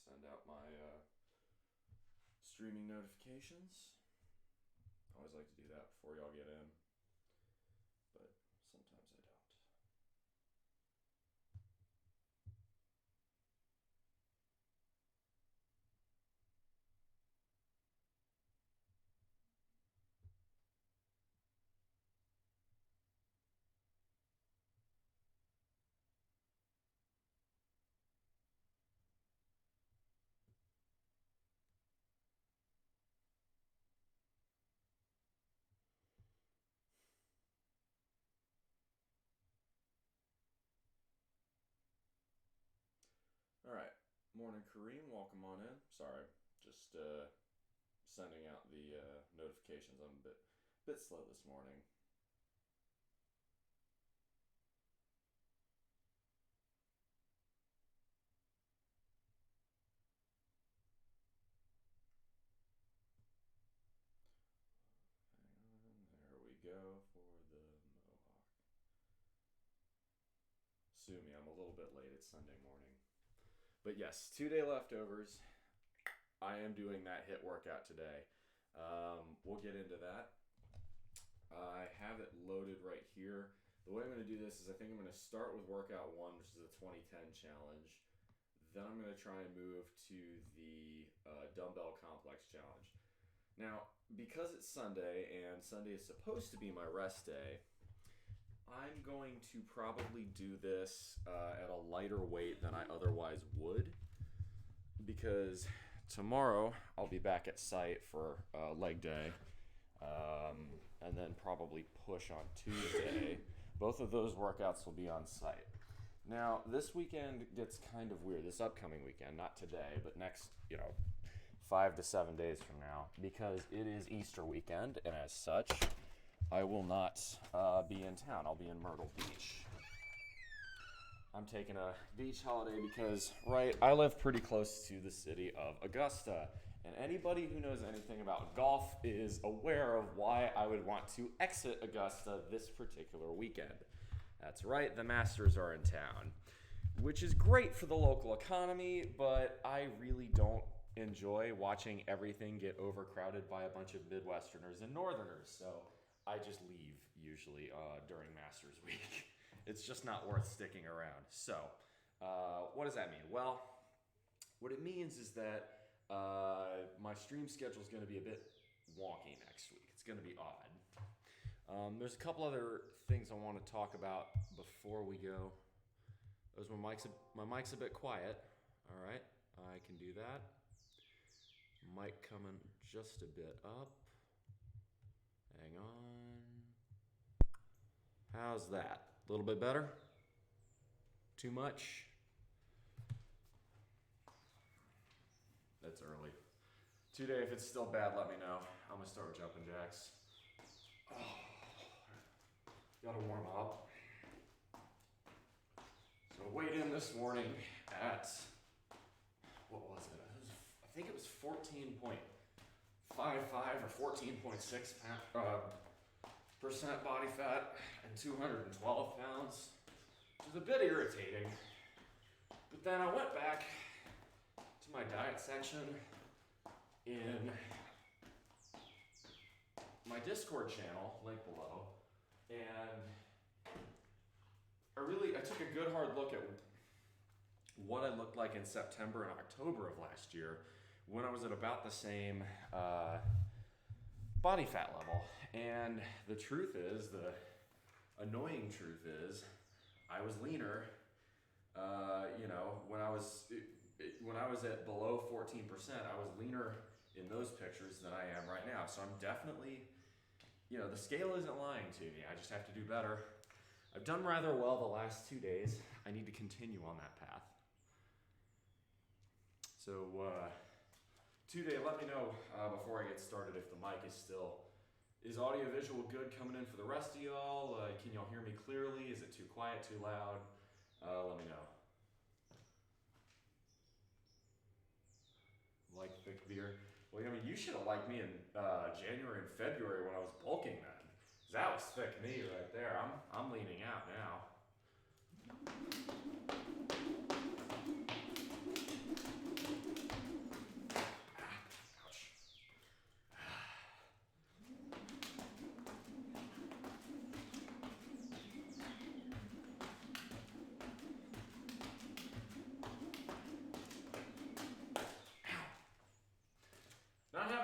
send out my streaming notifications. I always like to do that before y'all get in, but sometimes I don't. All right, morning Kareem, welcome on in. Sorry, just sending out the notifications. I'm a bit slow this morning. Hang on, there we go for the Mohawk. Sue me, I'm a little bit late. It's Sunday morning. But yes, 2-day leftovers. I am doing that HIIT workout today. We'll get into that. I have it loaded right here. The way I'm going to do this is I think I'm going to start with workout 1, which is a 2010 challenge. Then I'm going to try and move to the dumbbell complex challenge. Now, because it's Sunday and Sunday is supposed to be my rest day, I'm going to probably do this at a lighter weight than I otherwise would, because tomorrow I'll be back at site for leg day, and then probably push on Tuesday. Both of those workouts will be on site. Now, this weekend gets kind of weird, this upcoming weekend, not today, but next, 5 to 7 days from now, because it is Easter weekend, and as such, I will not be in town. I'll be in Myrtle Beach. I'm taking a beach holiday because, I live pretty close to the city of Augusta. And anybody who knows anything about golf is aware of why I would want to exit Augusta this particular weekend. That's right, the Masters are in town, which is great for the local economy, but I really don't enjoy watching everything get overcrowded by a bunch of Midwesterners and Northerners. So I just leave usually during Masters Week. It's just not worth sticking around. So what does that mean? Well, what it means is that my stream schedule is going to be a bit wonky next week. It's going to be odd. There's a couple other things I want to talk about before we go. My mic's a bit quiet. All right, I can do that. Mic coming just a bit up. Hang on. How's that? A little bit better? Too much? That's early. 2-day, if it's still bad, let me know. I'm gonna start with jumping jacks. Oh, gotta warm up. So weighed in this morning at, what was it? I think it was 14.55 or 14.6 percent body fat and 212 pounds, which is a bit irritating. But then I went back to my diet section in my Discord channel, link below, and I took a good hard look at what I looked like in September and October of last year when I was at about the same body fat level. And the annoying truth is, I was leaner, when I was at below 14%, I was leaner in those pictures than I am right now. So I'm definitely, the scale isn't lying to me. I just have to do better. I've done rather well the last 2 days. I need to continue on that path. So 2-day, let me know before I get started if the mic is audio visual good coming in for the rest of y'all? Can y'all hear me clearly? Is it too quiet, too loud? Let me know. Like thick beer? Well, you should have liked me in January and February when I was bulking then. 'Cause that was thick meat right there. I'm leaning out now.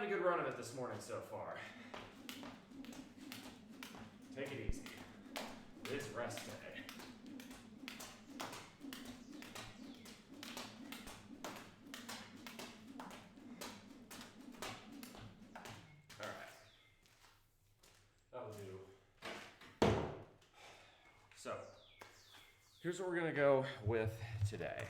having a good run of it this morning so far. Take it easy. It's rest day. So, here's what we're going to go with today.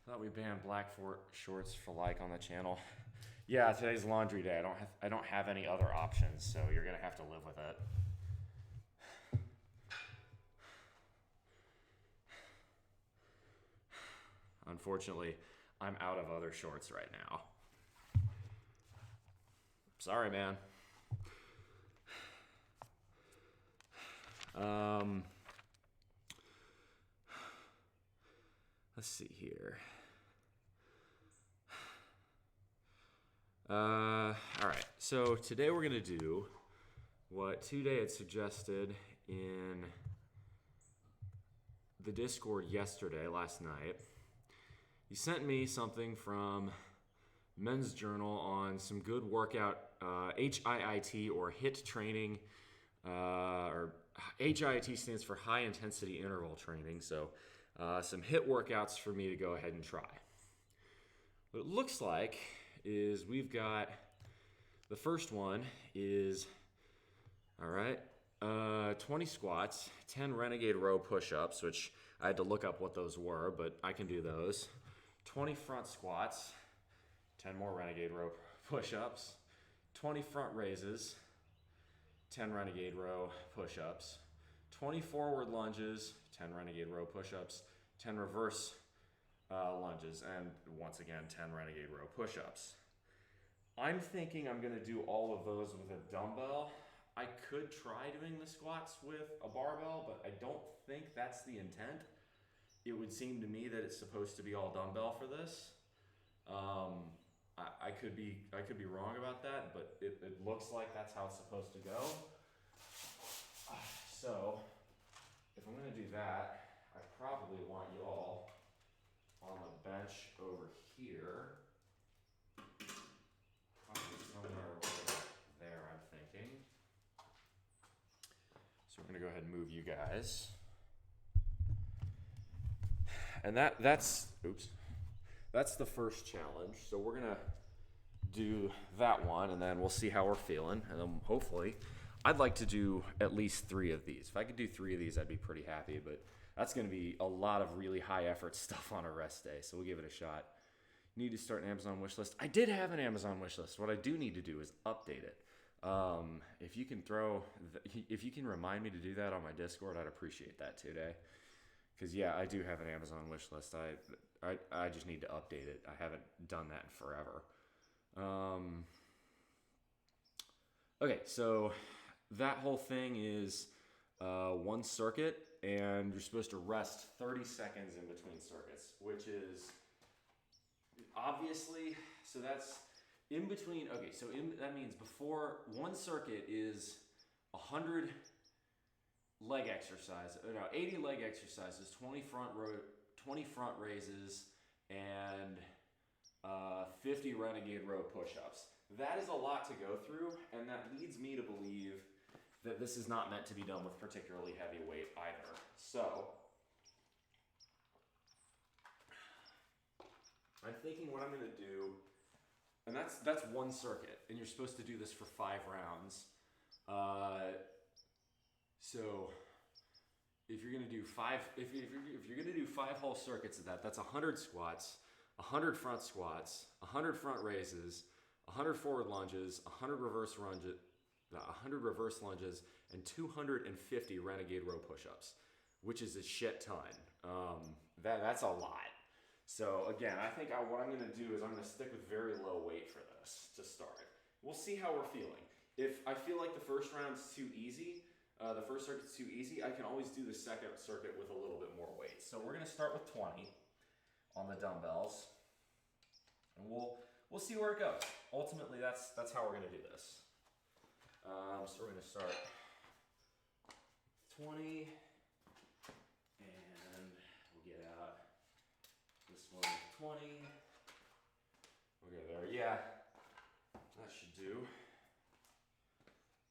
Thought we banned black shorts for like on the channel. Yeah, today's laundry day. I don't have any other options, so you're going to have to live with it. Unfortunately, I'm out of other shorts right now. Sorry, man. Let's see here. All right, so today we're gonna do what Today had suggested in the Discord last night. He sent me something from Men's Journal on some good workout, HIIT or HIIT training, or HIIT stands for high intensity interval training. So some HIIT workouts for me to go ahead and try. What it looks like is we've got, the first one is, all right, 20 squats, 10 renegade row push-ups, which I had to look up what those were, but I can do those. 20 front squats, 10 more renegade row push-ups, 20 front raises, 10 renegade row push-ups, 20 forward lunges, 10 renegade row push-ups, 10 reverse lunges, and once again, 10 renegade row push-ups. I'm thinking I'm going to do all of those with a dumbbell. I could try doing the squats with a barbell, but I don't think that's the intent. It would seem to me that it's supposed to be all dumbbell for this. I could be wrong about that, but it looks like that's how it's supposed to go. So, if I'm going to do that, I probably want you all on the bench over here. Probably somewhere right there, I'm thinking. So we're going to go ahead and move you guys. And that's the first challenge. So we're going to do that one, and then we'll see how we're feeling. And then hopefully, I'd like to do at least 3 of these. If I could do 3 of these, I'd be pretty happy. But that's going to be a lot of really high effort stuff on a rest day. So we'll give it a shot. Need to start an Amazon wish list. I did have an Amazon wish list. What I do need to do is update it. If you can remind me to do that on my Discord, I'd appreciate that today. Because yeah, I do have an Amazon wish list. I just need to update it. I haven't done that in forever. Okay, so that whole thing is one circuit, and you're supposed to rest 30 seconds in between circuits, which is obviously, so that's in between. Okay, so that means before one circuit is 100 leg exercise, 80 leg exercises, 20 front raises, and 50 renegade row push-ups. That is a lot to go through, and that leads me to believe that this is not meant to be done with particularly heavy weight either. So, I'm thinking what I'm going to do, and that's one circuit, and you're supposed to do this for 5 rounds. So, if you're going to do 5, if you're going to do 5 whole circuits of that, that's 100 squats, 100 front squats, 100 front raises, 100 forward lunges, 100 reverse lunges, and 250 renegade row push-ups, which is a shit ton. That's a lot. So again, I think what I'm going to do is I'm going to stick with very low weight for this to start. We'll see how we're feeling. If I feel like the first round's too easy, the first circuit's too easy, I can always do the second circuit with a little bit more weight. So we're going to start with 20 on the dumbbells, and we'll see where it goes. Ultimately, that's how we're going to do this. So we're going to start 20, and Explode 20. We'll go there. Yeah, that should do.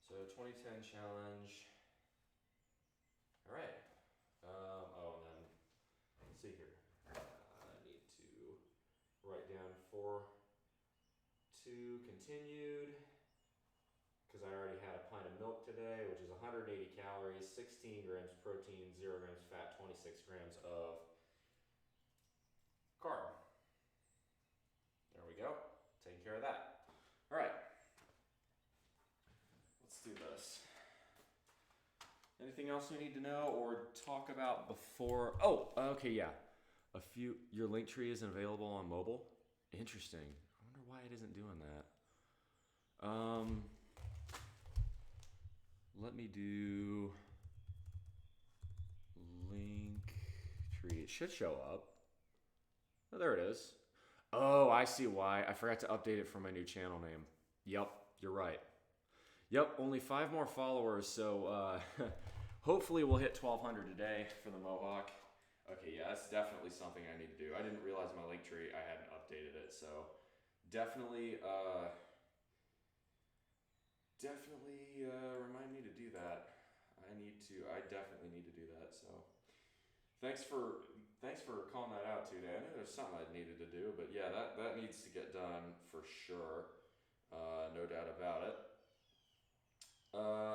So 2010 challenge. All right. Oh, and then let's see here. I need to write down 4-2 continued because I already had a pint of milk today, which is 180 calories, 16 grams protein, 0 grams fat, 26 grams of carb. There we go. Taking care of that. All right. Let's do this. Anything else you need to know or talk about before? Oh, okay, yeah. Your link tree isn't available on mobile. Interesting. I wonder why it isn't doing that. Let me do link tree. It should show up. Oh, there it is. Oh, I see why. I forgot to update it for my new channel name. Yep, you're right. Yep, only 5 more followers, so hopefully we'll hit 1,200 today for the Mohawk. Okay, yeah, that's definitely something I need to do. I didn't realize my link tree, I hadn't updated it, so definitely remind me to do that. I definitely need to do that, so thanks for calling that out today. I knew there's something I needed to do, but yeah, that needs to get done for sure. No doubt about it.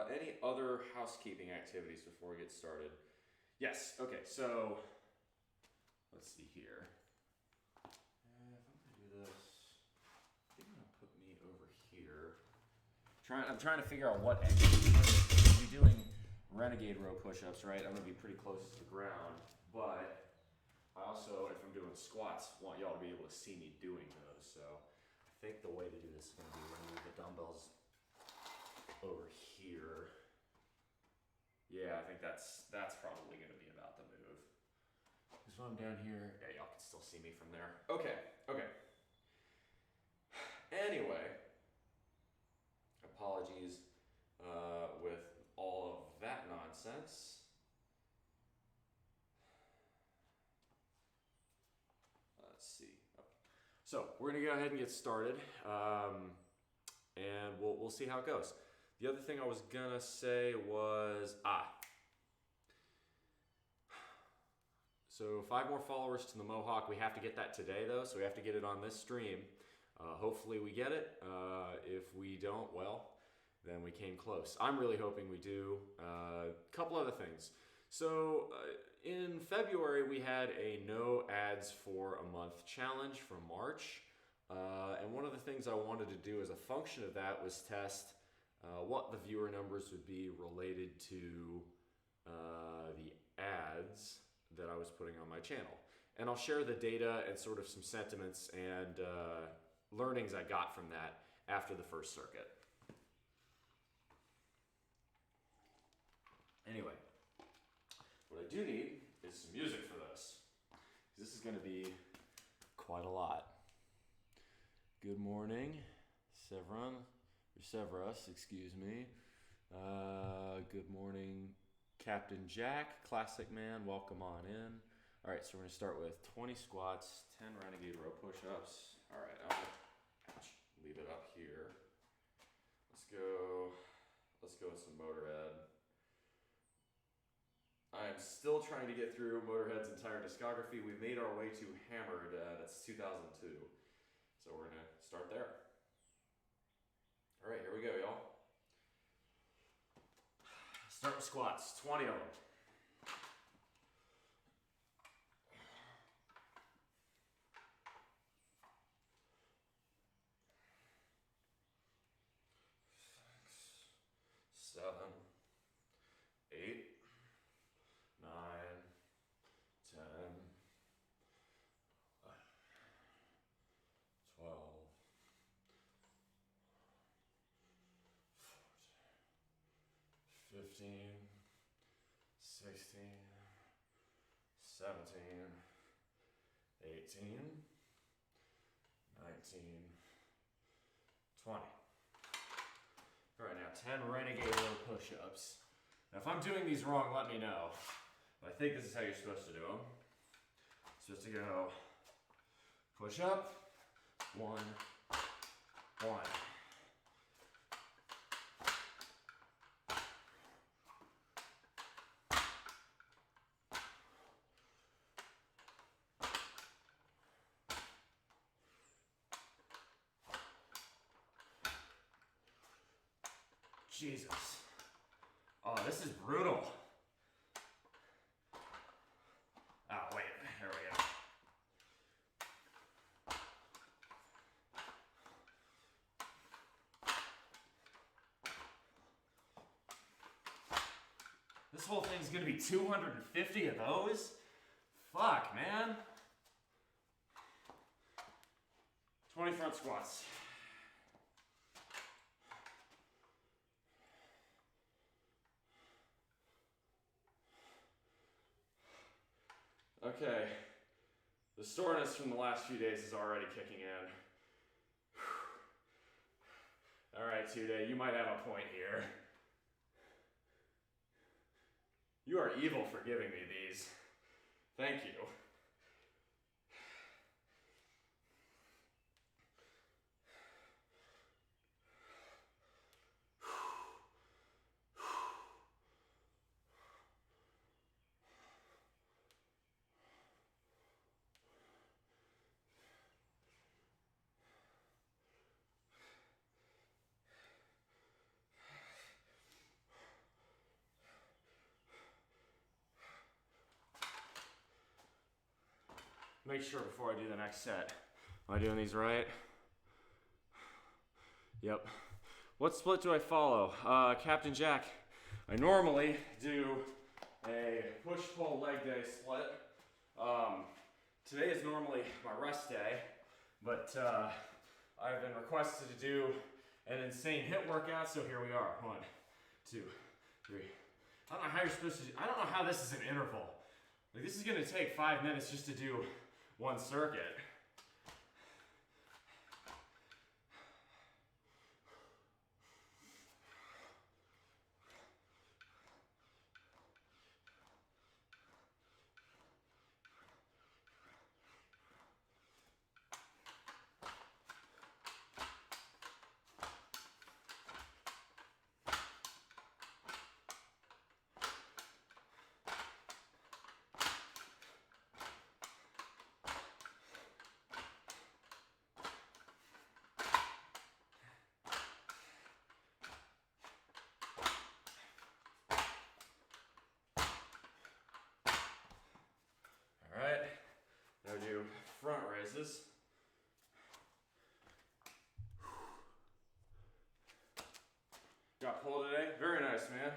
Any other housekeeping activities before we get started? Yes, okay, so let's see here. If I'm gonna do this, I think I'm gonna put me over here. I'm trying to figure out what angle to do this. I'm gonna be doing renegade row push-ups, right? I'm gonna be pretty close to the ground, but I also, if I'm doing squats, want y'all to be able to see me doing those. So I think the way to do this is gonna be to move the dumbbells over here. Yeah, I think that's probably gonna be about the move. Because when I'm down here, yeah, y'all can still see me from there. Okay. Anyway, apologies with all of that nonsense. Let's see. So we're gonna go ahead and get started, and we'll see how it goes. The other thing I was gonna say was so 5 more followers to the Mohawk. We have to get that today though, so we have to get it on this stream. Hopefully we get it. If we don't, well, then we came close. I'm really hoping we do. A couple other things. So in February, we had a no ads for a month challenge from March. And one of the things I wanted to do as a function of that was test what the viewer numbers would be related to the ads that I was putting on my channel. And I'll share the data and sort of some sentiments and learnings I got from that after the first circuit. Anyway, what I do need is some music for this. This is going to be quite a lot. Good morning, Severus, excuse me. Good morning, Captain Jack, Classic Man, welcome on in. All right, so we're gonna start with 20 squats, 10 renegade row push-ups. All right, I'm gonna leave it up here. Let's go with some Motorhead. I'm still trying to get through Motorhead's entire discography. We made our way to Hammered, that's 2002. So we're gonna start there. All right, here we go, y'all. Start with squats, 20 of them. Seven, 8, 9, 10, 12, 14, 15, 16, 17, 18, 19, 20. All right, now 10 renegade row push-ups. Now, if I'm doing these wrong, let me know. But I think this is how you're supposed to do them. Supposed to go Push up. 1, 1. Jesus. Oh, this is brutal. Oh, wait. There we go. This whole thing's gonna be 250 of those? Fuck, man. 20 front squats. Okay, the soreness from the last few days is already kicking in. All right, 2-day, you might have a point here. You are evil for giving me these. Thank you. Make sure before I do the next set. Am I doing these right? Yep. What split do I follow? Captain Jack. I normally do a push-pull leg day split. Today is normally my rest day, but I've been requested to do an insane HIIT workout, so here we are. 1, 2, 3. I don't know how you're supposed to do, I don't know how this is an interval. Like, this is gonna take 5 minutes just to do one circuit. Now do front raises. Got pull today? Very nice, man.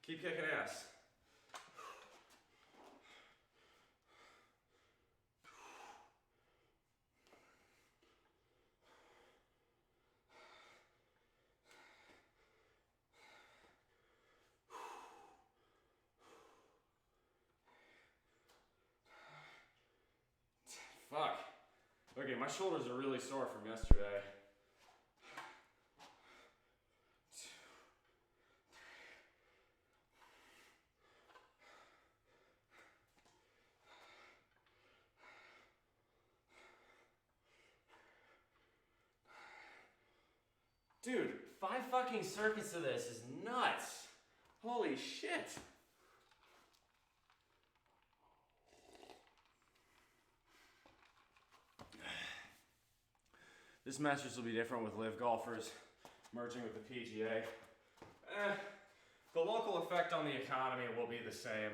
Keep kicking ass. Fuck. Okay, my shoulders are really sore from yesterday. Dude, 5 fucking circuits of this is nuts. Holy shit. This Masters will be different with live golfers merging with the PGA. The local effect on the economy will be the same.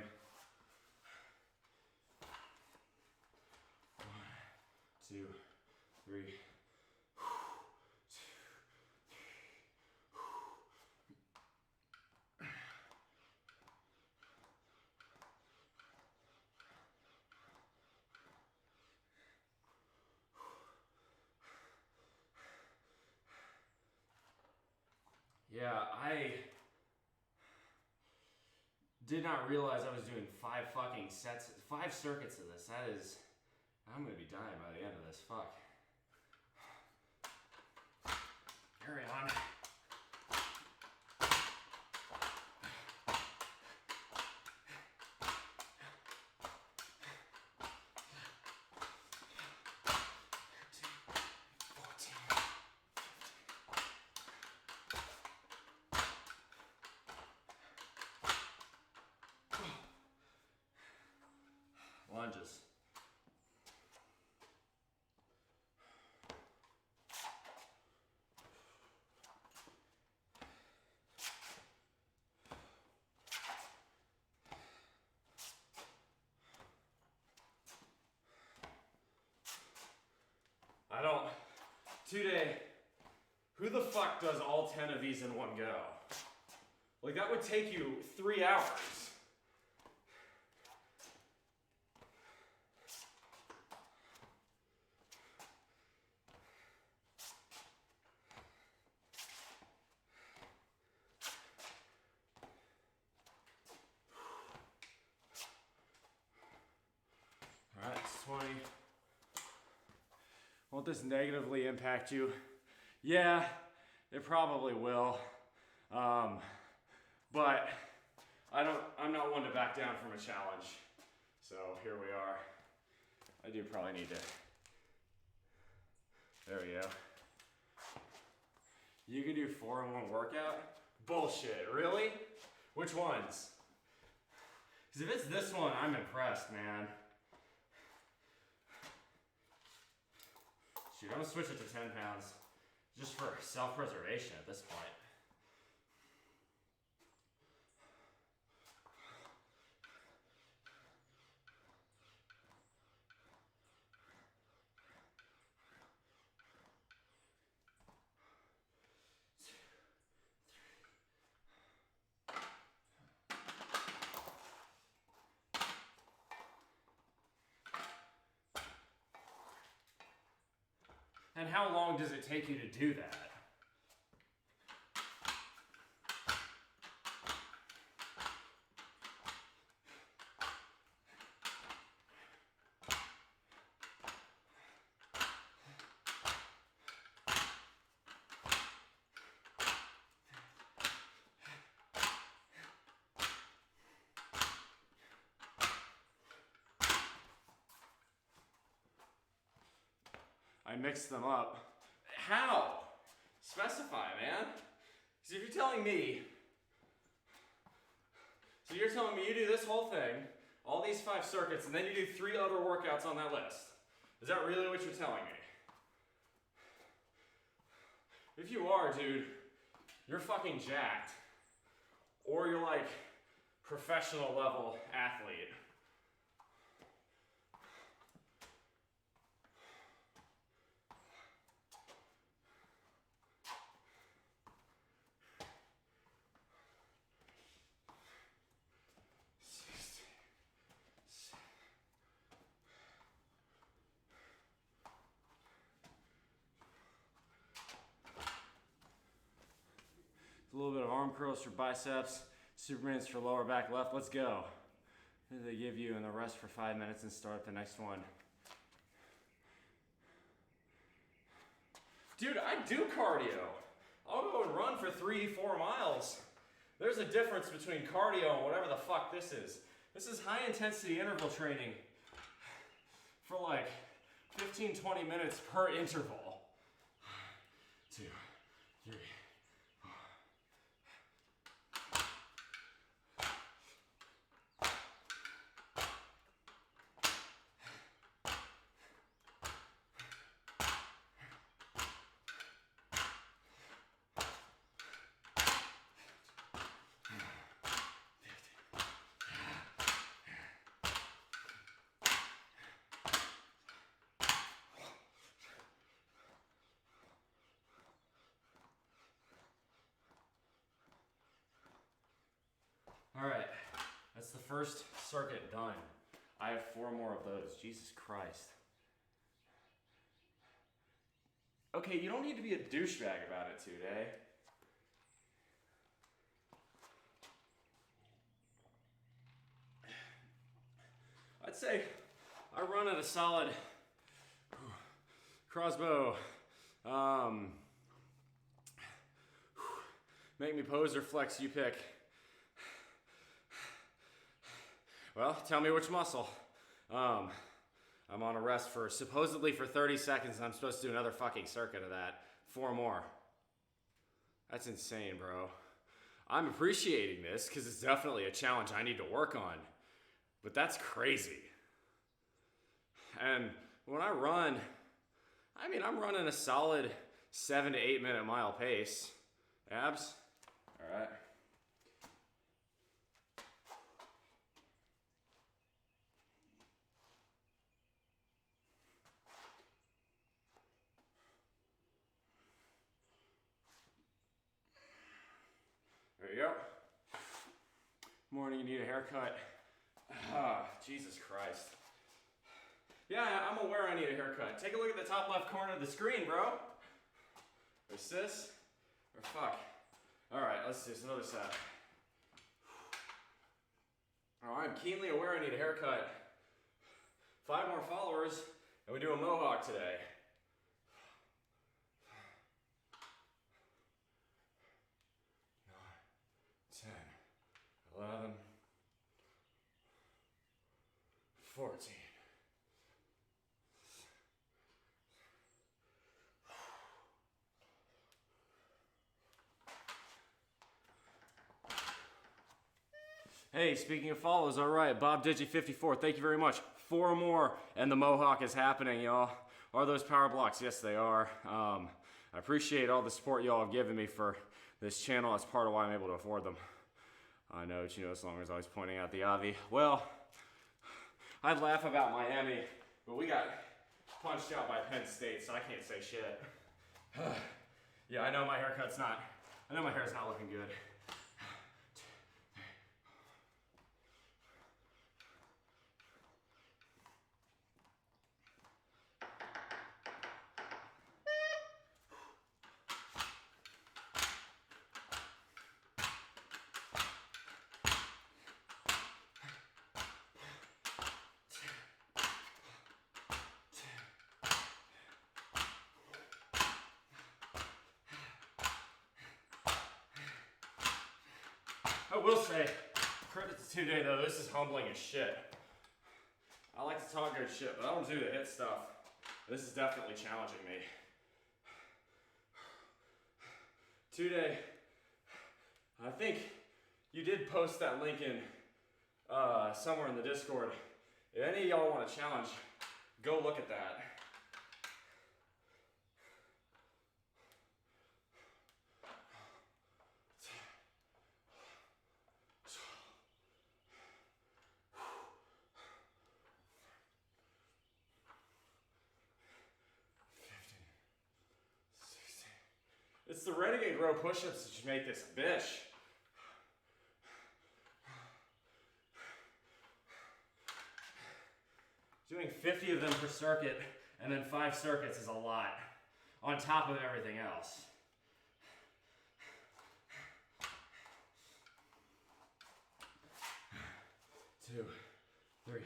1, 2, 3. Yeah, I did not realize I was doing 5 fucking sets, 5 circuits of this. That is, I'm gonna be dying by the end of this. Fuck. Carry on. lunges. I don't, today, who the fuck does all 10 of these in one go? Like, that would take you 3 hours. All right, it's 20. Won't this negatively impact you? Yeah, it probably will. But I'm not one to back down from a challenge. So here we are. I do probably need to, there we go. You can do 4 in one workout? Bullshit, really? Which ones? Because if it's this one, I'm impressed, man. Shoot, I'm gonna switch it to 10 pounds just for self-preservation at this point. And how long does it take you to do that? I mix them up. How? Specify, man. Because if you're telling me, so you're telling me you do this whole thing, all these 5 circuits, and then you do 3 other workouts on that list. Is that really what you're telling me? If you are, dude, you're fucking jacked. Or you're like professional level athlete. A little bit of arm curls for biceps, Superman's for lower back left. Let's go. They give you and the rest for 5 minutes and start the next one. Dude, I do cardio. I'll go and run for 3-4 miles. There's a difference between cardio and whatever the fuck this is. This is high intensity interval training for like 15-20 minutes per interval. 2, 3. All right, that's the first circuit done. I have 4 more of those. Jesus Christ. Okay, you don't need to be a douchebag about it today. I'd say I run at a solid crossbow. Make me pose or flex, you pick. Well, tell me which muscle. I'm on a rest for supposedly for 30 seconds and I'm supposed to do another fucking circuit of that. 4 more. That's insane, bro. I'm appreciating this because it's definitely a challenge I need to work on. But that's crazy. And when I run, I mean, I'm running a solid 7 to 8 minute mile pace. Abs. All right. There you go. Morning, you need a haircut. Ah, Jesus Christ. Yeah, I'm aware I need a haircut. Take a look at the top left corner of the screen, bro. Or sis. Or fuck. Alright, let's do another set. Oh, I'm keenly aware I need a haircut. 5 more followers, and we do a mohawk today. 9, 10, 11, 14. Hey, speaking of follows, all right, Bob Digi54, thank you very much. 4 more, and the mohawk is happening, y'all. Are those power blocks? Yes, they are. I appreciate all the support y'all have given me for this channel. That's part of why I'm able to afford them. I know, but as long as I was pointing out the obvi. Well, I'd laugh about Miami, but we got punched out by Penn State, so I can't say shit. Yeah, I know my hair's not looking good. I will say, credit to 2 Day though, this is humbling as shit. I like to talk good shit, but I don't do the hit stuff. This is definitely challenging me. 2 Day, I think you did post that link in somewhere in the Discord. If any of y'all want to challenge, go look at that. It's the Renegade Row push-ups that should make this a bitch. Doing 50 of them per circuit and then 5 circuits is a lot on top of everything else. Two, three.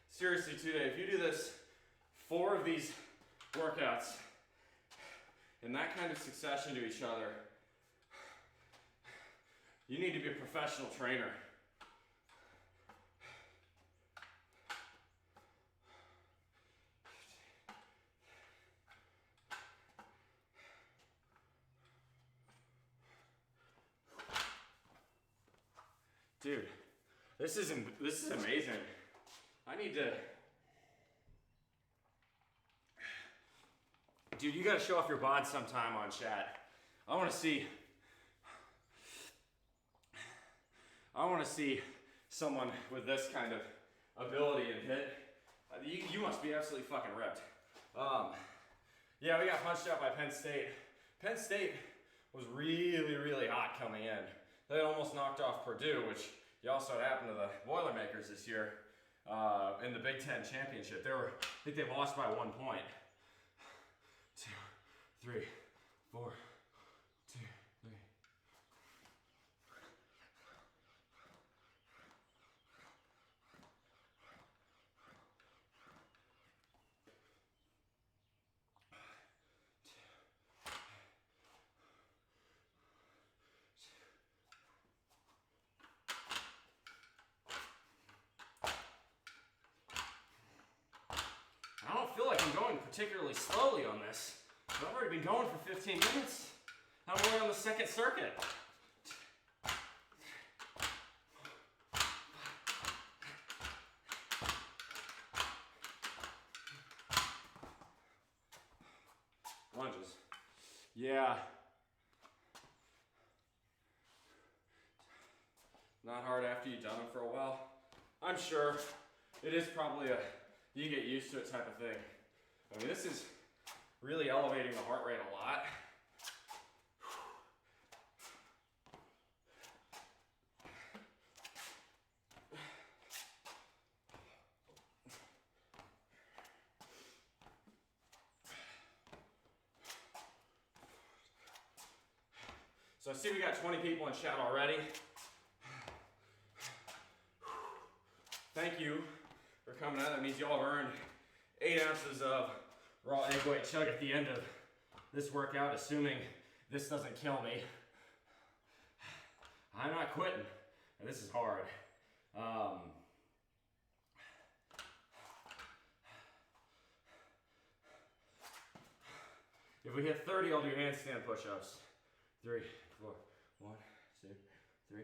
Seriously, today, if you do this, 4 of these workouts in that kind of succession to each other, you need to be a professional trainer. Dude, this is amazing. I need to... Dude, you gotta show off your bod sometime on chat. I wanna see someone with this kind of ability and hit. You must be absolutely fucking ripped. Yeah, we got punched out by Penn State. Penn State was really, really hot coming in. They almost knocked off Purdue, which y'all saw what happened to the Boilermakers this year. in the Big Ten championship. I think they lost by 1 point. 2, 3, 4, 2, 3. I don't feel like I'm going particularly slowly on this. I've already been going for 15 minutes. I'm only on the second circuit. Lunges. Yeah. Not hard after you've done them for a while. I'm sure it is probably you get used to it type of thing. I mean, this is really elevating the heart rate a lot. So I see we got 20 people in chat already. Thank you for coming out. That means y'all have earned 8 ounces of raw egg white chug at the end of this workout, assuming this doesn't kill me. I'm not quitting. This is hard. If we hit 30, I'll do handstand push-ups. 3, 4, 1, 2, 3.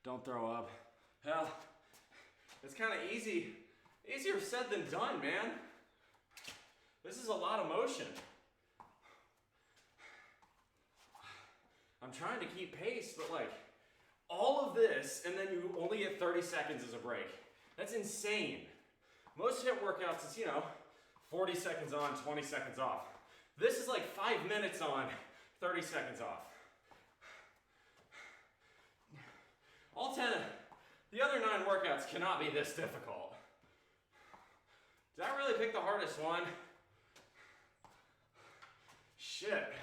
Don't throw up. Hell, it's kind of easier said than done, man. This is a lot of motion. I'm trying to keep pace, but like, all of this, and then you only get 30 seconds as a break. That's insane. Most HIIT workouts, it's, 40 seconds on, 20 seconds off. This is like 5 minutes on, 30 seconds off. All 10, the other 9 workouts cannot be this difficult. Did I really pick the hardest one? Shit.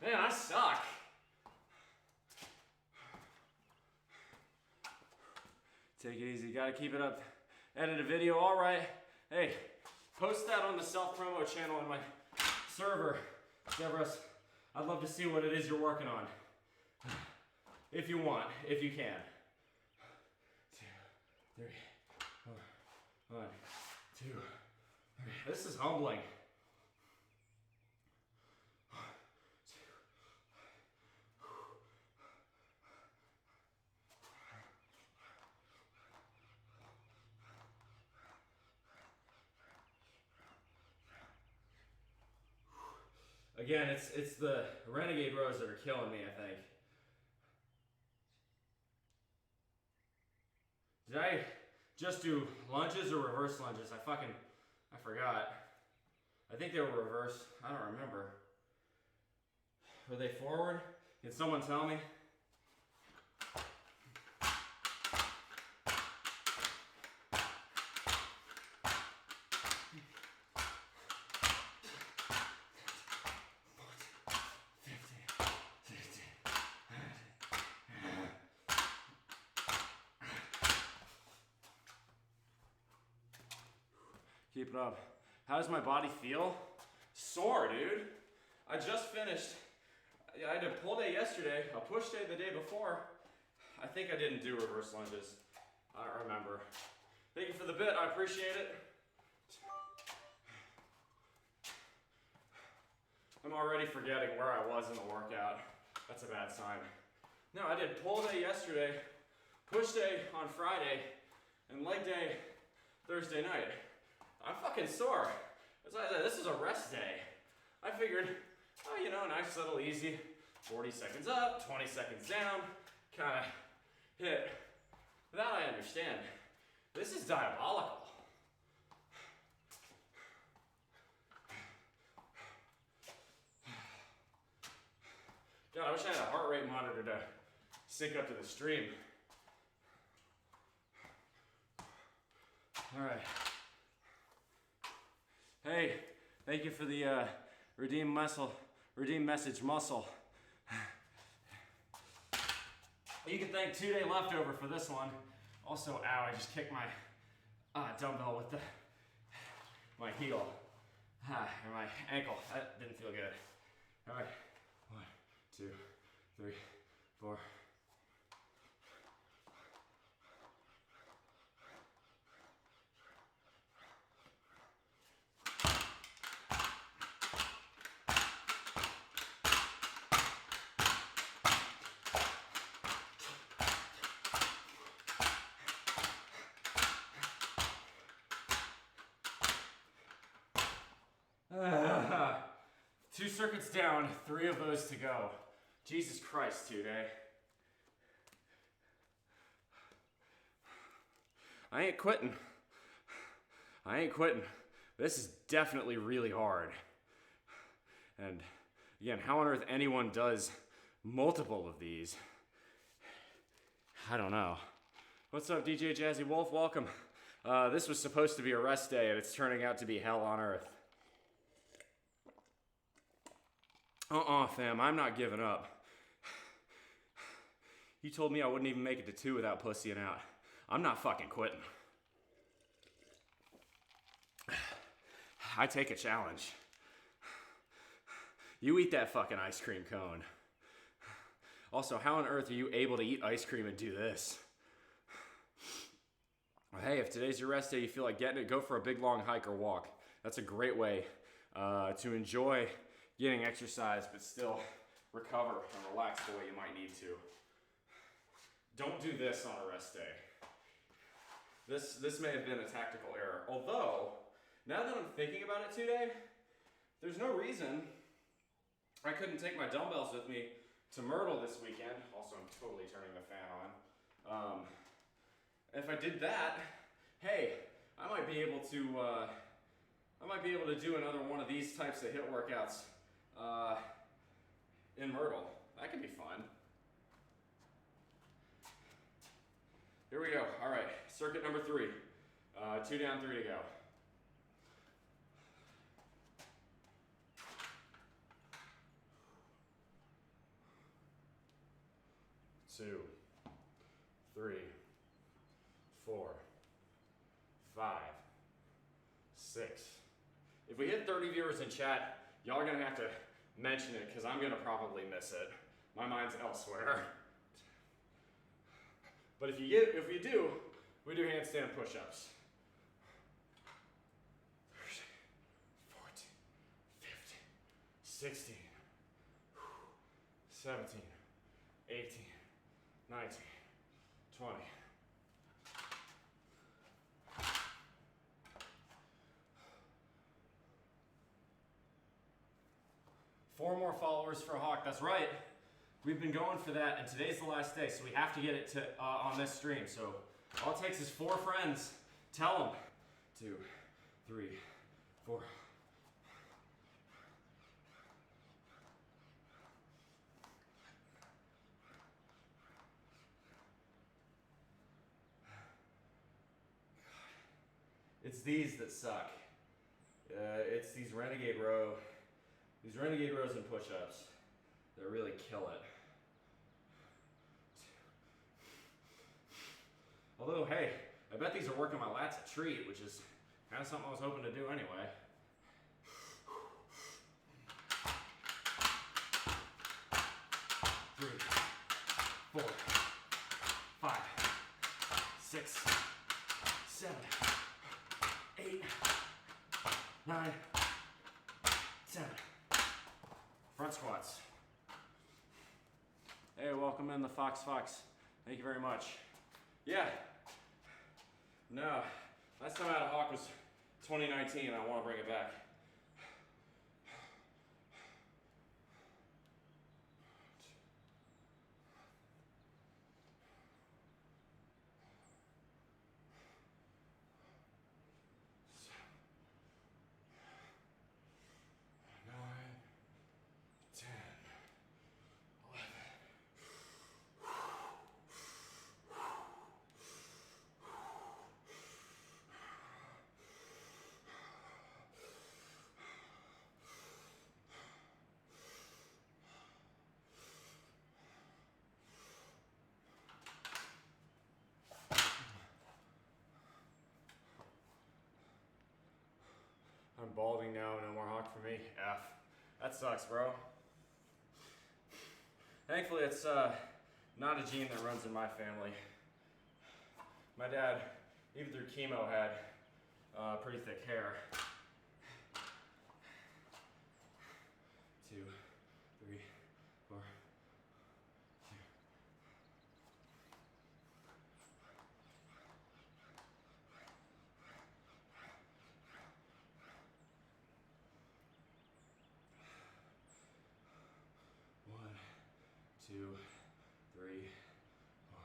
Man, I suck. Take it easy, gotta keep it up. Edit a video, all right. Hey, post that on the self-promo channel on my server. Severus, I'd love to see what it is you're working on. If you want, if you can. 2, 3, 4, 1, 2, 3. This is humbling. Again, it's the renegade rows that are killing me, I think. Did I just do lunges or reverse lunges? I forgot. I think they were reverse. I don't remember. Were they forward? Can someone tell me? Keep it up. How does my body feel? Sore, dude. I just finished. I had a pull day yesterday, a push day the day before. I think I didn't do reverse lunges. I don't remember. Thank you for the bit, I appreciate it. I'm already forgetting where I was in the workout. That's a bad sign. No, I did pull day yesterday, push day on Friday, and leg day Thursday night. I'm fucking sore. That's why I said this is a rest day. I figured, oh, you know, nice little easy, 40 seconds up, 20 seconds down, kind of hit. That I understand. This is diabolical. God, I wish I had a heart rate monitor to sync up to the stream. All right. Hey, thank you for the redeem message muscle. You can thank 2 Day Leftover for this one. Also, ow, I just kicked my dumbbell with my heel, or my ankle. That didn't feel good. All right, 1, 2, 3, 4. Two circuits down, 3 of those to go. Jesus Christ, 2 Day. I ain't quitting. This is definitely really hard. And again, how on earth anyone does multiple of these, I don't know. What's up, DJ Jazzy Wolf? Welcome. This was supposed to be a rest day, and it's turning out to be hell on earth. Fam, I'm not giving up. You told me I wouldn't even make it to 2 without pussying out. I'm not fucking quitting. I take a challenge. You eat that fucking ice cream cone. Also, how on earth are you able to eat ice cream and do this? Well, hey, if today's your rest day, you feel like getting it, go for a big long hike or walk. That's a great way to enjoy getting exercise, but still recover and relax the way you might need to. Don't do this on a rest day. This may have been a tactical error. Although, now that I'm thinking about it today, there's no reason I couldn't take my dumbbells with me to Myrtle this weekend. Also, I'm totally turning the fan on. If I did that, hey, I might be able to do another one of these types of HIIT workouts in Myrtle. That could be fun. Here we go. All right, circuit number 3. 2 down, 3 to go. Two, 3, 4, 5, 6. If we hit 30 viewers in chat, y'all are gonna have to mention it because I'm gonna probably miss it. My mind's elsewhere. But if you do, we do handstand push-ups. 13, 14, 15, 16, 17, 18, 19, 20. Four more followers for Hawk. That's right. We've been going for that, and today's the last day, so we have to get it to on this stream. So all it takes is 4 friends. Tell them. 2, 3, 4. It's these that suck. It's these renegade rows and push-ups that really kill it. Although, hey, I bet these are working my lats a treat, which is kind of something I was hoping to do anyway. 3, 4, 5, 6, 6, 7, 8, 9, 10. Front squats. Hey, welcome in the Fox. Thank you very much. Yeah. No, last time I had a hawk was 2019. I want to bring it back. I'm balding now, no more hawk for me. F. That sucks, bro. Thankfully, it's not a gene that runs in my family. My dad, even through chemo, had pretty thick hair. 2, 3, 4. 1, 2, 3, 4.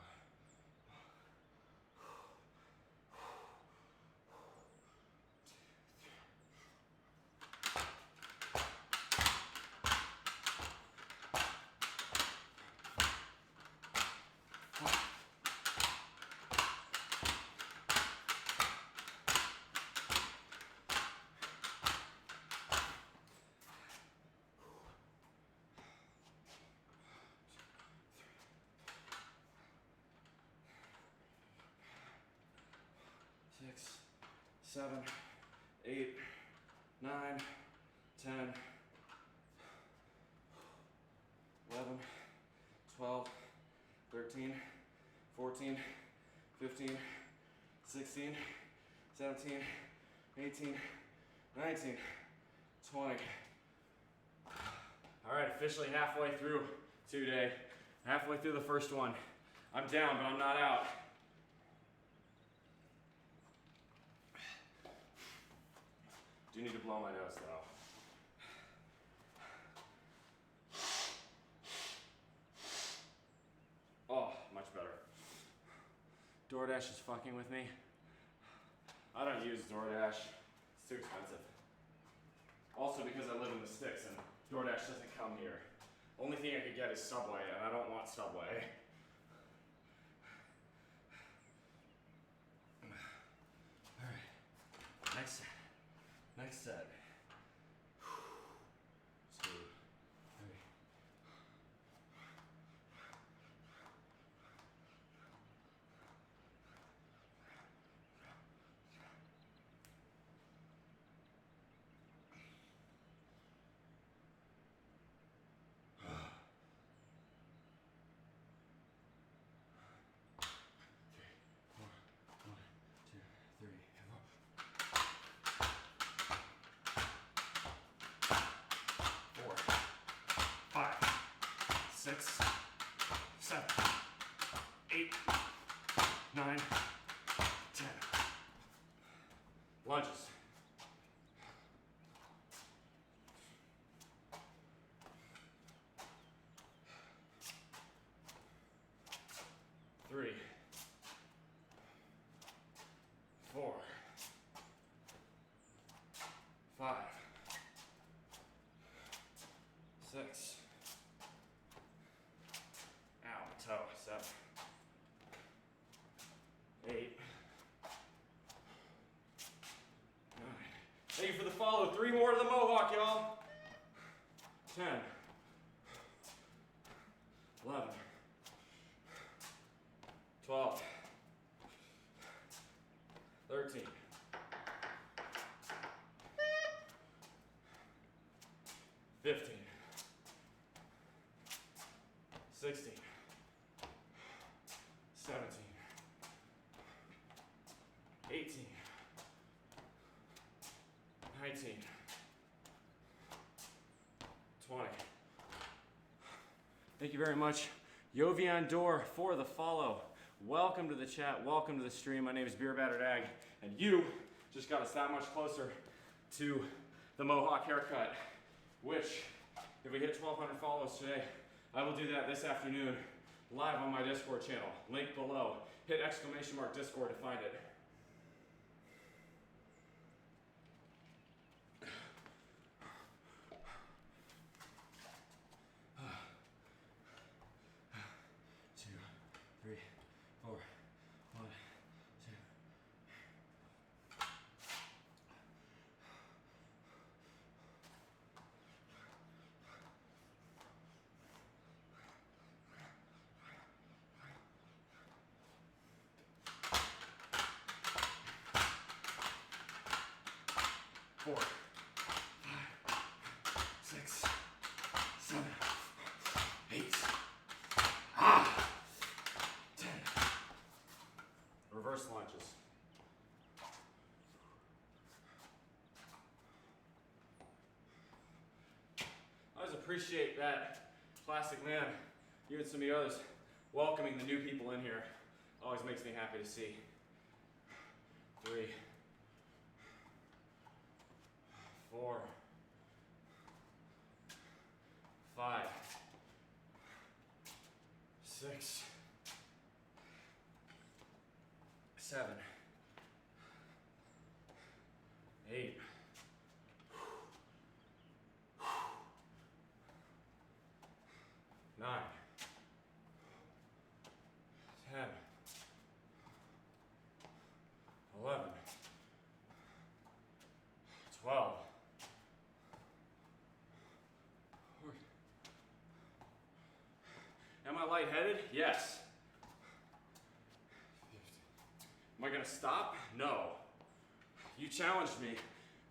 6, 7, 8, 9, 10, 11, 12, 13, 14, 15, 16, 17, 18, 19, 20. All right, officially halfway through today. Halfway through the first one. I'm down, but I'm not out. Do need to blow my nose though. Oh, much better. DoorDash is fucking with me. I don't use DoorDash. It's too expensive. Also because I live in the sticks and DoorDash doesn't come here. Only thing I could get is Subway, and I don't want Subway. Alright, next set. Next set. 2, 3. 6, 7, 8, 9, 10. Lunges. 3, 4, 5, 6. Toe, 7, 8, 9. Thank you for the follow. 3 more to the Mohawk, y'all. 10, 11, 12, 13, 15, 16, 17, Thank you very much, Jovian Door, for the follow. Welcome to the chat. Welcome to the stream. My name is Beer Battered Ag, and you just got us that much closer to the Mohawk haircut, which, if we hit 1,200 follows today, I will do that this afternoon live on my Discord channel. Link below. Hit ! Discord to find it. Four, 5, 6, 7, 8, 10. Reverse lunges. I always appreciate that, Plastic Man, you and some of the others, welcoming the new people in here. Always makes me happy to see. 3, 4, 5, 6, 7, 8, 9, 10, 11, 12. Am I lightheaded? Yes. Am I gonna stop? No. You challenged me,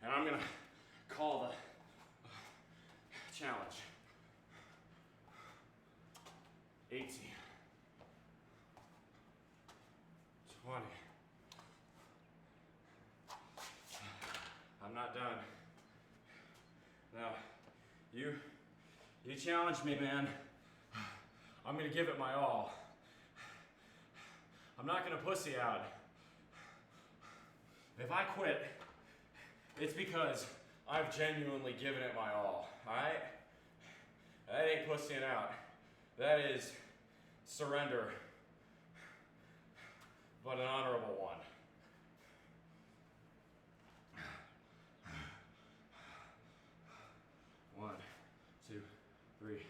and I'm gonna call the challenge. 18, 20. I'm not done. Now, you challenged me, man. I'm gonna give it my all. I'm not gonna pussy out. If I quit, it's because I've genuinely given it my all, alright? That ain't pussying out. That is surrender, but an honorable one. One, two, three.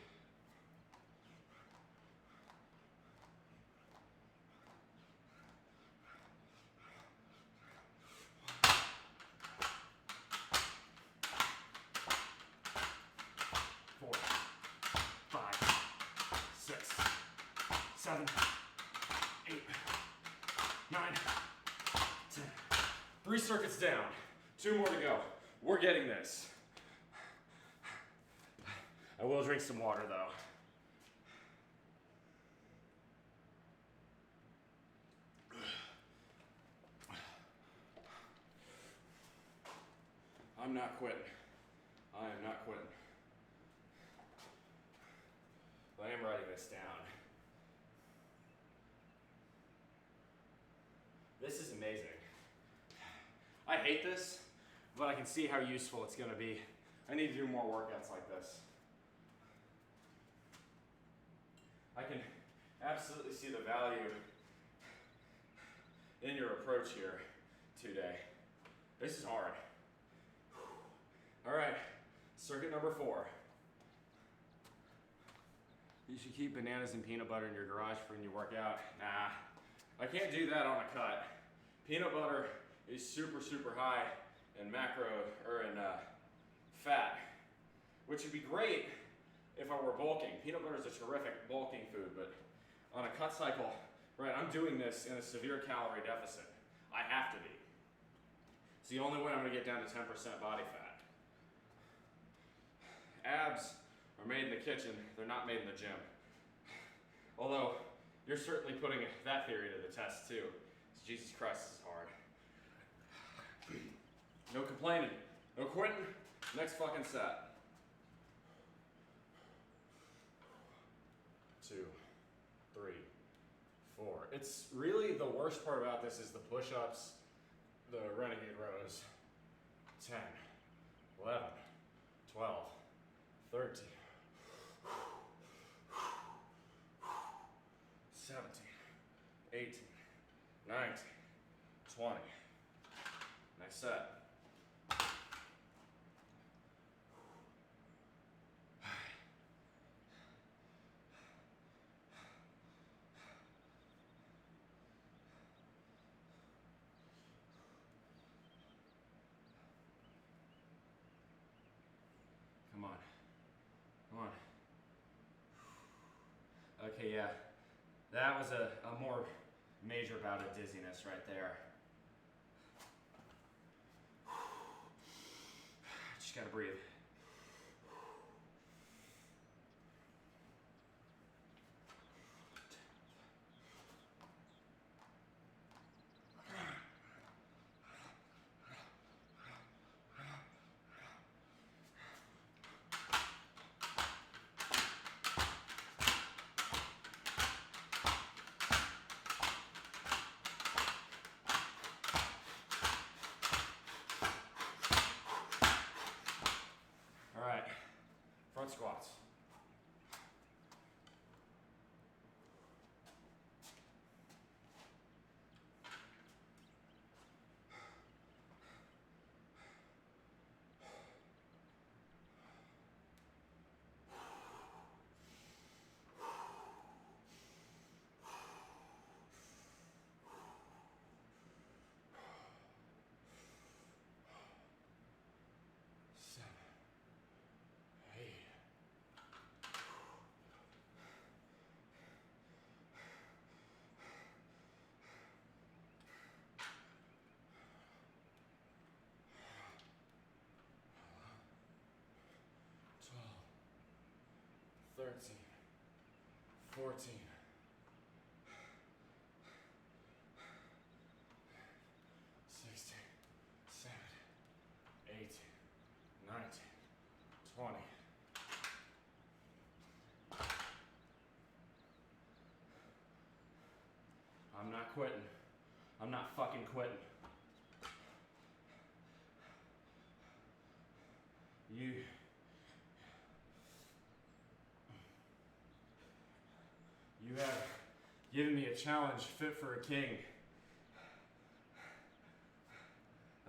7, 8, 9, 10. 3 circuits down. 2 more to go. We're getting this. I will drink some water though. I'm not quitting. I am not quitting. But I am writing this down. This is amazing. I hate this, but I can see how useful it's going to be. I need to do more workouts like this. I can absolutely see the value in your approach here today. This is hard. All right, circuit number 4. You should keep bananas and peanut butter in your garage for when you work out. Nah, I can't do that on a cut. Peanut butter is super, super high in fat, which would be great if I were bulking. Peanut butter is a terrific bulking food, but on a cut cycle, right, I'm doing this in a severe calorie deficit. I have to be. It's the only way I'm gonna get down to 10% body fat. Abs are made in the kitchen, they're not made in the gym. Although, you're certainly putting that theory to the test too. Jesus Christ, this is hard. No complaining, no quitting, next fucking set. 2, 3, 4. It's really the worst part about this is the push-ups, the renegade rows. 10, 11, 12, 13, 17, 18, 19, 20. Nice set. Come on. Come on. Okay, yeah. That was a more major bout of dizziness right there. Just gotta breathe. All right, front squats. Thirteen, 14, 16, 17, 18, 19, 20. I'm not quitting. I'm not fucking quitting. You have given me a challenge fit for a king.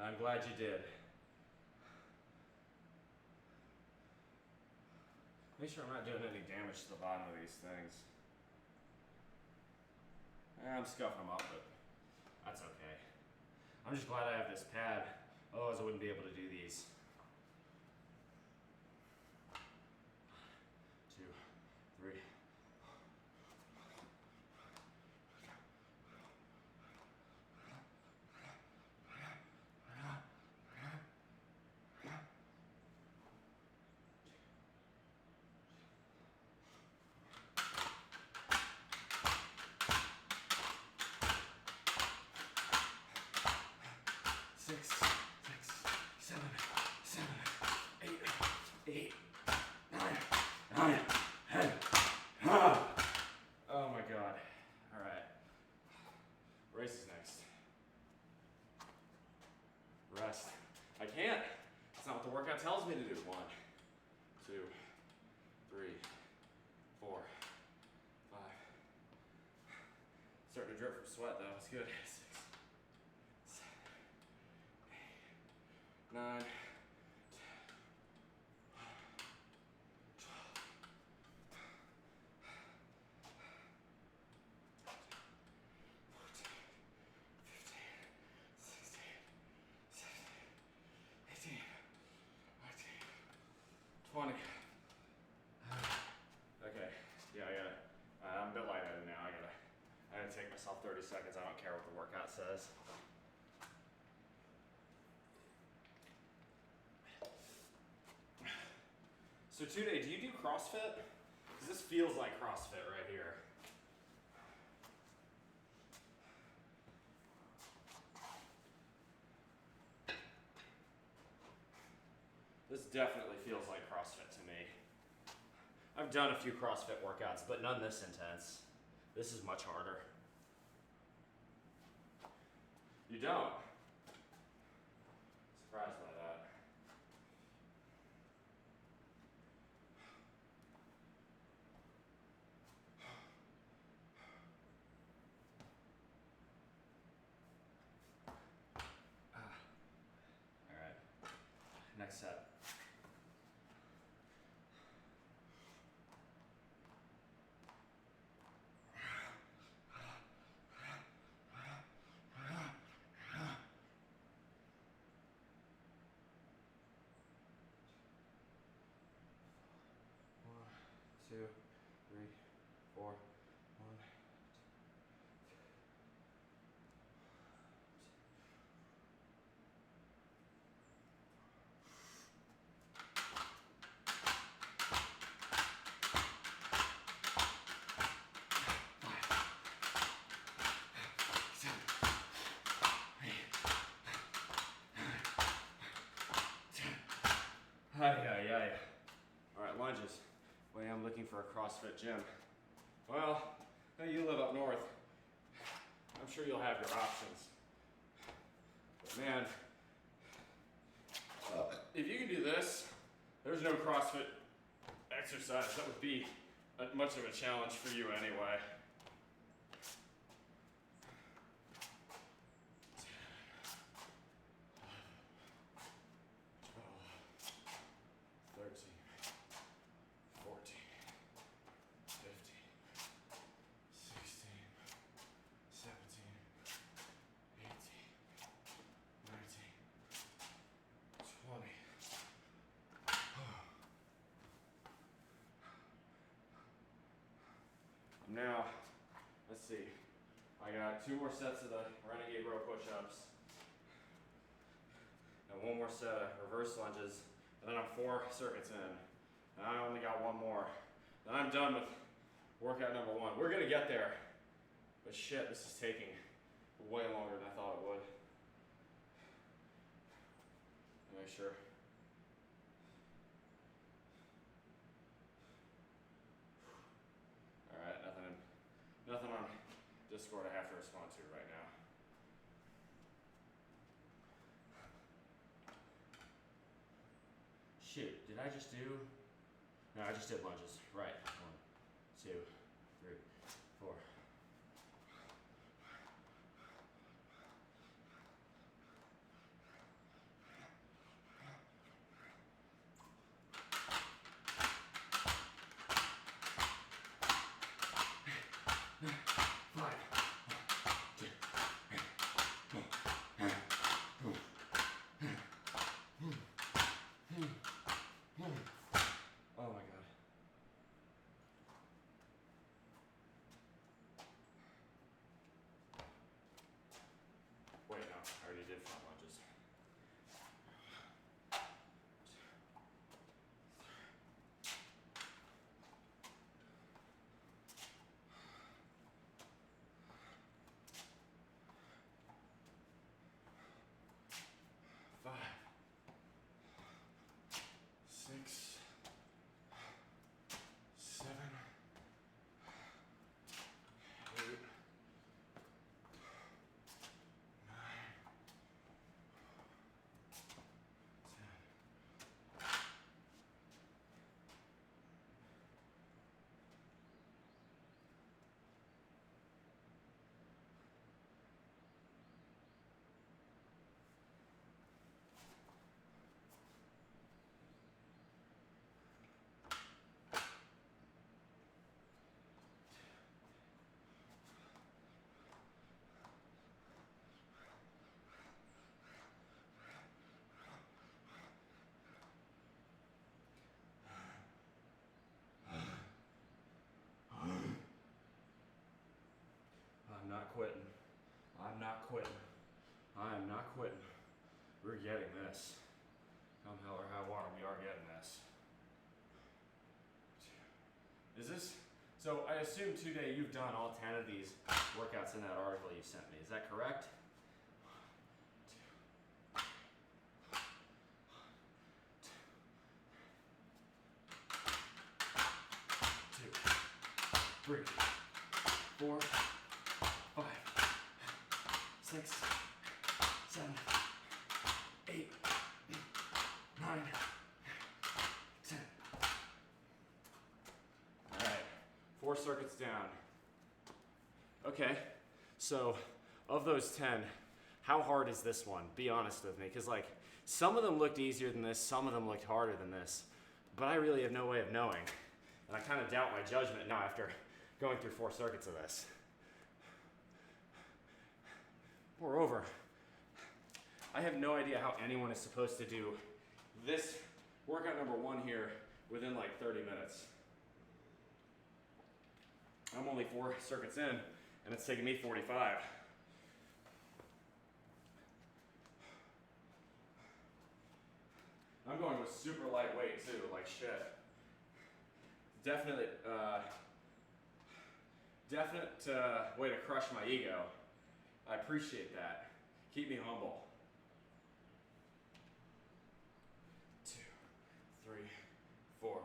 I'm glad you did. Make sure I'm not doing any damage to the bottom of these things. I'm scuffing them up, but that's okay. I'm just glad I have this pad, otherwise I wouldn't be able to do these. 2, 3. Six, 7, 8, 9, 10. Oh my god. All right. Race is next. Rest. I can't. It's not what the workout tells me to do. 1, 2, 3, 4, 5. Starting to drip from sweat though. It's good. 6, 7, 8, 9, 10, 12, 14, 15, 16, 17, 18, 19, 20. Okay, yeah, I'm a bit lightheaded now. I gotta take myself 30 seconds. I don't care what the workout says. So today, do you do CrossFit? Because this feels like CrossFit right here. This definitely feels like CrossFit to me. I've I've done a few CrossFit workouts, but none this intense. This is much harder. You don't? Surprised by that. All right, next set. Two, three, four, one. Hi. All right, lunges. Well, I'm looking for a CrossFit gym. Well, now you live up north. I'm sure you'll have your options. But man, if you can do this, there's no CrossFit exercise that would be much of a challenge for you anyway. 12, 13, 14, 15, 16, 17, 18, 19, 20. Now, let's see. I got 2 more sets of the Renegade row push-ups, and 1 more set of reverse lunges, and then I'm 4 circuits in, and I only got 1 more. Then I'm done with workout number 1. We're gonna get there, but shit, this is taking way longer than I thought it would. Make sure. All right, nothing on Discord I have to respond to right now. Shoot, did I just do? No, I just did lunges. Right. 1, 2, 3, 4. Oh my god. Wait, no, I already did front lunges. Five, 6, 7, 8, 9, 10. I'm not quitting. I'm not quitting. I am not quitting. We're getting this. Come hell or high water, we are getting this. Is this, so I assume today you've done all 10 of these workouts in that article you sent me. Is that correct? 3, 4, 5, 6, 7, 8, 9, 10. All right, 4 circuits down. Okay, so of those 10, how hard is this one? Be honest with me, because like some of them looked easier than this, some of them looked harder than this, but I really have no way of knowing. And I kind of doubt my judgment now after going through 4 circuits of this. Moreover, I have no idea how anyone is supposed to do this workout number 1 here within like 30 minutes. I'm only 4 circuits in, and it's taking me 45. I'm going with super lightweight too, like shit. Definite way to crush my ego. I appreciate that. Keep me humble. 2, 3, 4.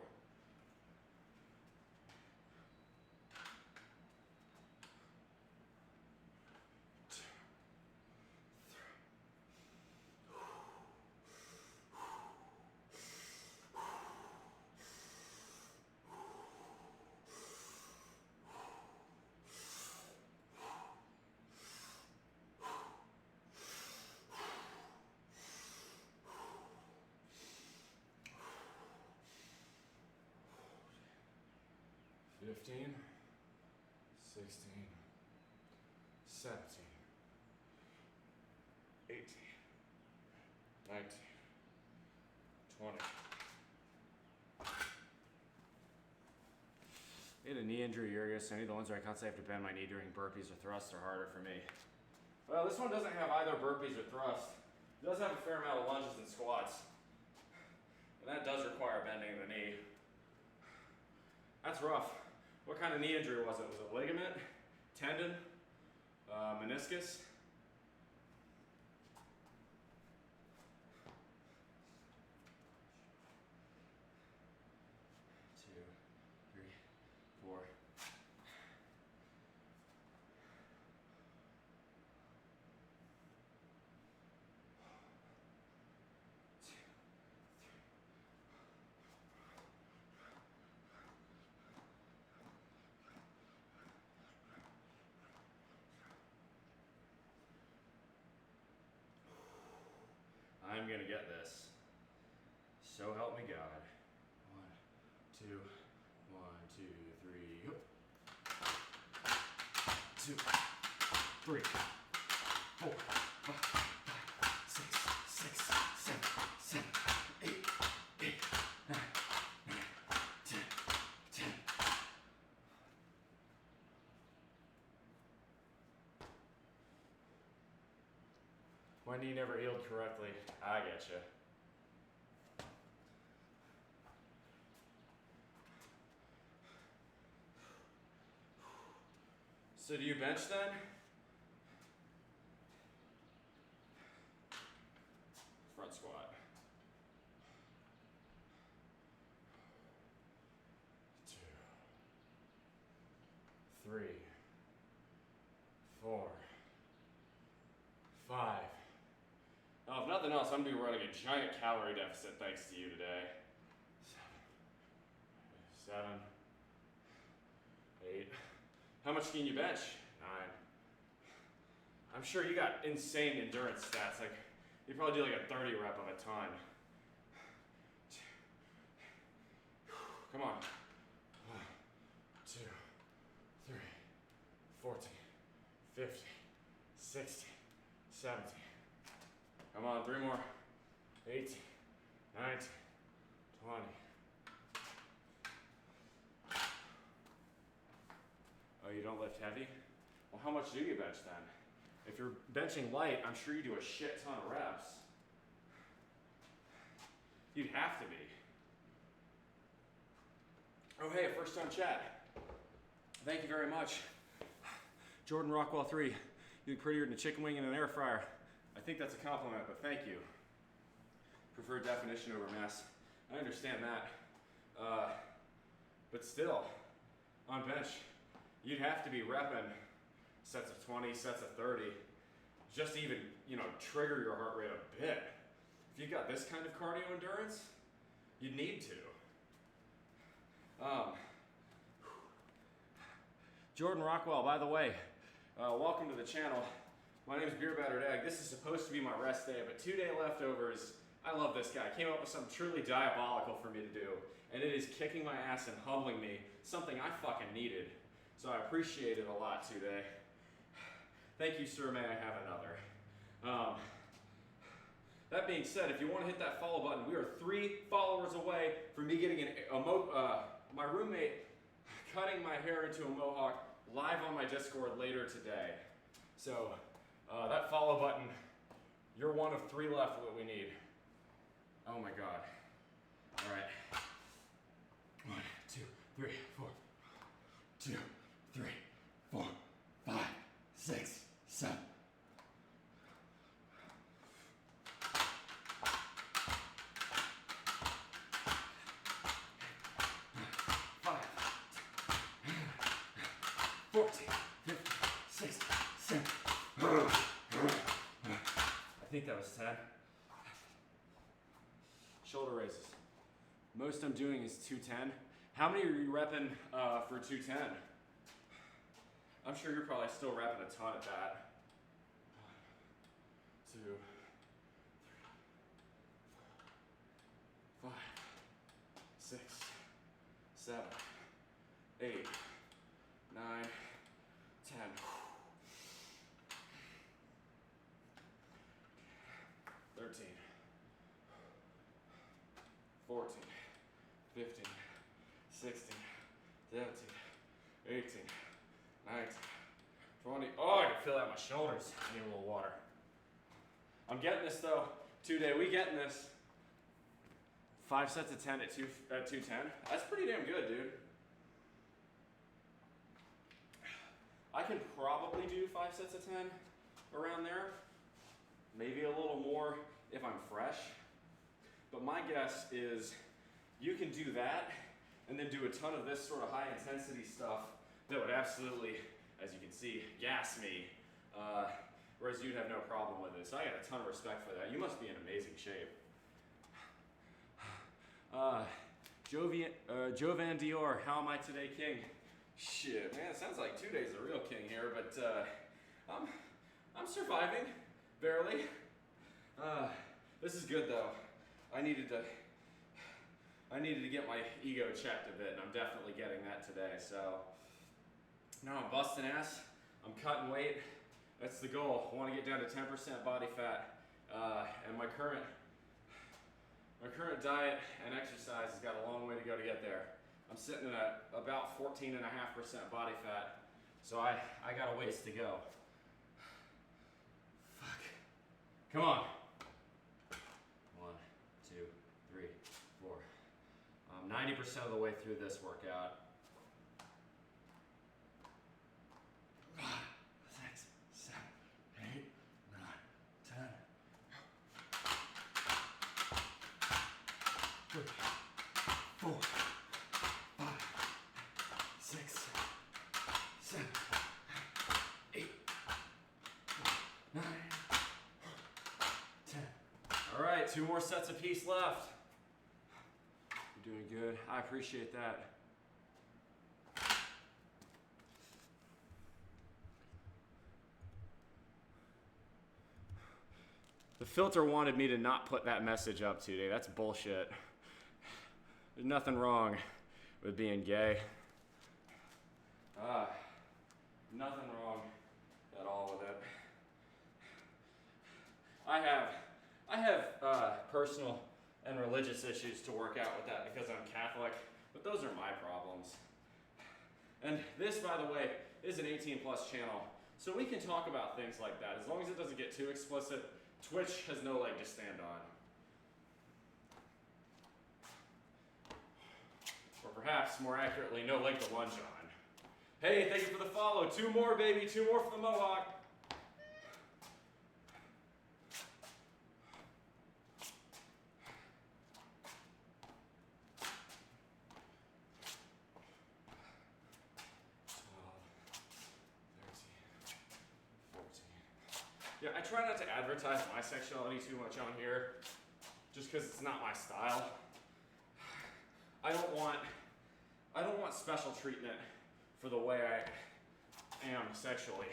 Fifteen, 16, 17, 18, 19, 20. I had a knee injury years ago, so any of the ones where I constantly have to bend my knee during burpees or thrusts are harder for me. Well, this one doesn't have either burpees or thrusts. It does have a fair amount of lunges and squats. And that does require bending the knee. That's rough. What kind of knee injury was it? Was it ligament, tendon, meniscus? Two, 3, 4. I'm gonna get this. So help me God. 1, 2, 1, 2, 3. 2, 3, 4, 5, 6, 6, 7, 7, 8, 8, 9, 10, 10. My knee never healed correctly. I get you. So do you bench then? Front squat. 2, 3, 4, 5. Oh, if nothing else, I'm gonna be running a giant calorie deficit thanks to you today. 7, 8. How much can you bench? 9. I'm sure you got insane endurance stats. Like, you probably do like a 30 rep of a ton. Come on. 1, 2, 3, 14, 15, 16, 17. Come on, 3 more. 18, 19, 20. Oh, you don't lift heavy? Well, how much do you bench then? If you're benching light, I'm sure you do a shit ton of reps. You'd have to be. Oh, hey, first time chat. Thank you very much. Jordan Rockwell 3. You look prettier than a chicken wing in an air fryer. I think that's a compliment, but thank you. Preferred definition over mass. I understand that. But still, on bench, you'd have to be repping sets of 20, sets of 30, just to even, you know, trigger your heart rate a bit. If you've got this kind of cardio endurance, you need to. Jordan Rockwell, by the way, welcome to the channel. My name is Beer Battered Egg. This is supposed to be my rest day, but 2-day leftovers. I love this guy. Came up with something truly diabolical for me to do, and it is kicking my ass and humbling me, something I fucking needed. So I appreciate it a lot, 2-day. Thank you, sir. May I have another? That being said, if you want to hit that follow button, we are 3 followers away from me getting my roommate cutting my hair into a mohawk live on my Discord later today. So that follow button, you're one of 3 left what we need. Oh my God. All right. 1, 2, 3, 4. 2, 3, 4, 5, 6, 7. 14, 15, 16, 17. I think that was 10. Shoulder raises. Most I'm doing is 210. How many are you repping for 210? I'm sure you're probably still repping a ton at that. 1, 2, 3, 4, 5, 6, 7, 8, 9, 10. 13, 14, 15, 16, 17, 18, 19, 20. Oh, I can feel that in my shoulders. I need a little water. I'm getting this though. 2-day, we getting this. 5 sets of 10 at 210. That's pretty damn good, dude. I can probably do 5 sets of 10 around there. Maybe a little more if I'm fresh. But my guess is you can do that and then do a ton of this sort of high intensity stuff that would absolutely, as you can see, gas me. Whereas you'd have no problem with it. So I got a ton of respect for that. You must be in amazing shape. Jovan Dior, how am I today, King? Shit, man, it sounds like 2 days a real king here, but I'm surviving, barely. This is good though. I needed to get my ego checked a bit, and I'm definitely getting that today. So now I'm busting ass. I'm cutting weight. That's the goal. I want to get down to 10% body fat, and my current diet and exercise has got a long way to go to get there. I'm sitting at about 14.5% body fat, so I got a ways to go. Fuck. Come on. 1, 2, 3, 4. I'm 90% of the way through this workout. 5, 6, 7, 8, 9, 10. 3, 4, 5, 6, 7, 8, 9, 10. All right, 2 more sets apiece left. You're doing good. I appreciate that. The filter wanted me to not put that message up today. That's bullshit. There's nothing wrong with being gay. Nothing wrong at all with it. I have personal and religious issues to work out with that because I'm Catholic, but those are my problems. And this, by the way, is an 18+ channel, so we can talk about things like that. As long as it doesn't get too explicit, Twitch has no leg to stand on. Or perhaps, more accurately, no leg to lunge on. Hey, thank you for the follow. 2 more, baby. 2 more for the Mohawk. try not to advertise my sexuality too much on here, just because it's not my style. I don't want special treatment for the way I am sexually.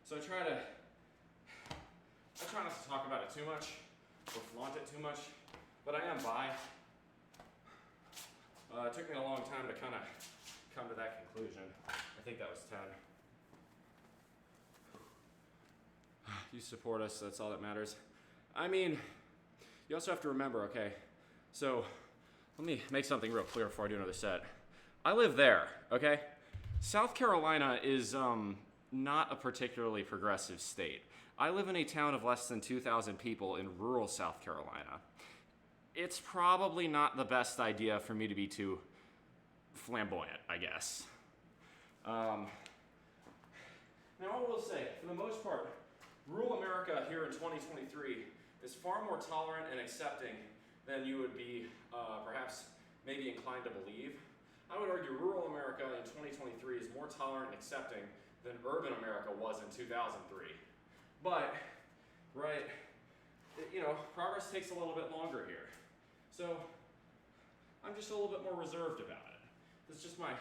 So I try not to talk about it too much or flaunt it too much, but I am bi. It took me a long time to kind of come to that conclusion. I think that was 10. You support us, that's all that matters. I mean, you also have to remember, okay, so let me make something real clear before I do another set. I live there, okay? South Carolina is not a particularly progressive state. I live in a town of less than 2,000 people in rural South Carolina. It's probably not the best idea for me to be too flamboyant, I guess. Now I will say, for the most part, rural America here in 2023 is far more tolerant and accepting than you would be perhaps maybe inclined to believe. I would argue rural America in 2023 is more tolerant and accepting than urban America was in 2003. But, right, progress takes a little bit longer here. So, I'm just a little bit more reserved about it. It's just my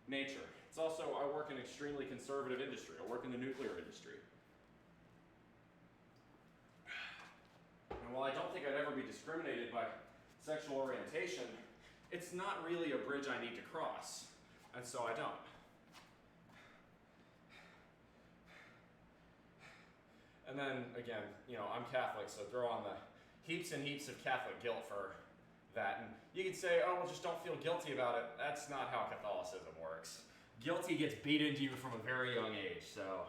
nature. It's also, I work in an extremely conservative industry. I work in the nuclear industry. And while I don't think I'd ever be discriminated by sexual orientation, it's not really a bridge I need to cross. And so I don't. And then, again, I'm Catholic, so throw on the heaps and heaps of Catholic guilt for that. And you could say, oh, well, just don't feel guilty about it. That's not how Catholicism works. Guilty gets beat into you from a very young age, so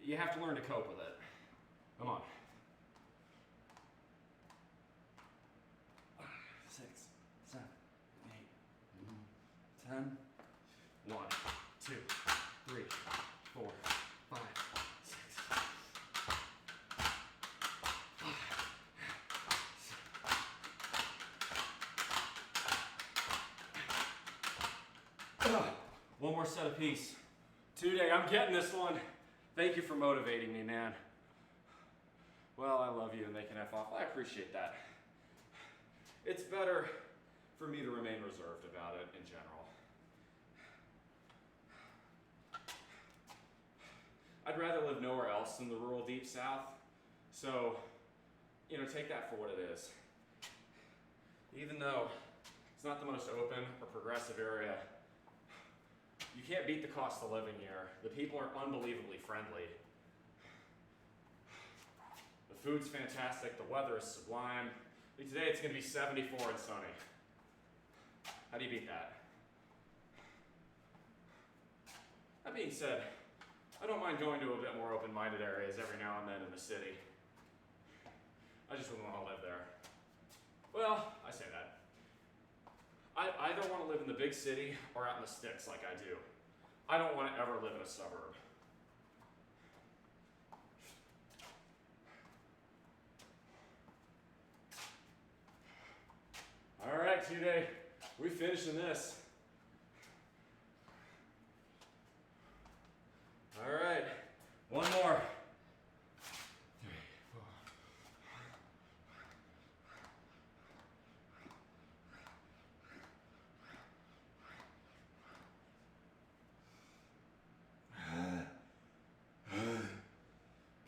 you have to learn to cope with it. Come on. 6, 7, 8, 10. 1, 2, 3, 4, 5, 6. One more set apiece. 2 day, I'm getting this one. Thank you for motivating me, man. Well, I love you and they can F off. I appreciate that. It's better for me to remain reserved about it in general. I'd rather live nowhere else than the rural deep south. So, take that for what it is. Even though it's not the most open or progressive area, you can't beat the cost of living here. The people are unbelievably friendly. The food's fantastic, the weather is sublime. Today it's gonna be 74 and sunny. How do you beat that? That being said, I don't mind going to a bit more open-minded areas every now and then in the city. I just wouldn't want to live there. Well, I say that. I either want to live in the big city or out in the sticks like I do. I don't want to ever live in a suburb. All right, 2 day, we finishing this. All right, one more. 3, 4.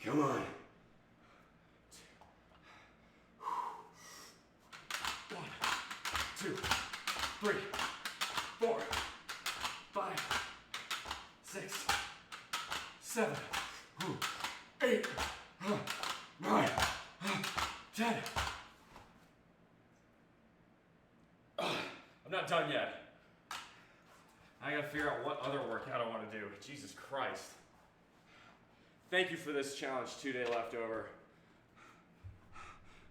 Come on. 1, 2, 3, 4, 5, 6, 7, 8, 9, 10. I'm not done yet. I gotta figure out what other workout I want to do. Jesus Christ. Thank you for this challenge, 2 day leftover.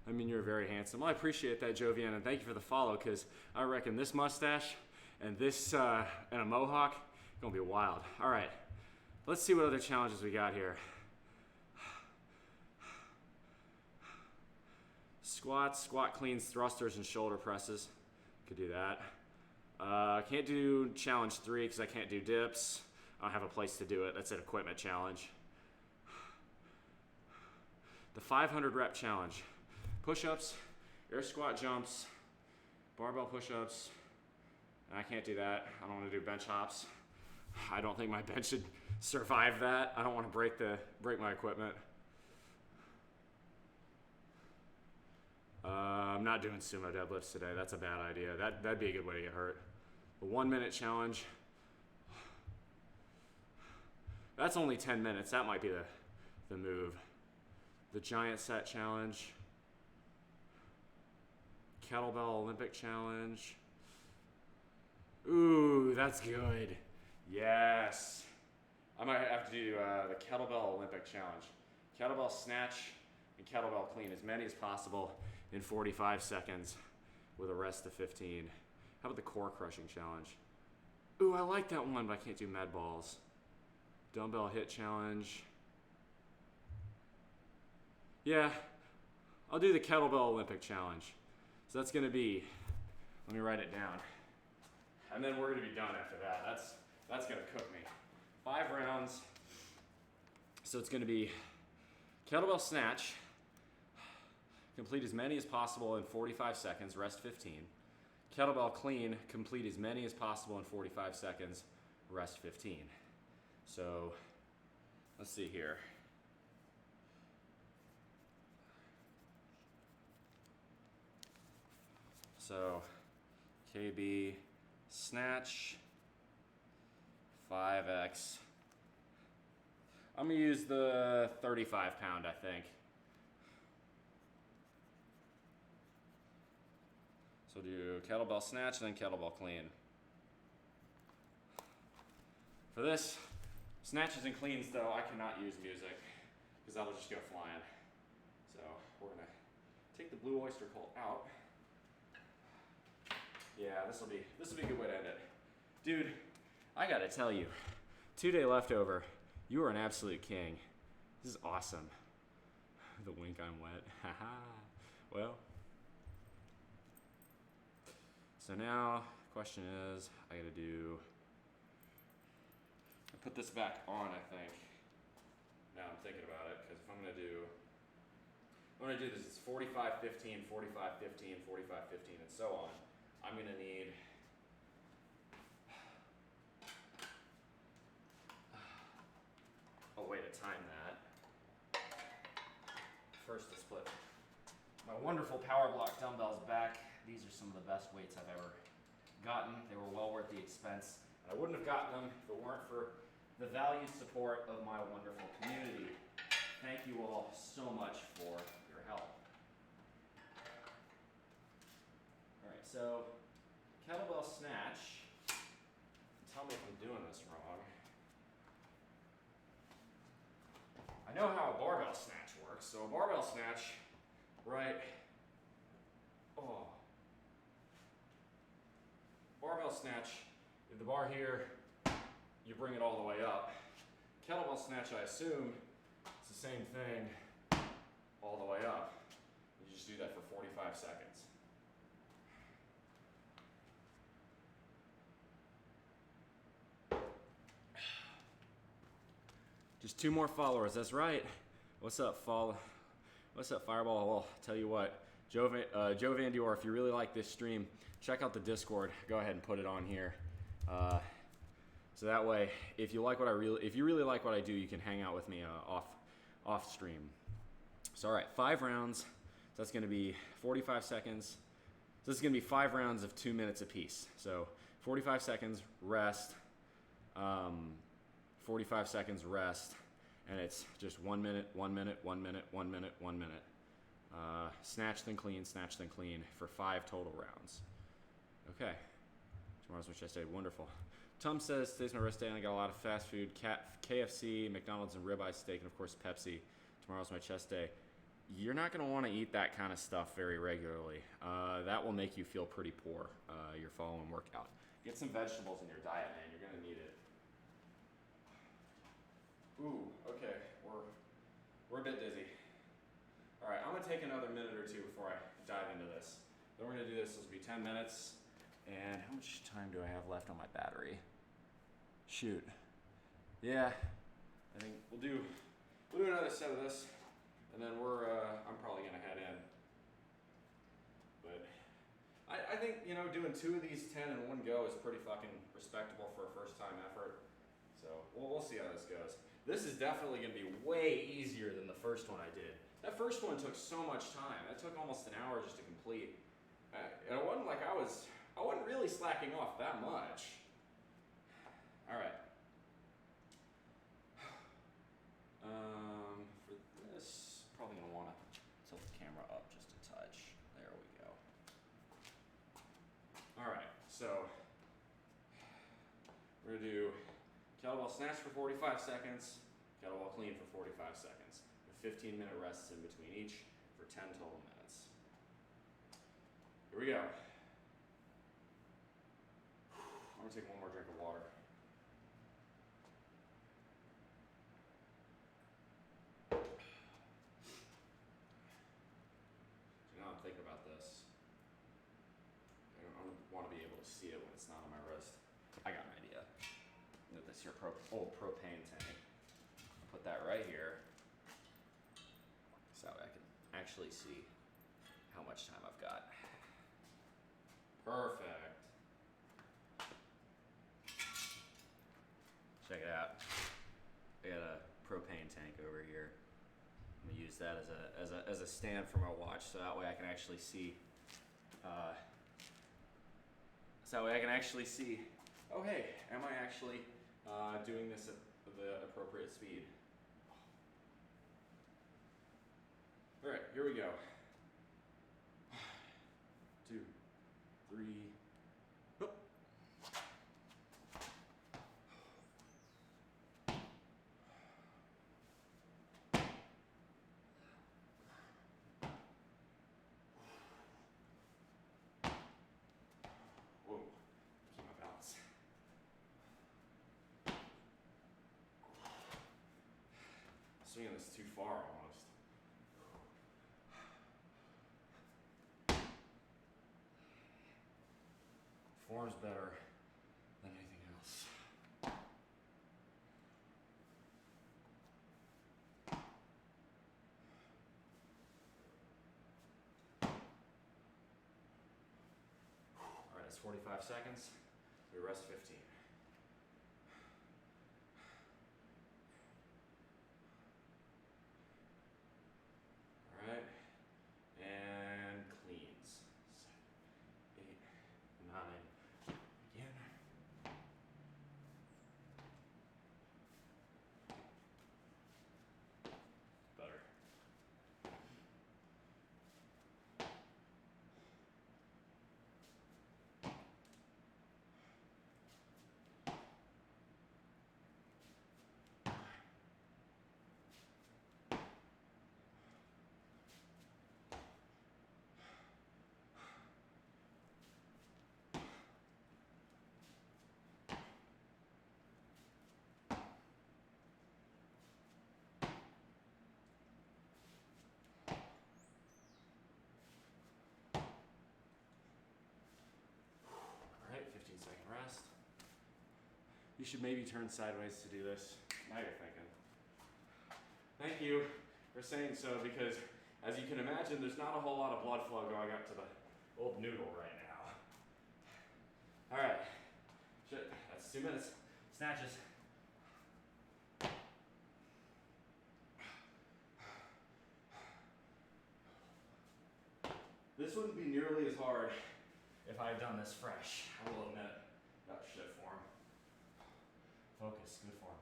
I mean, you're very handsome. Well, I appreciate that, Jovian, and thank you for the follow, because I reckon this mustache and this and a mohawk gonna be wild. All right, let's see what other challenges we got here. Squats, squat cleans, thrusters, and shoulder presses. Could do that. Can't do challenge 3 because I can't do dips. I don't have a place to do it. That's an equipment challenge. the 500 rep challenge. Push-ups, air squat jumps, barbell push-ups. And I can't do that. I don't want to do bench hops. I don't think my bench should survive that. I don't want to break my equipment. I'm not doing sumo deadlifts today. That's a bad idea. That'd be a good way to get hurt. The 1 minute challenge. That's only 10 minutes. That might be the move. The giant set challenge. Kettlebell Olympic challenge. Ooh, that's good. Yes. I might have to do the kettlebell Olympic challenge. Kettlebell snatch and kettlebell clean as many as possible in 45 seconds with a rest of 15. How about the core crushing challenge? Ooh, I like that one, but I can't do med balls. Dumbbell hit challenge. Yeah, I'll do the kettlebell Olympic challenge. So that's gonna be, let me write it down. And then we're gonna be done after that. That's gonna cook me. 5 rounds. So it's gonna be kettlebell snatch. Complete as many as possible in 45 seconds, rest 15. Kettlebell clean, complete as many as possible in 45 seconds, rest 15. So, let's see here. So, KB snatch, 5X. I'm gonna use the 35 pound, I think. So do kettlebell snatch and then kettlebell clean. For this, snatches and cleans though, I cannot use music because that'll just go flying. So we're gonna take the Blue Oyster Cult out. Yeah, this will be a good way to end it. Dude, I gotta tell you, 2-day leftover, you are an absolute king. This is awesome. The wink, I'm wet. Haha. Well. So now, question is, I put this back on, I think. Now I'm thinking about it, because if I'm gonna do this, it's 45, 15, 45, 15, 45, 15, and so on. I'm gonna need a way to time that. First, to split my wonderful Power Block dumbbells back. These are some of the best weights I've ever gotten. They were well worth the expense. And I wouldn't have gotten them if it weren't for the valued support of my wonderful community. Thank you all so much for your help. All right, so kettlebell snatch. Tell me if I'm doing this wrong. I know how a barbell snatch works. So a barbell snatch, right? Oh. Barbell snatch, you have the bar here, you bring it all the way up. Kettlebell snatch, I assume, it's the same thing all the way up. You just do that for 45 seconds. Just 2 more followers, that's right. What's up, What's up, Fireball? Well, tell you what, Joe Van Dior, if you really like this stream, check out the Discord. Go ahead and put it on here. So that way, if you really like what I do, you can hang out with me off stream. So all right, 5 rounds. So that's going to be 45 seconds. So this is going to be 5 rounds of 2 minutes apiece. So 45 seconds rest, 45 seconds rest, and it's just 1 minute, 1 minute, 1 minute, 1 minute, 1 minute. Snatch then clean for 5 total rounds. Okay. Tomorrow's my chest day. Wonderful. Tom says, today's my rest day and I got a lot of fast food, KFC, McDonald's, and ribeye steak, and of course Pepsi. Tomorrow's my chest day. You're not going to want to eat that kind of stuff very regularly. That will make you feel pretty poor, your following workout. Get some vegetables in your diet, man. You're going to need it. Ooh, okay. We're a bit dizzy. All right, I'm going to take another minute or 2 before I dive into this. Then we're going to do this. This will be 10 minutes. And how much time do I have left on my battery? Shoot. Yeah, I think we'll do another set of this, and then I'm probably gonna head in. But I think, you know, doing 2 of these 10 in one go is pretty fucking respectable for a first time effort. So we'll see how this goes. This is definitely gonna be way easier than the first one I did. That first one took so much time. That took almost an hour just to complete. And it wasn't like I wasn't really slacking off that much. All right. For this, probably gonna wanna tilt the camera up just a touch. There we go. All right, so we're gonna do kettlebell snatch for 45 seconds, kettlebell clean for 45 seconds, with 15-minute rests in between each for 10 total minutes. Here we go. I'm gonna take one more drink of water. Think about this. I want to be able to see it when it's not on my wrist. I got an idea. With this here old propane tank. Put that right here. So I can actually see how much time I've got. Perfect. Check it out. I got a propane tank over here. I'm gonna use that as a stand for my watch, so that way I can actually see. Oh hey, am I actually doing this at the appropriate speed? All right, here we go. 2, 3. Whoop. Swinging this too far almost. Form's better than anything else. All right, it's 45 seconds. We rest 15. Rest. You should maybe turn sideways to do this. Now you're thinking. Thank you for saying so, because as you can imagine, there's not a whole lot of blood flow going up to the old noodle right now. All right, shit, that's 2 minutes. Snatches. This wouldn't be nearly as hard if I had done this fresh, I will admit. That shit form. Focus, good form.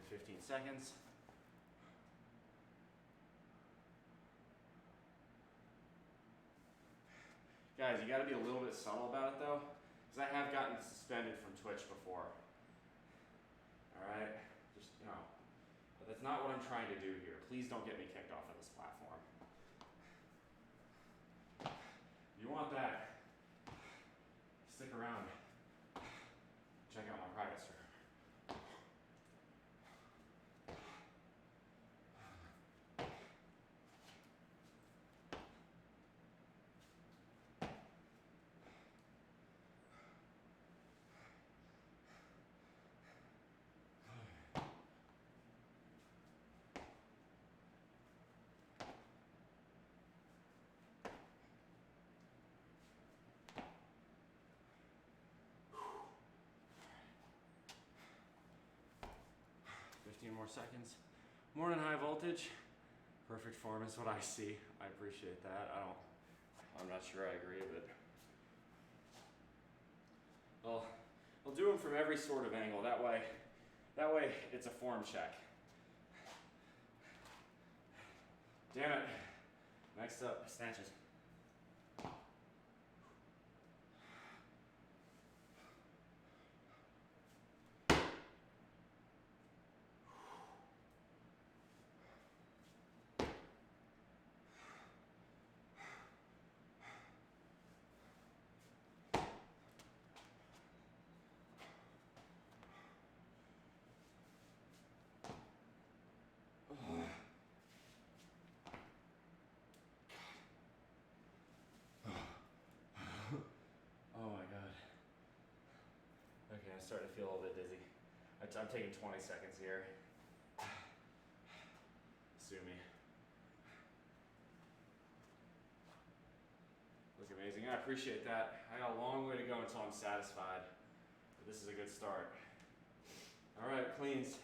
15 seconds. Guys, you gotta be a little bit subtle about it though, because I have gotten suspended from Twitch before. Alright? Just, you know. But that's not what I'm trying to do here. Please don't get me kicked off of this platform. You want that 15 more seconds. More than high voltage. Perfect form is what I see. I appreciate that. I'm not sure I agree, but I'll do them from every sort of angle. That way it's a form check. Damn it. Next up, snatches. I'm starting to feel a little bit dizzy. I'm taking 20 seconds here. Sue me. Look amazing. I appreciate that. I got a long way to go until I'm satisfied. But this is a good start. All right, cleans.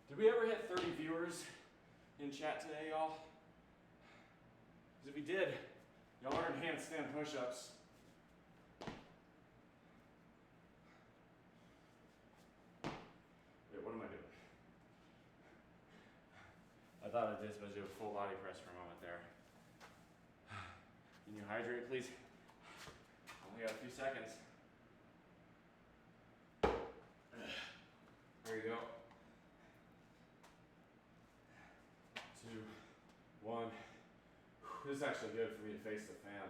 Did we ever hit 30 viewers in chat today, y'all? Because if we did, y'all learned handstand push-ups. Wait, what am I doing? I thought I was supposed to do a full body press for a moment there. Can you hydrate, please? Only got a few seconds. There you go. 2, 1. This is actually good for me to face the fan.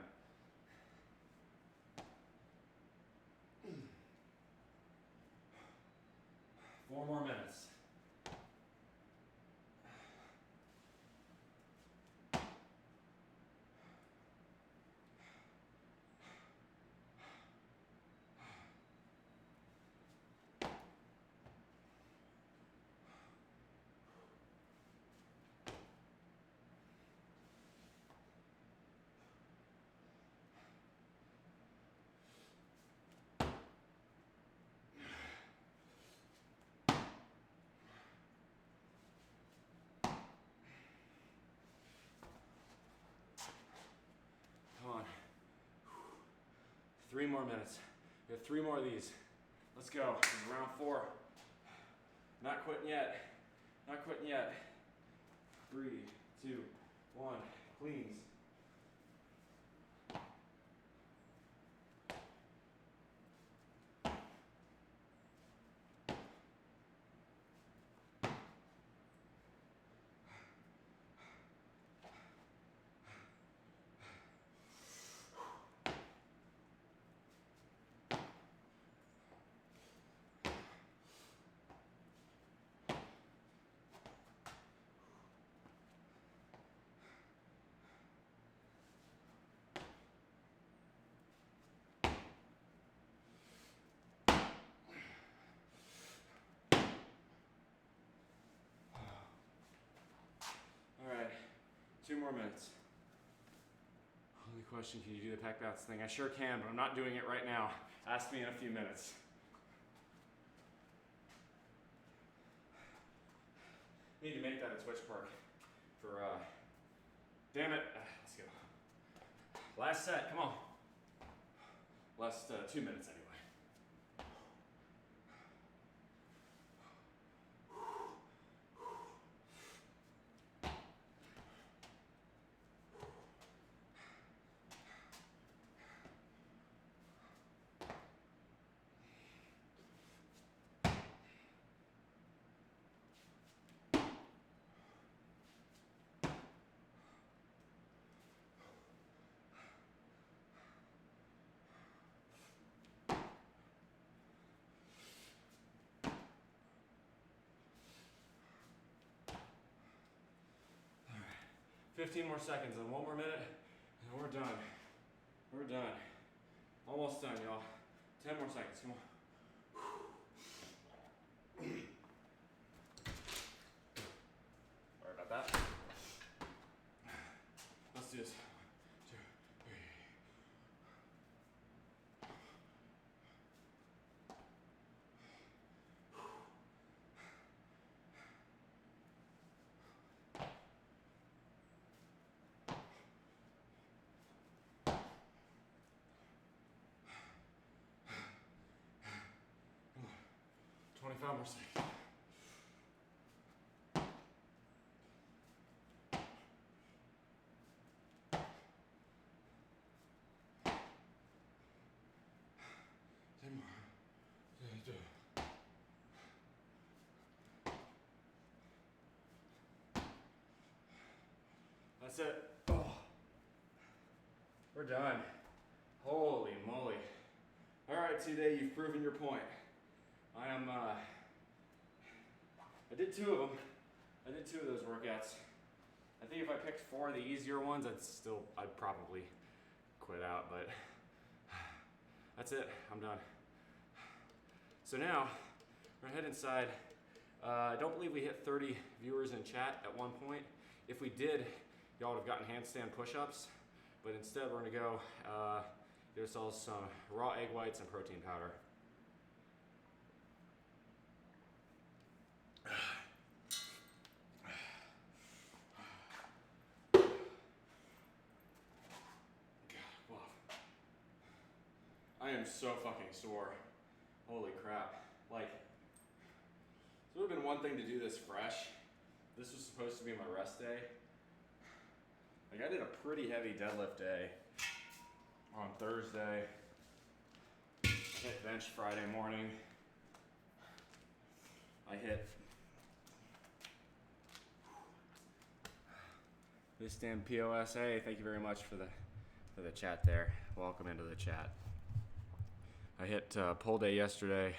Four more minutes. Come on. 3 more minutes. We have 3 more of these. Let's go. This is round 4. Not quitting yet. Not quitting yet. 3, 2, 1. Cleans. All right, 2 more minutes. Only question, can you do the pec bounce thing? I sure can, but I'm not doing it right now. Ask me in a few minutes. Need to make that a Twitch perk for, damn it. Let's go. Last set, come on. Last 2 minutes anyway. 15 more seconds and 1 more minute, and we're done. We're done. Almost done, y'all. 10 more seconds, come on. Sorry about that. Let's do this. 1, 2, 3. Come on. 25 more seconds. That's it. Oh. We're done. Holy moly. All right, today you've proven your point. I did 2 of them. I did 2 of those workouts. I think if I picked 4 of the easier ones, I'd probably quit out, but that's it, I'm done. So now, we're gonna head inside. I don't believe we hit 30 viewers in chat at one point. If we did, y'all would have gotten handstand push-ups, but instead we're gonna go get ourselves some raw egg whites and protein powder. I am so fucking sore. Holy crap. Like, it would have been one thing to do this fresh. This was supposed to be my rest day. Like, I did a pretty heavy deadlift day on Thursday. I hit bench Friday morning. I hit this damn POSA. Thank you very much for the chat there. Welcome into the chat. I hit pull day yesterday,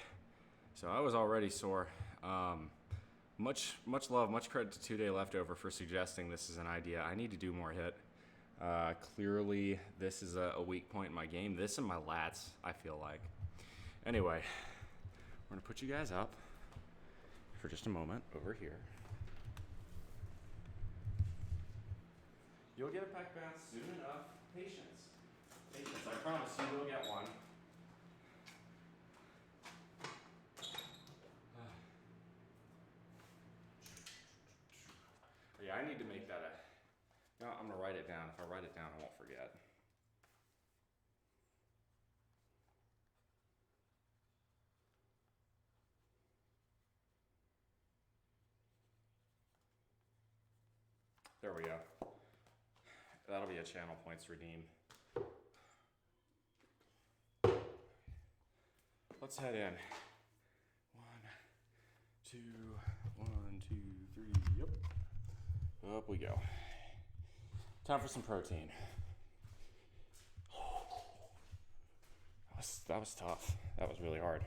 so I was already sore. Much love, much credit to 2 Day Leftover for suggesting this is an idea. I need to do more HIIT. Clearly, this is a weak point in my game. This and my lats, I feel like. Anyway, we're gonna put you guys up for just a moment over here. You'll get a pec bath soon enough. Patience. Patience, I promise you will get one. Yeah, I need to make that no, I'm gonna write it down. If I write it down, I won't forget. There we go. That'll be a channel points redeem. Let's head in. 1, 2, 1, 2, 3, yep. Up we go. Time for some protein. That was tough. That was really hard.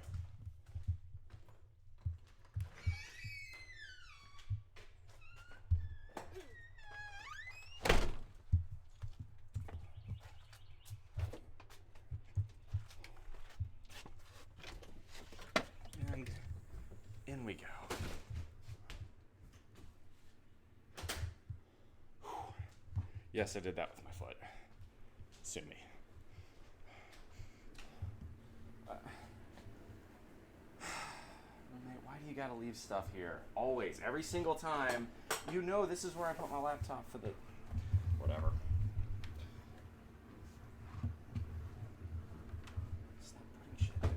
And in we go. Yes, I did that with my foot. Sue me. Roommate, why do you gotta leave stuff here? Always, every single time. You know this is where I put my laptop for the... whatever. Stop putting shit there.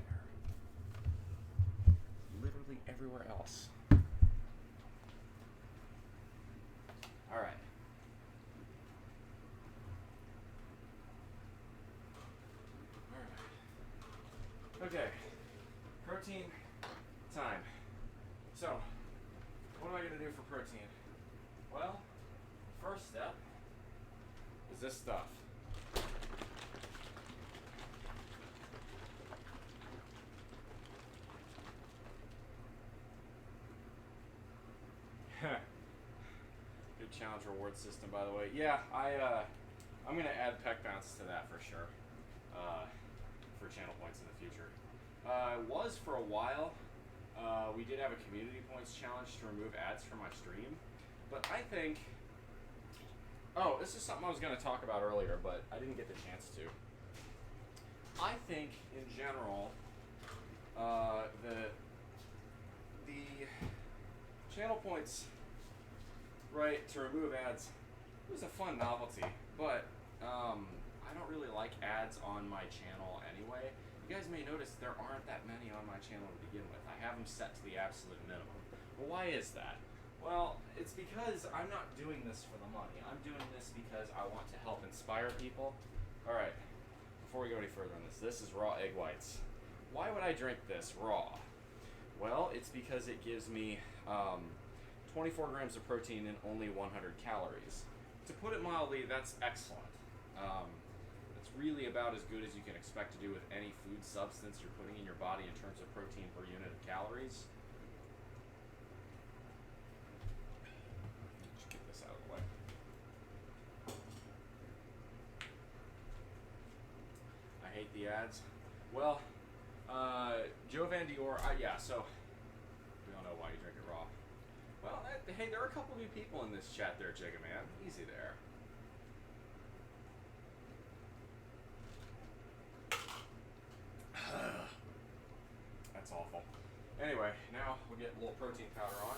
Literally everywhere else. Alright. Okay, protein time. So, what am I gonna do for protein? Well, first step is this stuff. Good Good challenge reward system, by the way. Yeah, I'm gonna add pec bounce to that for sure. For channel points in the future. It was for a while. We did have a community points challenge to remove ads from my stream, but I think. Oh, this is something I was gonna talk about earlier, but I didn't get the chance to. I think in general, the channel points, right, to remove ads, it was a fun novelty, but I don't really like ads on my channel anyway. You guys may notice there aren't that many on my channel to begin with. I have them set to the absolute minimum. Well, why is that? Well, it's because I'm not doing this for the money. I'm doing this because I want to help inspire people. All right, before we go any further on this is raw egg whites. Why would I drink this raw? Well, it's because it gives me 24 grams of protein and only 100 calories. To put it mildly, that's excellent. It's really about as good as you can expect to do with any food substance you're putting in your body in terms of protein per unit of calories. Just get this out of the way. I hate the ads. Well, Joe Van Dior, yeah, so we don't know why you drink it raw. Well, hey, there are a couple new people in this chat there, Jigga Man. Easy there. That's awful. Anyway, now we'll get a little protein powder on.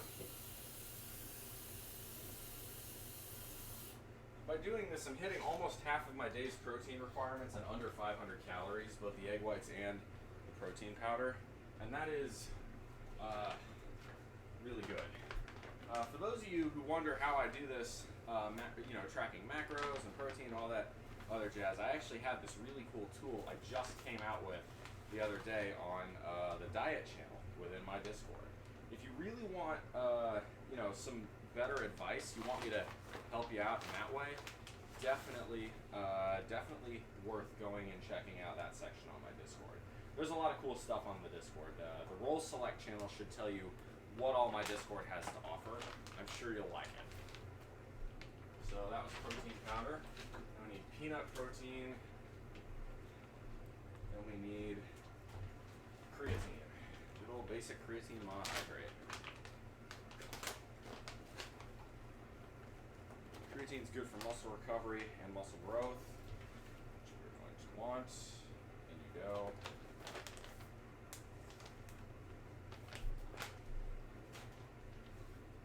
By doing this, I'm hitting almost half of my day's protein requirements and under 500 calories, both the egg whites and the protein powder, and that is really good. For those of you who wonder how I do this, tracking macros and protein and all that other jazz, I actually have this really cool tool I just came out with the other day on the diet channel within my Discord. If you really want, some better advice, you want me to help you out in that way, definitely worth going and checking out that section on my Discord. There's a lot of cool stuff on the Discord. The Roll Select channel should tell you what all my Discord has to offer. I'm sure you'll like it. So that was protein powder. Now we need peanut protein. Then we need creatine. Good old basic creatine monohydrate. Creatine's good for muscle recovery and muscle growth, which we're going to want. In you go.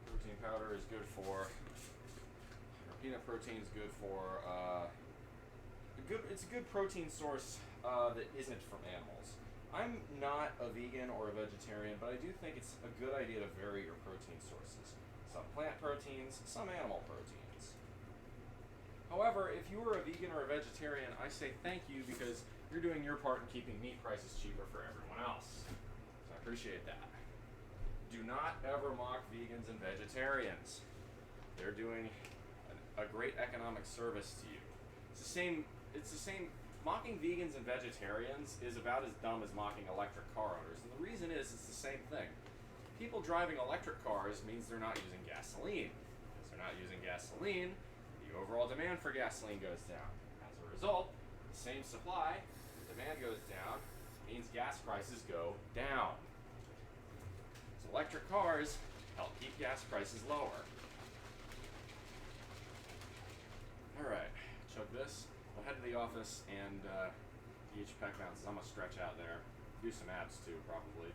Protein powder is good for, peanut protein is good for, it's a good protein source that isn't from animals. I'm not a vegan or a vegetarian, but I do think it's a good idea to vary your protein sources. Some plant proteins, some animal proteins. However, if you are a vegan or a vegetarian, I say thank you because you're doing your part in keeping meat prices cheaper for everyone else. So I appreciate that. Do not ever mock vegans and vegetarians. They're doing a great economic service to you. It's the same. Mocking vegans and vegetarians is about as dumb as mocking electric car owners. And the reason is it's the same thing. People driving electric cars means they're not using gasoline. Because they're not using gasoline, the overall demand for gasoline goes down. As a result, the same supply, demand goes down, means gas prices go down. So electric cars help keep gas prices lower. Alright, chug this. I'll head to the office and each pec bounces. I'm gonna stretch out there. Do some abs too, probably.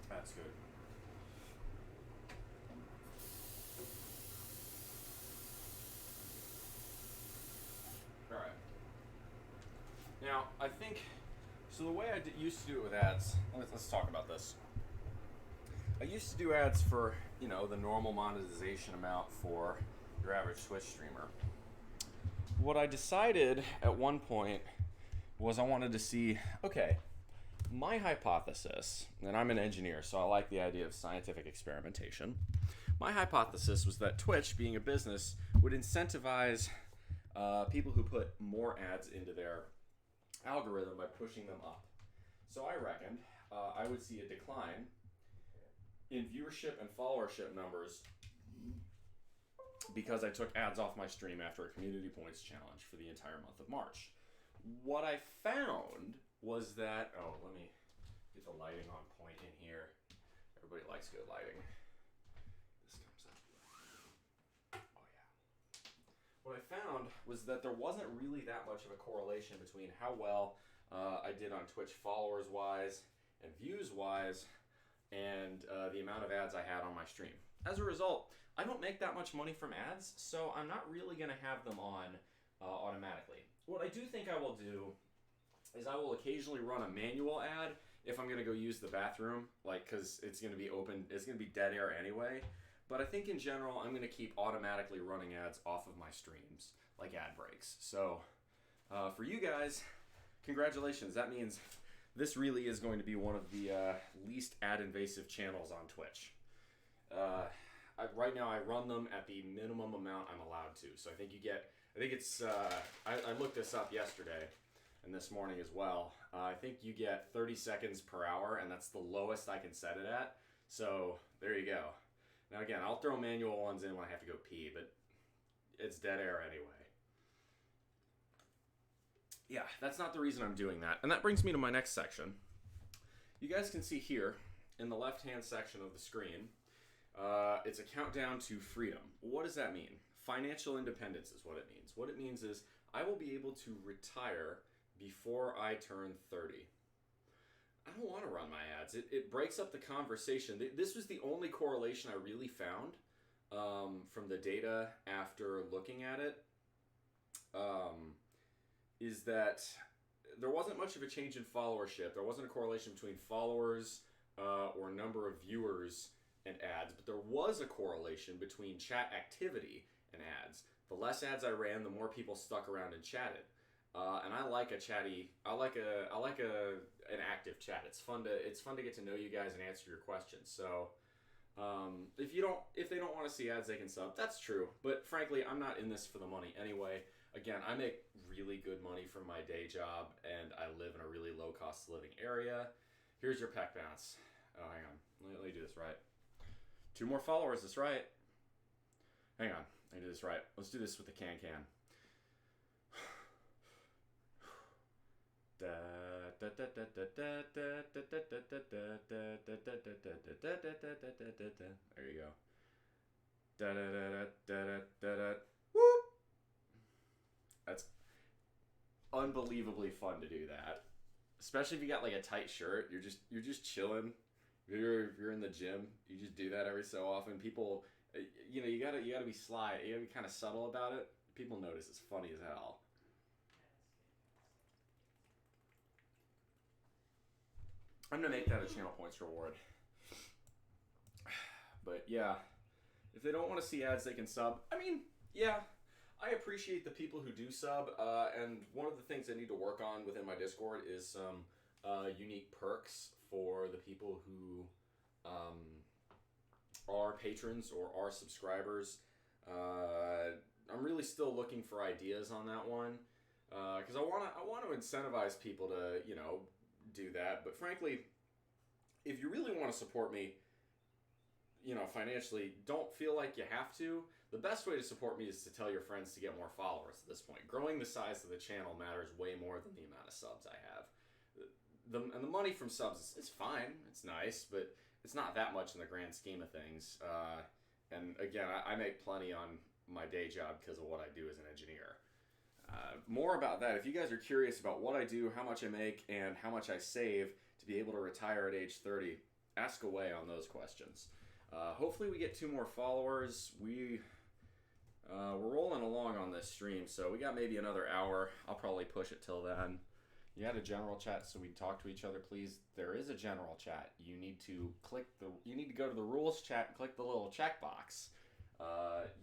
That's good. Alright. Now, I think, so the way I used to do it with ads, let's talk about this. I used to do ads for, the normal monetization amount for your average Twitch streamer. What I decided at one point was I wanted to see, okay, my hypothesis, and I'm an engineer, so I like the idea of scientific experimentation. My hypothesis was that Twitch, being a business, would incentivize people who put more ads into their algorithm by pushing them up. So I reckoned I would see a decline in viewership and followership numbers because I took ads off my stream after a community points challenge for the entire month of March. What I found was that, oh, let me get the lighting on point in here. Everybody likes good lighting. This comes up. Oh yeah. What I found was that there wasn't really that much of a correlation between how well I did on Twitch followers-wise and views-wise and the amount of ads I had on my stream. As a result, I don't make that much money from ads, so I'm not really going to have them on automatically. What I do think I will do is I will occasionally run a manual ad if I'm going to go use the bathroom, like, because it's going to be open, it's going to be dead air anyway. But I think in general, I'm going to keep automatically running ads off of my streams, like ad breaks. So for you guys, congratulations. That means this really is going to be one of the least ad invasive channels on Twitch. Right now I run them at the minimum amount I'm allowed to. So I think you get, I looked this up yesterday and this morning as well. I think you get 30 seconds per hour, and that's the lowest I can set it at. So there you go. Now again, I'll throw manual ones in when I have to go pee, but it's dead air anyway. Yeah, that's not the reason I'm doing that. And that brings me to my next section. You guys can see here in the left-hand section of the screen, it's a countdown to freedom. What does that mean? Financial independence is what it means. What it means is I will be able to retire before I turn 30. I don't want to run my ads. It breaks up the conversation. This was the only correlation I really found from the data after looking at it, is that there wasn't much of a change in followership. There wasn't a correlation between followers or number of viewers and ads, but there was a correlation between chat activity and ads. The less ads I ran, the more people stuck around and chatted. And I like an active chat. It's fun to get to know you guys and answer your questions. So if they don't want to see ads, they can sub. That's true. But frankly, I'm not in this for the money anyway. Again, I make really good money from my day job, and I live in a really low cost of living area. Here's your peck bounce. Oh, hang on. Let me do this right. 2 more followers. That's right. Hang on. I do this right. Let's do this with the can. There you go. Whoop. That's unbelievably fun to do that, especially if you got like a tight shirt. You're just chilling. If you're in the gym, you just do that every so often. People, you gotta be sly. You gotta be kind of subtle about it. People notice. It's funny as hell. I'm gonna make that a channel points reward. But yeah, if they don't want to see ads, they can sub. I mean, yeah, I appreciate the people who do sub. And one of the things I need to work on within my Discord is some unique perks for the people who are patrons or are subscribers. I'm really still looking for ideas on that one because I want to incentivize people to do that. But frankly, if you really want to support me, financially, don't feel like you have to. The best way to support me is to tell your friends to get more followers at this point. Growing the size of the channel matters way more than the amount of subs I have. And the money from subs is fine. It's nice, but it's not that much in the grand scheme of things. And again, I make plenty on my day job because of what I do as an engineer. More about that. If you guys are curious about what I do, how much I make, and how much I save to be able to retire at age 30, ask away on those questions. Hopefully we get 2 more followers. We're rolling along on this stream, so we got maybe another hour. I'll probably push it till then. You had a general chat, so we talk to each other, please. There is a general chat. You need to go to the rules chat and click the little checkbox.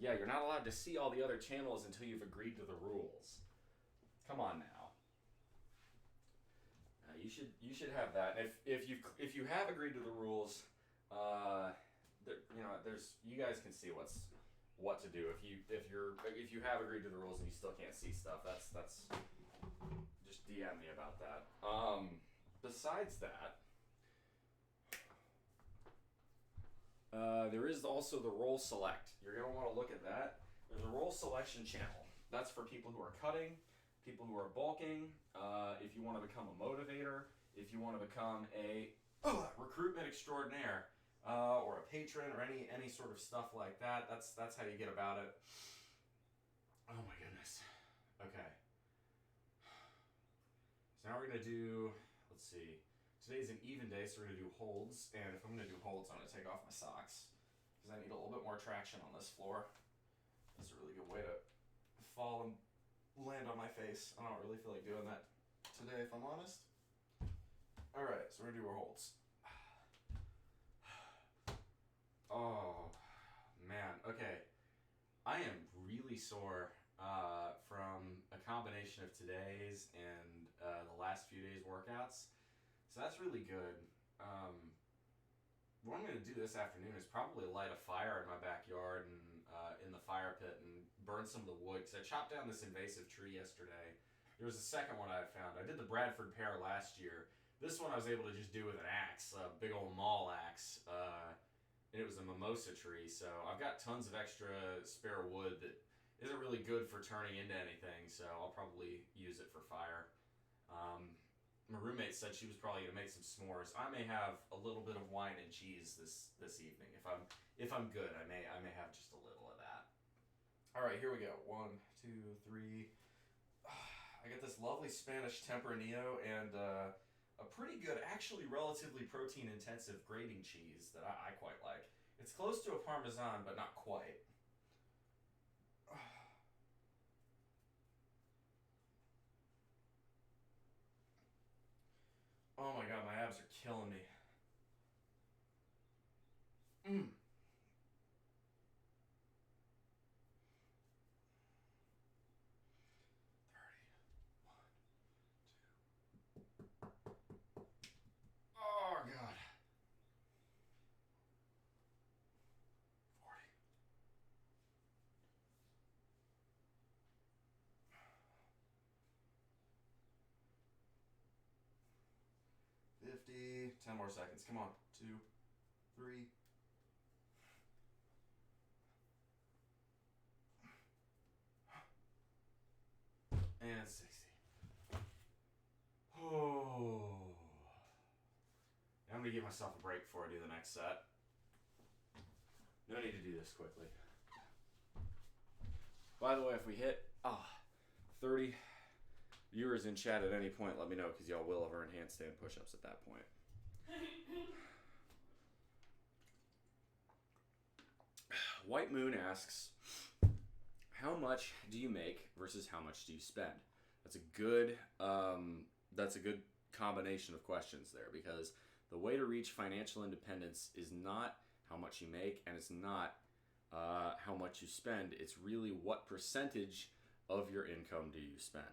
Yeah, you're not allowed to see all the other channels until you've agreed to the rules. Come on now. You should have that. And if you have agreed to the rules, you guys can see what to do. If you have agreed to the rules and you still can't see stuff, that's just DM me about that. Besides that, there is also the roll select. You're going to want to look at that. There's a roll selection channel. That's for people who are cutting, people who are bulking, if you want to become a motivator, if you want to become a recruitment extraordinaire, or a patron, or any sort of stuff like that. That's how you get about it. Oh my goodness. Okay. So now we're going to do, let's see. Today's an even day, so we're going to do holds. And if I'm going to do holds, I'm going to take off my socks, because I need a little bit more traction on this floor. That's a really good way to fall and land on my face. I don't really feel like doing that today, if I'm honest. Alright, so we're going to do our holds. Oh, man. Okay. I am really sore from a combination of today's and the last few days' workouts. So that's really good. What I'm going to do this afternoon is probably light a fire in my backyard and in the fire pit and burn some of the wood, because I chopped down this invasive tree yesterday. There was a second one I found. I did the Bradford pear last year. This one I was able to just do with an axe, a big old maul axe. And it was a mimosa tree, so I've got tons of extra spare wood that isn't really good for turning into anything, so I'll probably use it for fire. My roommate said she was probably gonna make some s'mores. I may have a little bit of wine and cheese this evening. If I'm good, I may have just a little of that. All right, here we go. 1, 2, 3. I got this lovely Spanish Tempranillo and a pretty good, actually relatively protein-intensive grating cheese that I quite like. It's close to a Parmesan, but not quite. Oh my god, my abs are killing me. 30. 1, 2. Oh god. 40. 50. 10 more seconds. Come on. 2, 3. And 60. Oh. I'm going to give myself a break before I do the next set. No need to do this quickly. By the way, if we hit 30 viewers in chat at any point, let me know, because y'all will have earned handstand push-ups at that point. White Moon asks, how much do you make versus how much do you spend? That's a good combination of questions there, because the way to reach financial independence is not how much you make, and it's not how much you spend. It's really what percentage of your income do you spend.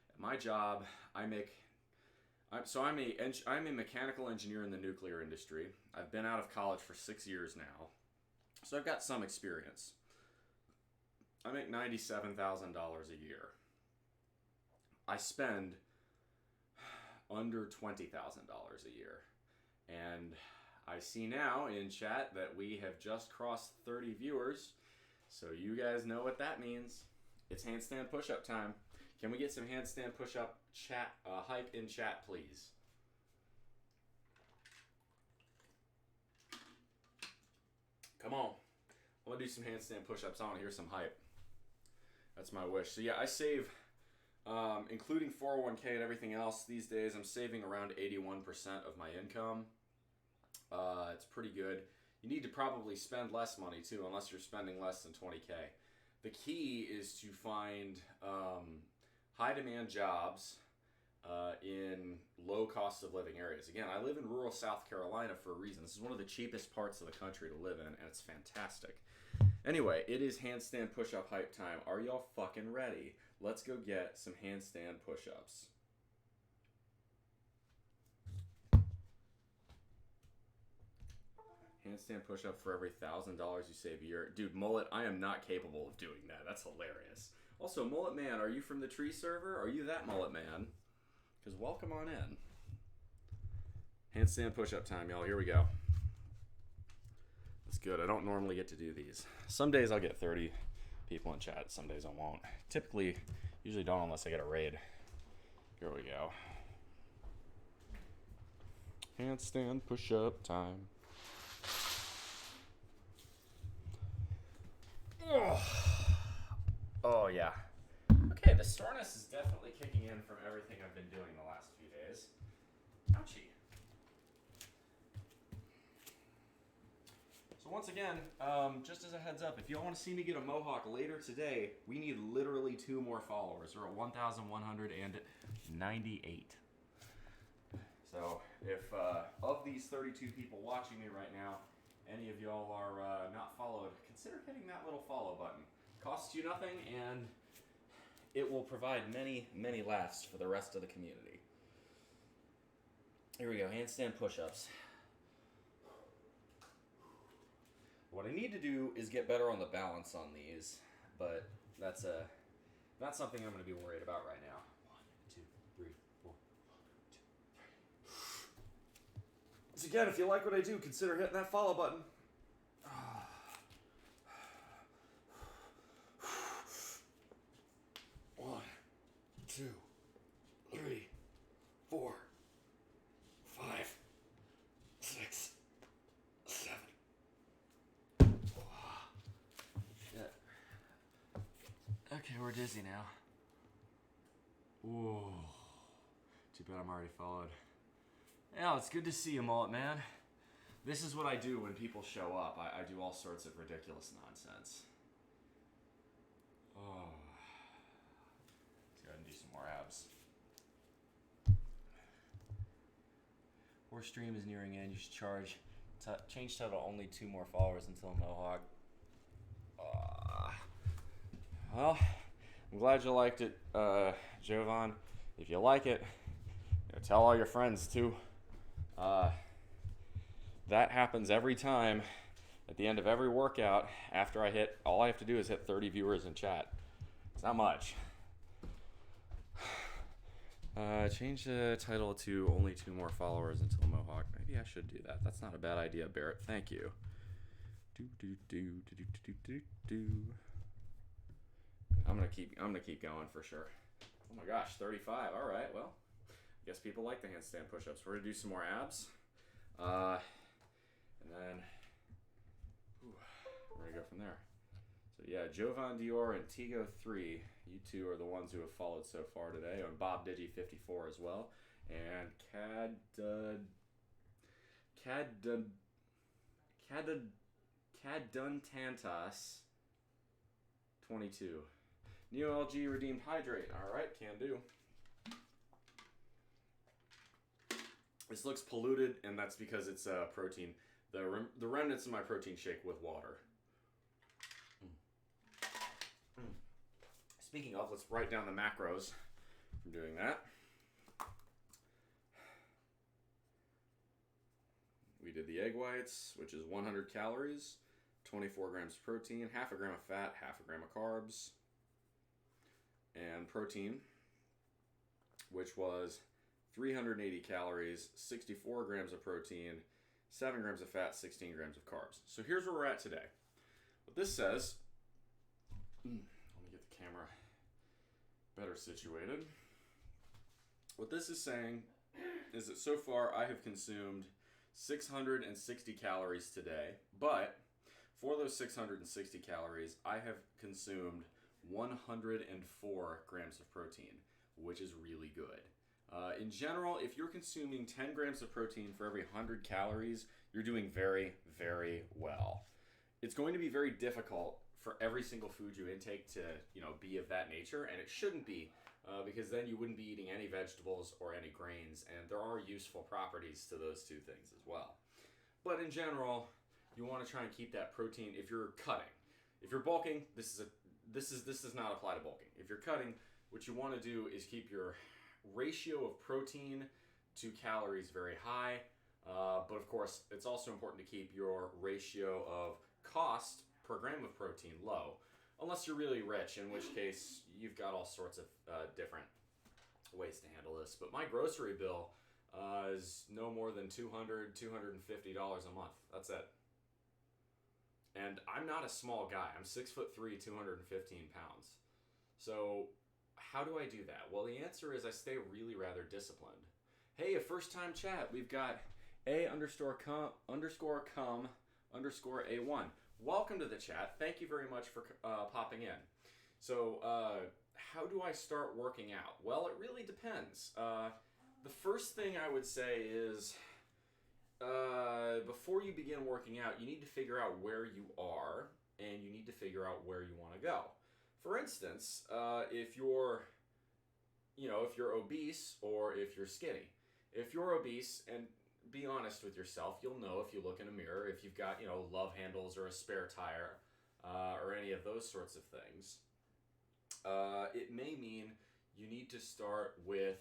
At my job, I'm a mechanical engineer in the nuclear industry. I've been out of college for 6 years now, so I've got some experience. I make $97,000 a year. I spend under $20,000 a year. And I see now in chat that we have just crossed 30 viewers, so you guys know what that means. It's handstand push-up time. Can we get some handstand push-up chat hype in chat, please? Come on. I want to do some handstand push-ups. I want to hear some hype. That's my wish. So yeah, I save, including 401k and everything else these days, I'm saving around 81% of my income. It's pretty good. You need to probably spend less money too, unless you're spending less than 20k. The key is to find high demand jobs in low cost of living areas. Again, I live in rural South Carolina for a reason. This is one of the cheapest parts of the country to live in, and it's fantastic. Anyway, it is handstand push-up hype time. Are y'all fucking ready? Let's go get some handstand push-ups. Handstand push-up for every $1,000 you save a year. Dude, Mullet, I am not capable of doing that. That's hilarious. Also, Mullet Man, are you from the tree server? Are you that Mullet Man? Because welcome on in. Handstand push-up time, y'all. Here we go. That's good. I don't normally get to do these. Some days I'll get 30 people in chat. Some days I won't. Typically, usually don't unless I get a raid. Here we go. Handstand push-up time. Oh, yeah. Okay, the soreness is definitely kicking in from everything I've been doing the last few days. Ouchie. So once again, just as a heads up, if y'all want to see me get a mohawk later today, we need literally 2 more followers. We're at 1,198. So if of these 32 people watching me right now, any of y'all are not followed, consider hitting that little follow button. Costs you nothing, and it will provide many, many laughs for the rest of the community. Here we go, handstand push-ups. What I need to do is get better on the balance on these, but that's not something I'm going to be worried about right now. 1, 2, 3, 4. 1, 2, 3. So again, if you like what I do, consider hitting that follow button. 1, 2, 3, 4, 5, 6, 7. Shit. Okay, we're dizzy now. Whoa. Too bad I'm already followed. Yeah, it's good to see you, Mullet Man. This is what I do when people show up. I do all sorts of ridiculous nonsense. Oh. Let's go ahead and do some more abs. Our stream is nearing end. You should change title only 2 more followers until Mohawk. Well, I'm glad you liked it, Jovan. If you like it, tell all your friends too. That happens every time. At the end of every workout, after I hit, all I have to do is hit 30 viewers in chat. It's not much. Change the title to only 2 more followers until Mohawk. Maybe I should do that. That's not a bad idea, Barrett. Thank you. I'm gonna keep going for sure. Oh my gosh, 35. All right, well, I guess people like the handstand push-ups. We're gonna do some more abs, and then we're gonna go from there. So yeah, Jovan Dior and Tigo3, you two are the ones who have followed so far today. And Bob Digi 54 as well, and Caduntantas 22. Neo LG redeemed hydrate. All right, can do. This looks polluted, and that's because it's protein. The remnants of my protein shake with water. Speaking of, let's write down the macros from doing that. We did the egg whites, which is 100 calories, 24 grams of protein, half a gram of fat, half a gram of carbs. And protein, which was 380 calories, 64 grams of protein, 7 grams of fat, 16 grams of carbs. So here's where we're at today. What this says, let me get the camera better situated. What this is saying is that so far I have consumed 660 calories today, but for those 660 calories, I have consumed 104 grams of protein, which is really good. In general, if you're consuming 10 grams of protein for every 100 calories, you're doing very, very well. It's going to be very difficult for every single food you intake to, be of that nature, and it shouldn't be, because then you wouldn't be eating any vegetables or any grains, and there are useful properties to those two things as well. But in general, you want to try and keep that protein if you're cutting. If you're bulking, this does not apply to bulking. If you're cutting, what you want to do is keep your ratio of protein to calories very high, but of course it's also important to keep your ratio of cost per gram of protein low. Unless you're really rich, in which case you've got all sorts of different ways to handle this. But my grocery bill is no more than $250 a month. That's it. And I'm not a small guy. I'm 6'3", 215 pounds. So how do I do that? Well, the answer is I stay really rather disciplined. Hey, a first time chat. We've got A_com_A1. Welcome to the chat. Thank you very much for popping in. So, how do I start working out? Well, it really depends. The first thing I would say is, before you begin working out, you need to figure out where you are, and you need to figure out where you want to go. For instance, if you're obese or if you're skinny. If you're obese, and be honest with yourself, you'll know if you look in a mirror, if you've got, love handles or a spare tire, or any of those sorts of things. It may mean you need to start with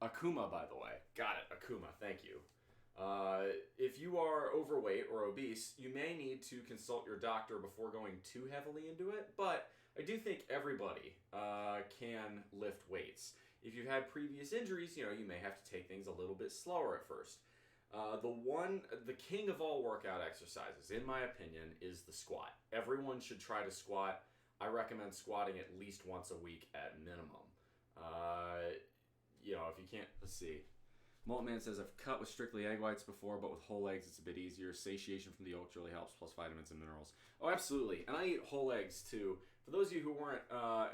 Akuma, by the way. Got it, Akuma, thank you. If you are overweight or obese, you may need to consult your doctor before going too heavily into it, but I do think everybody can lift weights. If you've had previous injuries, you may have to take things a little bit slower at first. The king of all workout exercises, in my opinion, is the squat. Everyone should try to squat. I recommend squatting at least once a week at minimum. If you can't, let's see. Maltman says, I've cut with strictly egg whites before, but with whole eggs it's a bit easier. Satiation from the yolks really helps, plus vitamins and minerals. Oh, absolutely. And I eat whole eggs too. For those of you who weren't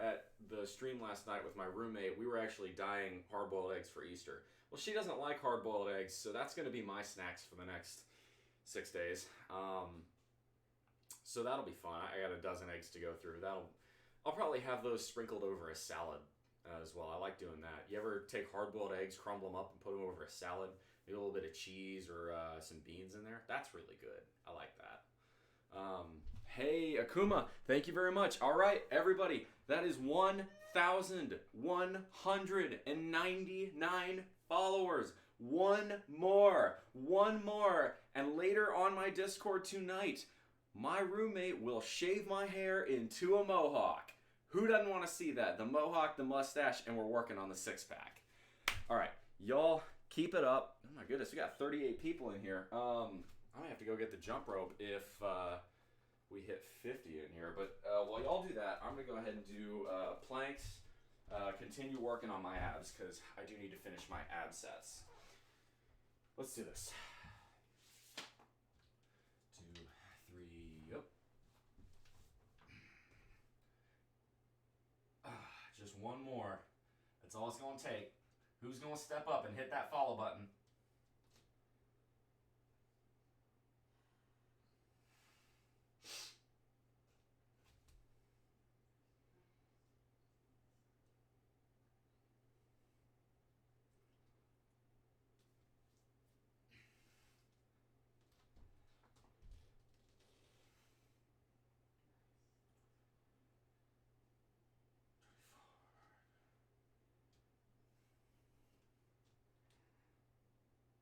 at the stream last night with my roommate, we were actually dyeing hard-boiled eggs for Easter. Well, she doesn't like hard-boiled eggs, so that's going to be my snacks for the next 6 days. So that'll be fun. I got a dozen eggs to go through. I'll probably have those sprinkled over a salad as well. I like doing that. You ever take hard-boiled eggs, crumble them up, and put them over a salad? Maybe a little bit of cheese or some beans in there? That's really good. I like that. Hey, Akuma, thank you very much. All right, everybody, that is 1,199 followers. One more, and later on my Discord tonight, my roommate will shave my hair into a mohawk. Who doesn't want to see that? The mohawk, the mustache, and we're working on the six-pack. All right, y'all, keep it up. Oh my goodness, we got 38 people in here. I'm gonna have to go get the jump rope if we hit 50 in here. But while y'all do that, I'm gonna go ahead and do planks. Continue working on my abs because I do need to finish my ab sets. Let's do this. 2, 3, yep. Just one more. That's all it's gonna take. Who's gonna step up and hit that follow button?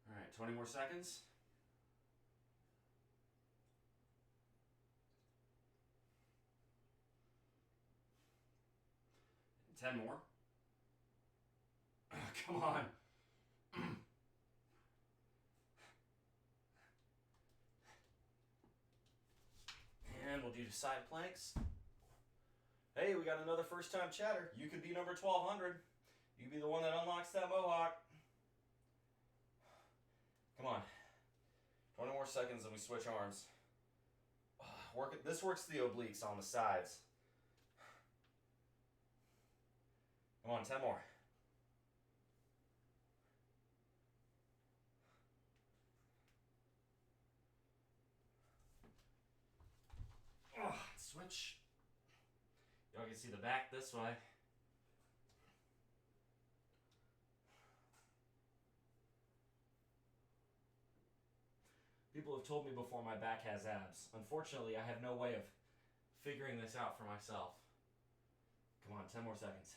All right, 20 more seconds. 10 more. Come on. And we'll do side planks. Hey, we got another first time chatter. You could be number 1200. You could be the one that unlocks that mohawk. Come on. 20 more seconds and we switch arms. This works the obliques on the sides. Come on, 10 more. Switch. Y'all can see the back this way. People have told me before my back has abs. Unfortunately, I have no way of figuring this out for myself. Come on, 10 more seconds.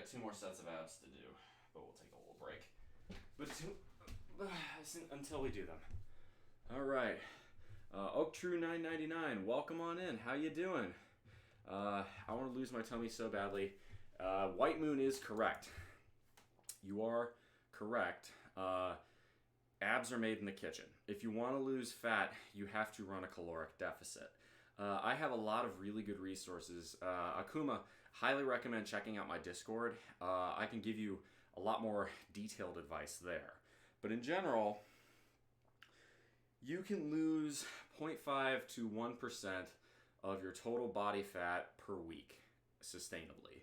got 2 more sets of abs to do, but we'll take a little break. Until we do them. All right. Oak True 999, welcome on in. How you doing? I want to lose my tummy so badly. White Moon is correct. You are correct. Abs are made in the kitchen. If you want to lose fat, you have to run a caloric deficit. I have a lot of really good resources. Akuma, highly recommend checking out my Discord. I can give you a lot more detailed advice there. But in general, you can lose 0.5 to 1% of your total body fat per week sustainably.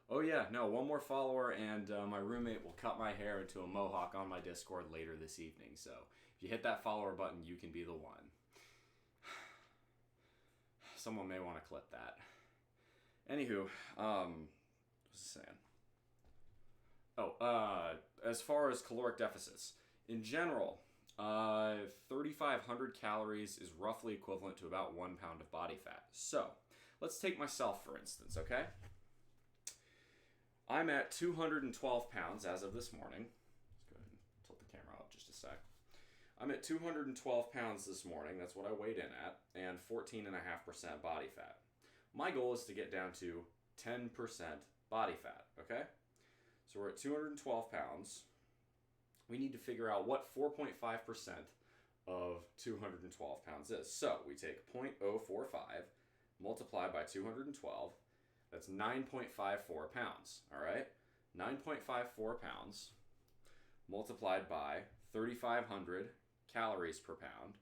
Oh yeah, no, one more follower and my roommate will cut my hair into a mohawk on my Discord later this evening. So if you hit that follower button, you can be the one. Someone may want to clip that. Anywho, what was I saying? Oh, as far as caloric deficits, in general, 3,500 calories is roughly equivalent to about 1 pound of body fat. So, let's take myself for instance, okay? I'm at 212 pounds as of this morning. Let's go ahead and tilt the camera up just a sec. I'm at 212 pounds this morning. That's what I weighed in at, and 14.5% body fat. My goal is to get down to 10% body fat, okay? So we're at 212 pounds. We need to figure out what 4.5% of 212 pounds is. So we take 0.045, multiply by 212. That's 9.54 pounds, all right? 9.54 pounds multiplied by 3,500 calories per pound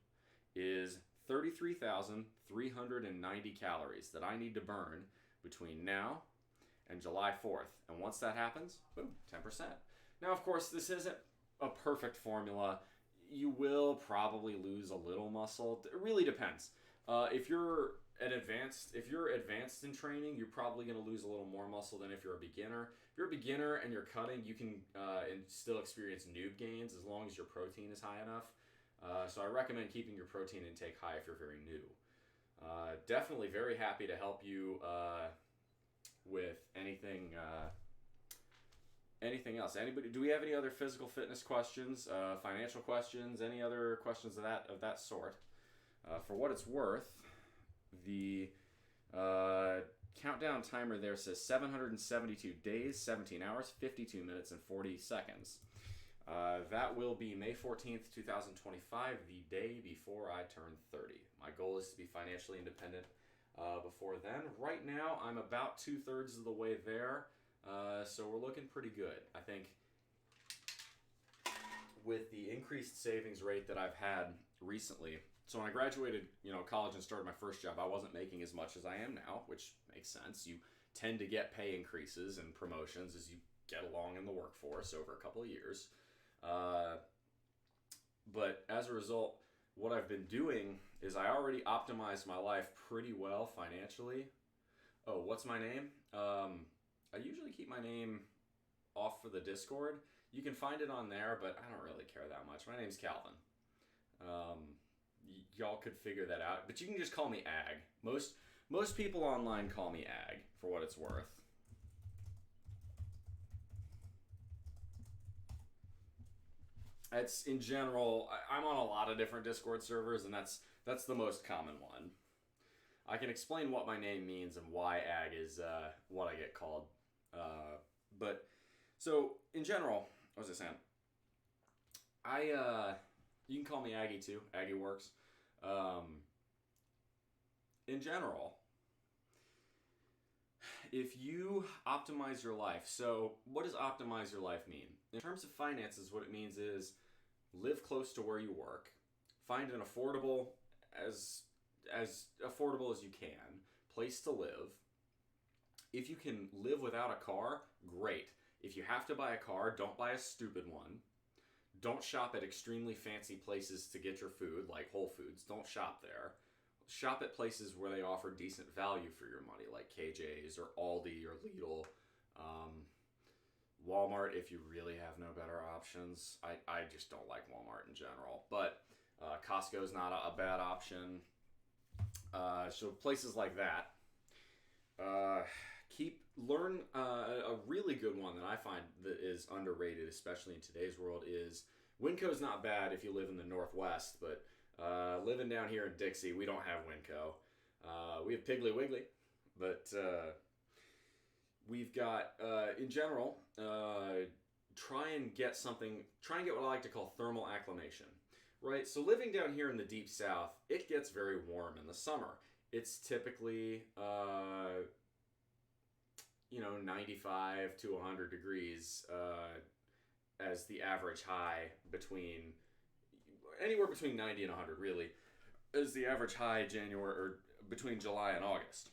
is 33,390 calories that I need to burn between now and July 4th. And once that happens, boom, 10%. Now, of course, this isn't a perfect formula. You will probably lose a little muscle. It really depends. If you're advanced in training, you're probably going to lose a little more muscle than if you're a beginner. If you're a beginner and you're cutting, you can and still experience noob gains as long as your protein is high enough. So I recommend keeping your protein intake high if you're very new. Definitely very happy to help you with anything else. Anybody? Do we have any other physical fitness questions, financial questions, any other questions of that sort? For what it's worth, the countdown timer there says 772 days, 17 hours, 52 minutes, and 40 seconds. That will be May 14th, 2025, the day before I turn 30. My goal is to be financially independent before then. Right now, I'm about 2/3 of the way there, so we're looking pretty good. I think with the increased savings rate that I've had recently. So when I graduated, college and started my first job, I wasn't making as much as I am now, which makes sense. You tend to get pay increases and promotions as you get along in the workforce over a couple of years. But as a result, what I've been doing is I already optimized my life pretty well financially. Oh, what's my name? I usually keep my name off for the Discord. You can find it on there, but I don't really care that much. My name's Calvin. Y'all could figure that out, but you can just call me Ag. Most people online call me Ag, for what it's worth. It's in general. I'm on a lot of different Discord servers, and that's the most common one. I can explain what my name means and why Ag is what I get called. But so in general, what was I saying? You can call me Aggie too. Aggie works. In general, if you optimize your life, so what does optimize your life mean? In terms of finances, what it means is live close to where you work, find an affordable, as affordable as you can, place to live. If you can live without a car, great. If you have to buy a car, don't buy a stupid one. Don't shop at extremely fancy places to get your food, like Whole Foods. Don't shop there. Shop at places where they offer decent value for your money, like KJ's or Aldi or Lidl. Walmart, if you really have no better options. I just don't like Walmart in general. But Costco's not a bad option. So places like that. learn a really good one that I find that is underrated, especially in today's world, is Winco's not bad if you live in the Northwest, but living down here in Dixie, we don't have Winco. We have Piggly Wiggly, but we've got, in general, try and get what I like to call thermal acclimation, right? So living down here in the deep south, it gets very warm in the summer. It's typically, 95 to 100 degrees as the average high anywhere between 90 and 100 really is the average high January or between July and August.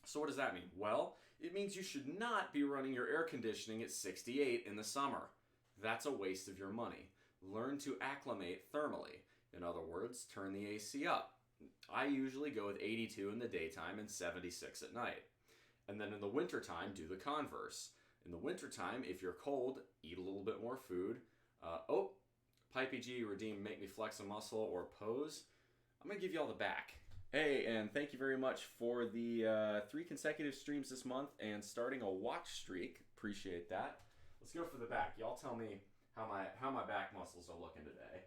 So what does that mean? Well, it means you should not be running your air conditioning at 68 in the summer. That's a waste of your money. Learn to acclimate thermally. In other words, turn the AC up. I usually go with 82 in the daytime and 76 at night. And then in the wintertime, do the converse. In the wintertime, if you're cold, eat a little bit more food. Pipey G redeemed Make Me Flex a Muscle or Pose. I'm going to give you all the back. Hey, and thank you very much for the 3 consecutive streams this month and starting a watch streak. Appreciate that. Let's go for the back. Y'all tell me how my back muscles are looking today.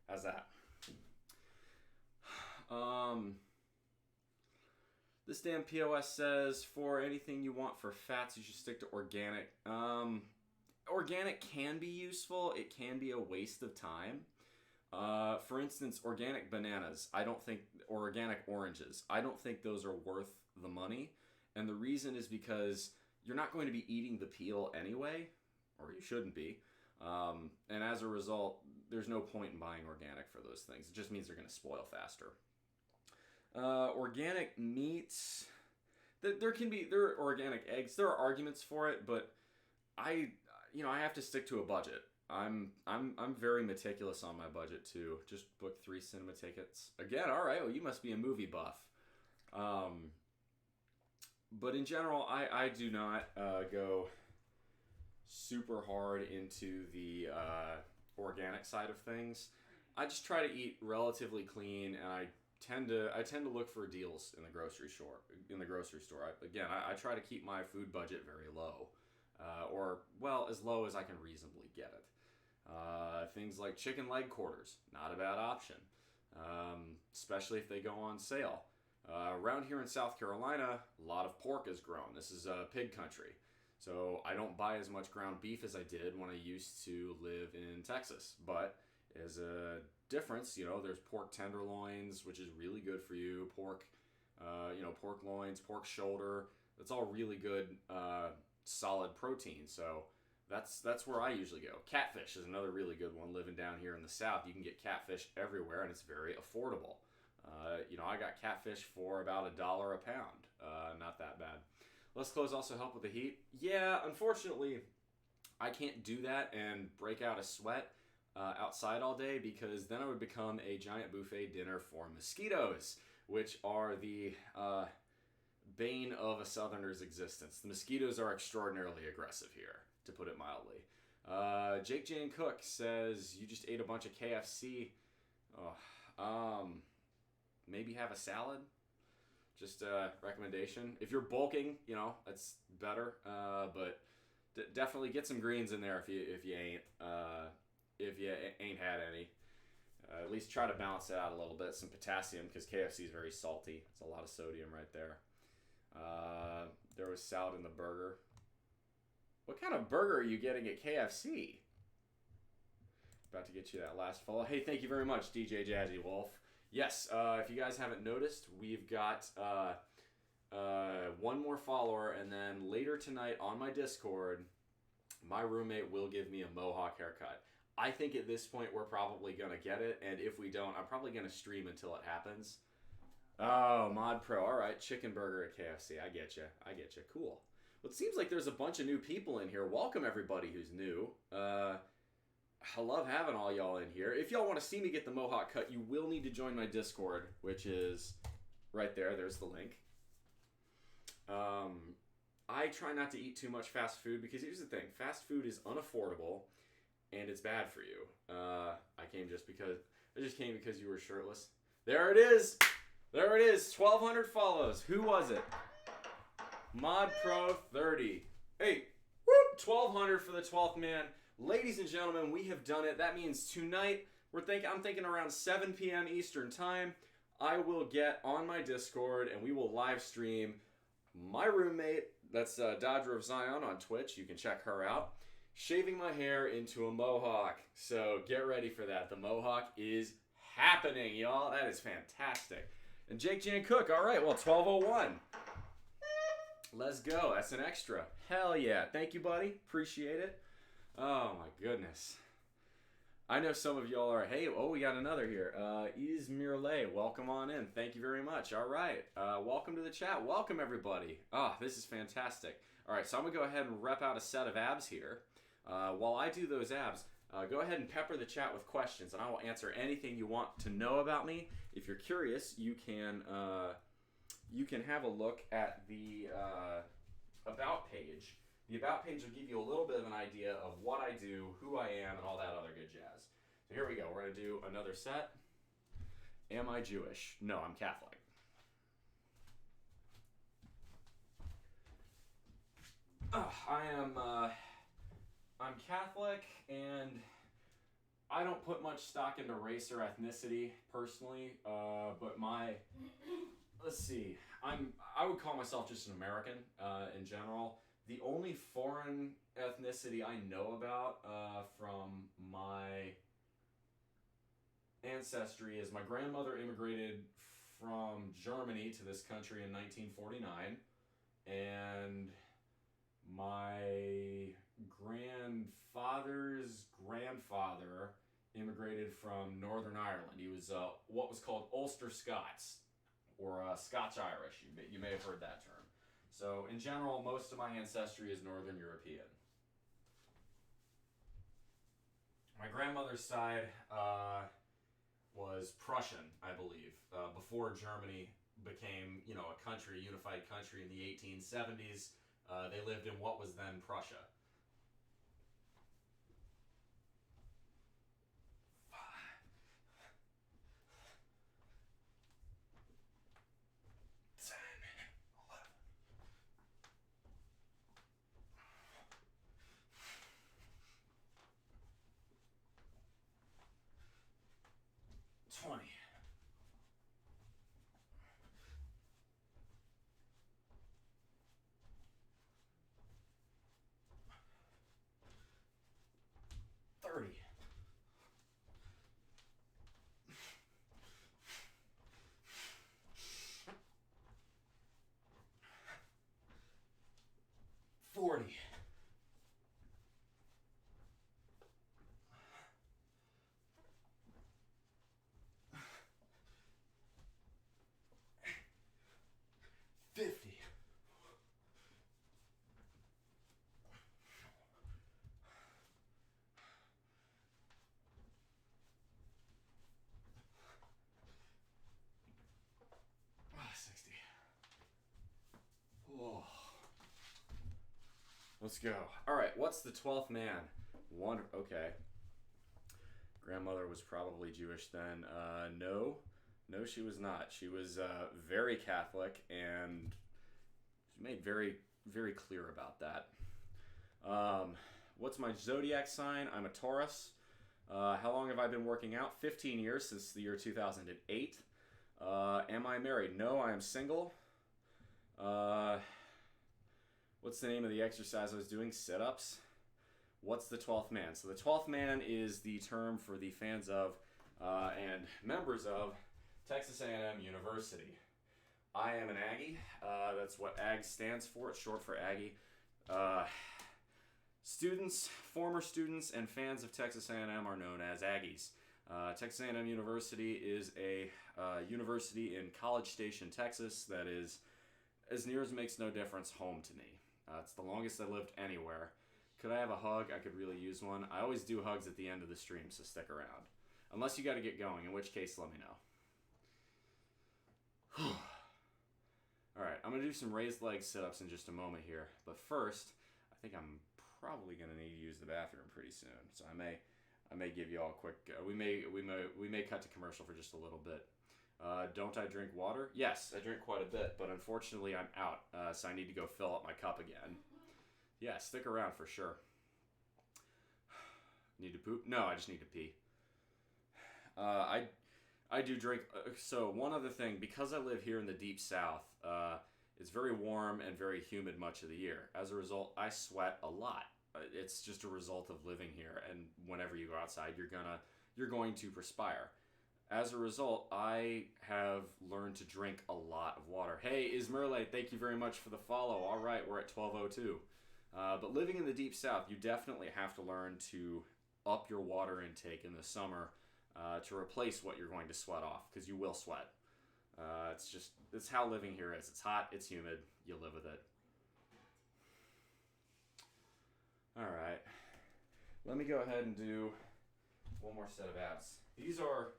How's that? This damn POS says for anything you want for fats, you should stick to organic. Organic can be useful. It can be a waste of time. For instance, organic bananas, or organic oranges, I don't think those are worth the money. And the reason is because you're not going to be eating the peel anyway, or you shouldn't be. And as a result, there's no point in buying organic for those things. It just means they're going to spoil faster. Organic meats, there are organic eggs. There are arguments for it, but I have to stick to a budget. I'm very meticulous on my budget too. Just booked 3 cinema tickets again. All right, well, you must be a movie buff. But in general, I do not go super hard into the organic side of things. I just try to eat relatively clean, and I tend to look for deals in the grocery store. I try to keep my food budget very low, as low as I can reasonably get it. Things like chicken leg quarters, not a bad option, especially if they go on sale. Around here in South Carolina, a lot of pork is grown. This is pig country. So I don't buy as much ground beef as I did when I used to live in Texas. But as a difference, there's pork tenderloins, which is really good for you. Pork loins, pork shoulder. That's all really good, solid protein. So that's where I usually go. Catfish is another really good one. Living down here in the South, you can get catfish everywhere, and it's very affordable. I got catfish for about $1 a pound. Not that bad. Less clothes also help with the heat. Yeah, unfortunately, I can't do that and break out a sweat outside all day, because then I would become a giant buffet dinner for mosquitoes, which are the bane of a southerner's existence. The mosquitoes are extraordinarily aggressive here, to put it mildly. Jake Jane Cook says, you just ate a bunch of KFC. Maybe have a salad. Just a recommendation. If you're bulking, that's better. But definitely get some greens in there if you ain't had any. At least try to balance it out a little bit. Some potassium, because KFC is very salty. It's a lot of sodium right there. There was salad in the burger. What kind of burger are you getting at KFC? About to get you that last follow. Hey, thank you very much, DJ Jazzy Wolf. Yes, if you guys haven't noticed, we've got one more follower, and then later tonight on my Discord, my roommate will give me a mohawk haircut. I think at this point we're probably going to get it, and if we don't, I'm probably going to stream until it happens. Oh, Mod Pro. All right, chicken burger at KFC. I get you. Cool. Well, it seems like there's a bunch of new people in here. Welcome, everybody who's new. I love having all y'all in here. If y'all want to see me get the mohawk cut, you will need to join my Discord, which is right there. There's the link. I try not to eat too much fast food because here's the thing. Fast food is unaffordable and it's bad for you. I just came because you were shirtless. There it is. There it is. 1,200 follows. Who was it? Mod Pro 30. Hey, whoop, 1,200 for the 12th man. Ladies and gentlemen, we have done it. That means tonight, I'm thinking around 7 p.m. Eastern time, I will get on my Discord and we will live stream my roommate, that's Dodger of Zion on Twitch. You can check her out. Shaving my hair into a mohawk. So get ready for that. The mohawk is happening, y'all. That is fantastic. And Jake Jan Cook. All right, well, 12:01. Let's go. That's an extra. Hell yeah. Thank you, buddy. Appreciate it. Oh, my goodness. I know some of y'all are, hey, we got another here. Ismirle, welcome on in. Thank you very much. All right. Welcome to the chat. Welcome, everybody. This is fantastic. All right, so I'm going to go ahead and rep out a set of abs here. While I do those abs, go ahead and pepper the chat with questions, and I will answer anything you want to know about me. If you're curious, you can have a look at the About page. The About page will give you a little bit of an idea of what I do, who I am, and all that other good jazz. So here we go. We're going to do another set. Am I Jewish? No, I'm Catholic. I'm Catholic, and I don't put much stock into race or ethnicity personally, but let's see, I would call myself just an American in general. The only foreign ethnicity I know about from my ancestry is my grandmother immigrated from Germany to this country in 1949, and my grandfather's grandfather immigrated from Northern Ireland. He was what was called Ulster Scots, or Scotch-Irish. You may have heard that term. So, in general, most of my ancestry is Northern European. My grandmother's side was Prussian, I believe, before Germany became, a country, a unified country in the 1870s. They lived in what was then Prussia. Let's go. All right, what's the 12th man? Okay. Grandmother was probably Jewish then. No, she was not. She was very Catholic, and she made very, very clear about that. What's my zodiac sign? I'm a Taurus. How long have I been working out? 15 years, since the year 2008. Am I married? No, I am single. What's the name of the exercise I was doing? Sit-ups. What's the 12th man? So the 12th man is the term for the fans of and members of Texas A&M University. I am an Aggie. That's what AG stands for. It's short for Aggie. Former students, and fans of Texas A&M are known as Aggies. Texas A&M University is a university in College Station, Texas that is, as near as makes no difference, home to me. It's the longest I lived anywhere. Could I have a hug? I could really use one. I always do hugs at the end of the stream, so stick around. Unless you got to get going, in which case let me know. Alright, I'm going to do some raised leg sit-ups in just a moment here. But first, I think I'm probably going to need to use the bathroom pretty soon. So I may give you all a quick. We may cut to commercial for just a little bit. Don't I drink water? Yes, I drink quite a bit, but unfortunately I'm out, so I need to go fill up my cup again. Yeah, stick around for sure. Need to poop? No, I just need to pee. I do drink. So one other thing, because I live here in the deep south, it's very warm and very humid much of the year. As a result, I sweat a lot. It's just a result of living here, and whenever you go outside, you're going to perspire. As a result, I have learned to drink a lot of water. Hey, Ismerle, thank you very much for the follow. All right, we're at 12:02. But living in the deep south, you definitely have to learn to up your water intake in the summer to replace what you're going to sweat off, because you will sweat. It's how living here is. It's hot, it's humid, you live with it. All right, let me go ahead and do one more set of abs. These are,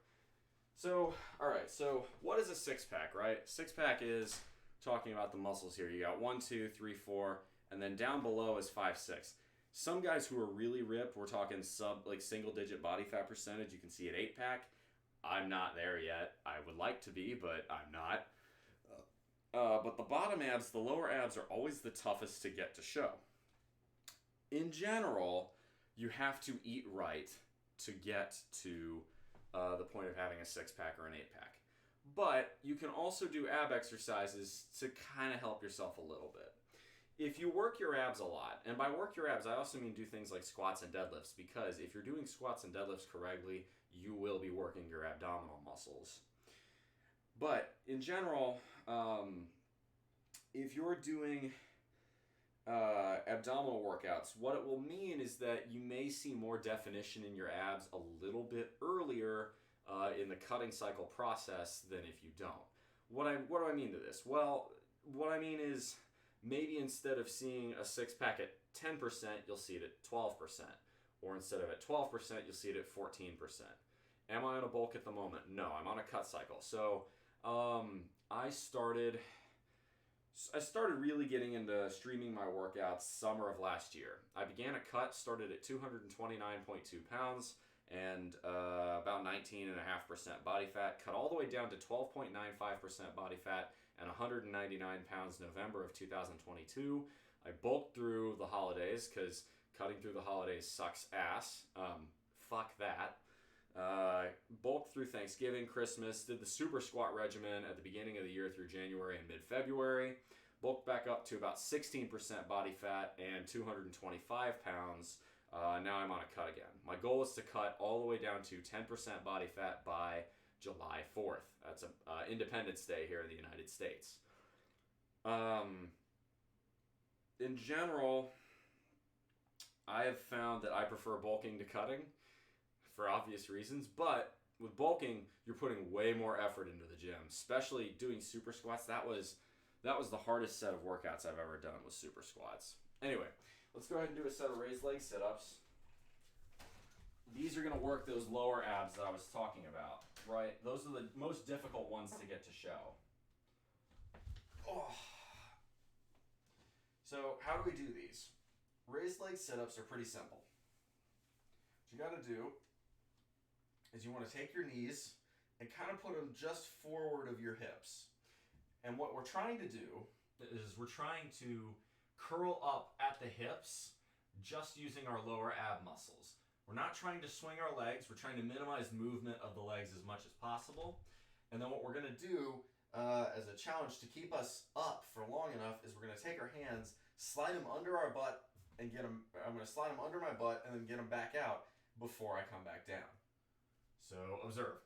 all right, so what is a six-pack, right? Six-pack is talking about the muscles here. You got 1, 2, 3, 4, and then down below is 5, 6. Some guys who are really ripped, we're talking single-digit body fat percentage. You can see an 8-pack. I'm not there yet. I would like to be, but I'm not. But the bottom abs, the lower abs, are always the toughest to get to show. In general, you have to eat right to get to the point of having a 6-pack or an 8-pack. But you can also do ab exercises to kind of help yourself a little bit. If you work your abs a lot, and by work your abs, I also mean do things like squats and deadlifts, because if you're doing squats and deadlifts correctly, you will be working your abdominal muscles. But in general, if you're doing abdominal workouts, what it will mean is that you may see more definition in your abs a little bit earlier in the cutting cycle process than if you don't. What do I mean to this? Well, what I mean is maybe instead of seeing a 6-pack at 10%, you'll see it at 12%. Or instead of at 12%, you'll see it at 14%. Am I on a bulk at the moment? No, I'm on a cut cycle. So I started really getting into streaming my workouts summer of last year. I began a cut, started at 229.2 pounds and about 19.5% body fat, cut all the way down to 12.95% body fat and 199 pounds November of 2022. I bulked through the holidays because cutting through the holidays sucks ass. Fuck that. Bulked through Thanksgiving, Christmas, did the super squat regimen at the beginning of the year through January and mid-February. Bulked back up to about 16% body fat and 225 pounds. Now I'm on a cut again. My goal is to cut all the way down to 10% body fat by July 4th. That's Independence Day here in the United States. In general, I have found that I prefer bulking to cutting for obvious reasons, but with bulking, you're putting way more effort into the gym, especially doing super squats. That was the hardest set of workouts I've ever done, was super squats. Anyway, let's go ahead and do a set of raised leg sit-ups. These are going to work those lower abs that I was talking about, right? Those are the most difficult ones to get to show. Oh. So how do we do these? Raised leg sit-ups are pretty simple. What you got to do is you want to take your knees and kind of put them just forward of your hips. And what we're trying to do is we're trying to curl up at the hips just using our lower ab muscles. We're not trying to swing our legs. We're trying to minimize movement of the legs as much as possible. And then what we're going to do as a challenge to keep us up for long enough is we're going to take our hands, slide them under our butt, and get them. I'm going to slide them under my butt and then get them back out before I come back down. So observe.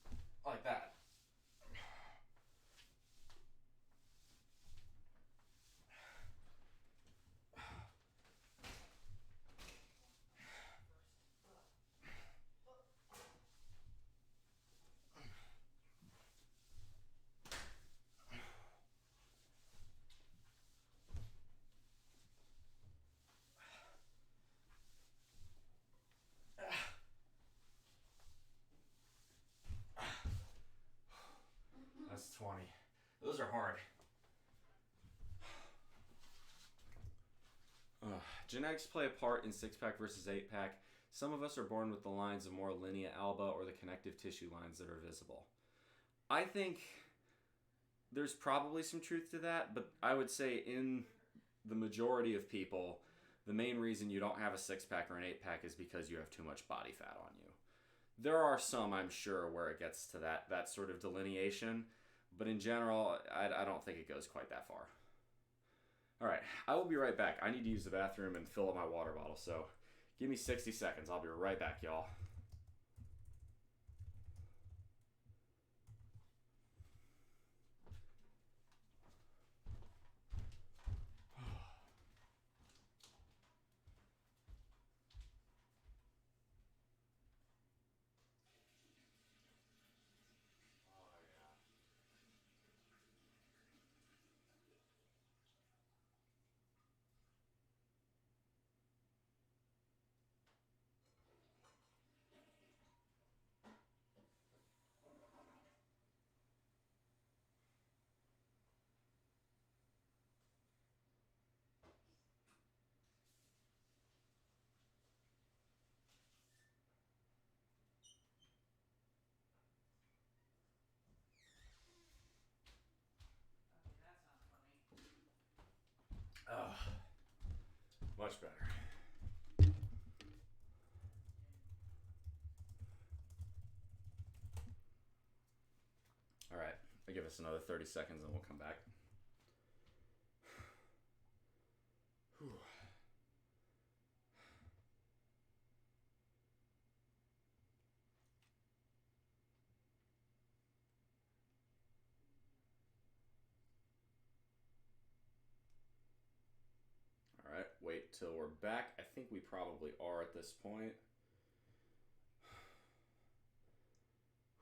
1, 2, 3. Like that. That's 20. Those are hard. Genetics play a part in 6-pack versus 8-pack. Some of us are born with the lines of more linea alba or the connective tissue lines that are visible. I think there's probably some truth to that, but I would say in the majority of people, the main reason you don't have a 6-pack or an 8-pack is because you have too much body fat on you. There are some, I'm sure, where it gets to that sort of delineation, but in general, I don't think it goes quite that far. All right, I will be right back. I need to use the bathroom and fill up my water bottle, so give me 60 seconds. I'll be right back, y'all. Oh, much better. All right, I'll give us another 30 seconds and we'll come back. Whew. All right, wait till we're back. I think we probably are at this point.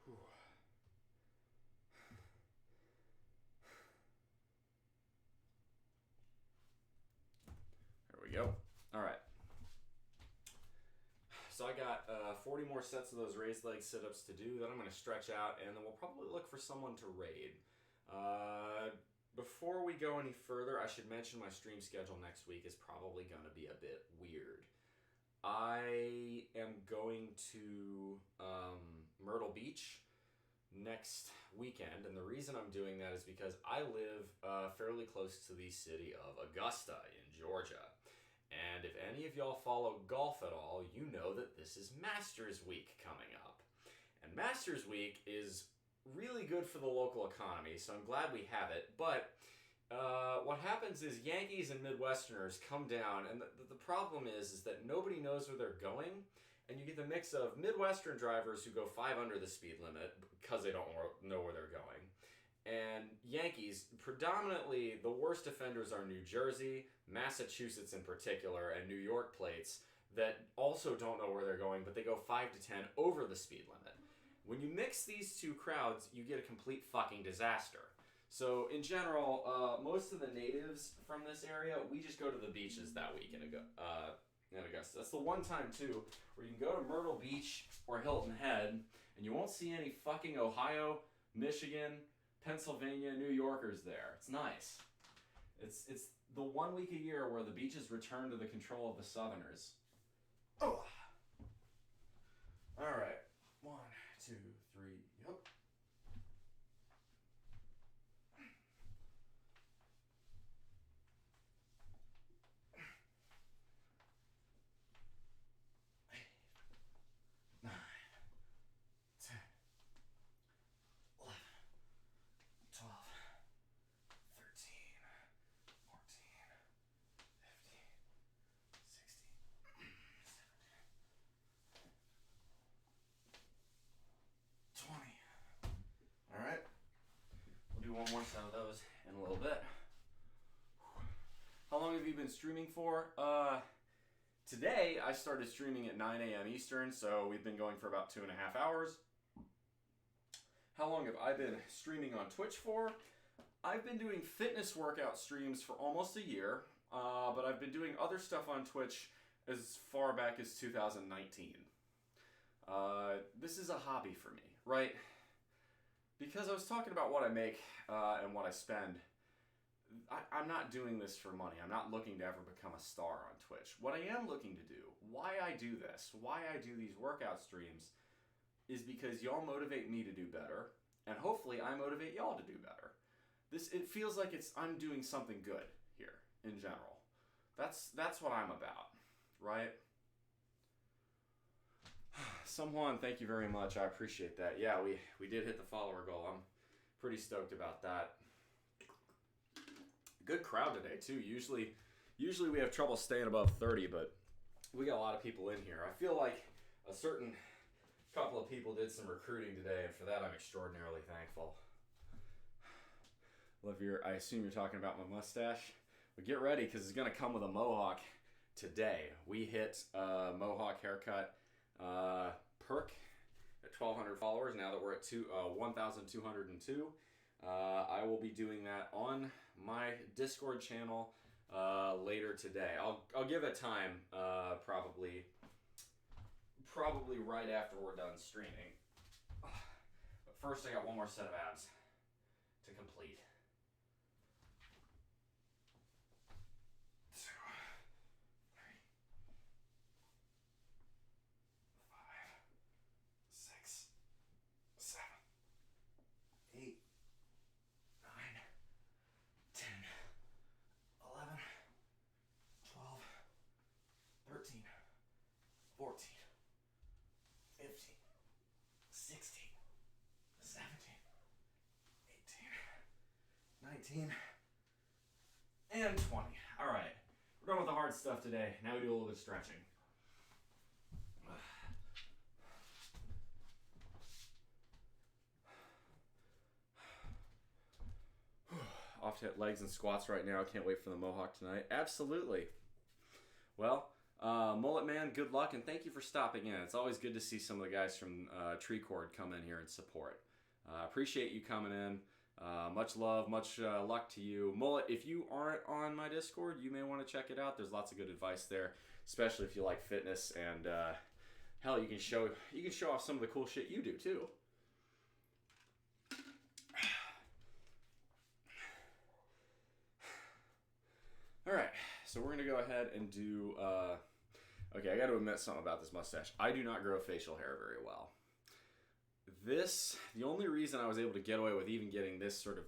Whew. There we go. All right. So I got 40 more sets of those raised leg sit-ups to do. Then I'm going to stretch out, and then we'll probably look for someone to raid. Before we go any further, I should mention my stream schedule next week is probably going to be a bit weird. I am going to Myrtle Beach next weekend, and the reason I'm doing that is because I live fairly close to the city of Augusta in Georgia. And if any of y'all follow golf at all, you know that this is Masters Week coming up. And Masters Week is really good for the local economy, so I'm glad we have it. But what happens is Yankees and Midwesterners come down, and the problem is that nobody knows where they're going, and you get the mix of Midwestern drivers who go 5 under the speed limit because they don't know where they're going. And Yankees, predominantly the worst offenders are New Jersey, Massachusetts in particular, and New York plates that also don't know where they're going, but they go 5 to 10 over the speed limit. When you mix these two crowds, you get a complete fucking disaster. So in general, most of the natives from this area, we just go to the beaches that week in Augusta. That's the one time, too, where you can go to Myrtle Beach or Hilton Head, and you won't see any fucking Ohio, Michigan, Pennsylvania, New Yorkers there. It's nice. It's the 1 week a year where the beaches return to the control of the Southerners. Oh. All right. 1, 2, 3. Yep. One more set of those in a little bit. How long have you been streaming for? Today I started streaming at 9 a.m. Eastern, so we've been going for about 2.5 hours. How long have I been streaming on Twitch for? I've been doing fitness workout streams for almost a year, but I've been doing other stuff on Twitch as far back as 2019. This is a hobby for me, right? because I was talking about what I make and what I spend. I'm not doing this for money. I'm not looking to ever become a star on Twitch. What I am looking to do, why I do this, why I do these workout streams, is because y'all motivate me to do better, and hopefully I motivate y'all to do better. It feels like I'm doing something good here in general. That's what I'm about, right? Someone, thank you very much. I appreciate that. Yeah, we did hit the follower goal. I'm pretty stoked about that. Good crowd today too. Usually we have trouble staying above 30, but we got a lot of people in here. I feel like a certain couple of people did some recruiting today, and for that I'm extraordinarily thankful. I assume you're talking about my mustache. But get ready, because it's going to come with a mohawk today. We hit mohawk haircut perk at 1,200 followers. Now that we're at 1,202, I will be doing that on my Discord channel later today. I'll give it time, probably right after we're done streaming. But first, I got one more set of abs to complete. 2, 3, 5, 6, 7, 8, 9, 10, 11, 12, 13, 14, 15, 16, 17, 18, 19, and 20. All right, we're done with the hard stuff today. Now we do a little bit of stretching. Off to hit legs and squats right now. Can't wait for the mohawk tonight. Absolutely. Well, Mullet Man, good luck, and thank you for stopping in. It's always good to see some of the guys from Tree Cord come in here and support. Appreciate you coming in. Much love, much luck to you. Mullet, if you aren't on my Discord, you may want to check it out. There's lots of good advice there, especially if you like fitness, and hell, you can show off some of the cool shit you do too. All right, so we're gonna go ahead and do. Okay, I got to admit something about this mustache. I do not grow facial hair very well. The only reason I was able to get away with even getting this sort of,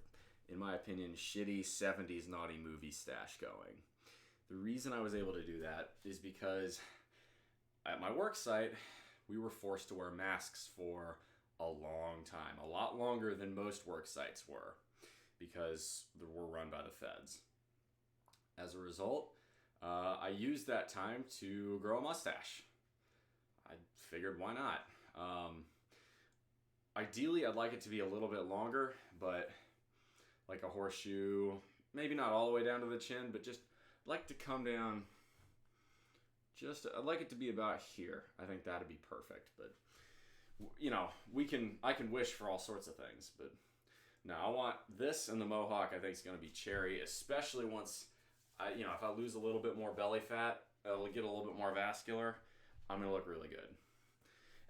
in my opinion, shitty 70s naughty movie stash going, the reason I was able to do that is because at my work site, we were forced to wear masks for a long time, a lot longer than most work sites were, because we're run by the feds. As a result, I used that time to grow a mustache. I figured, why not? Ideally, I'd like it to be a little bit longer, but like a horseshoe, maybe not all the way down to the chin, but just like to come down. I'd like it to be about here. I think that'd be perfect. But you know, I can wish for all sorts of things, but no, I want this, and the mohawk I think is going to be cherry, especially once if I lose a little bit more belly fat, it'll get a little bit more vascular. I'm going to look really good.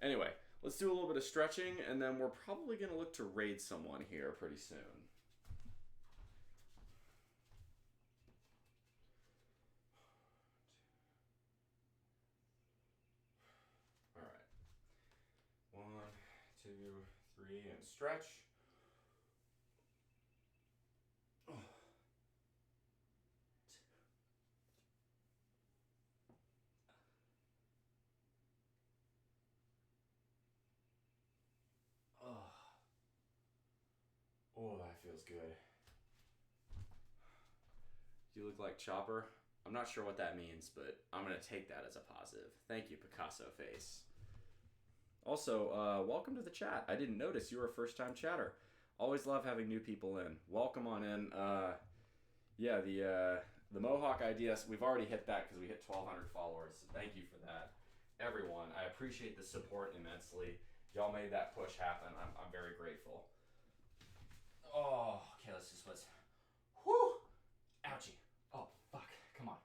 Anyway, let's do a little bit of stretching, and then we're probably going to look to raid someone here pretty soon. All right. 1, 2, 3, and stretch. Oh, that feels good. You look like Chopper. I'm not sure what that means, but I'm going to take that as a positive. Thank you, Picasso Face. Also, welcome to the chat. I didn't notice you were a first-time chatter. Always love having new people in. Welcome on in. Yeah, the Mohawk idea, we've already hit that because we hit 1,200 followers. So thank you for that, everyone. I appreciate the support immensely. Y'all made that push happen. I'm very grateful. Oh, okay, let's just, whew, ouchie. Oh, fuck, come on.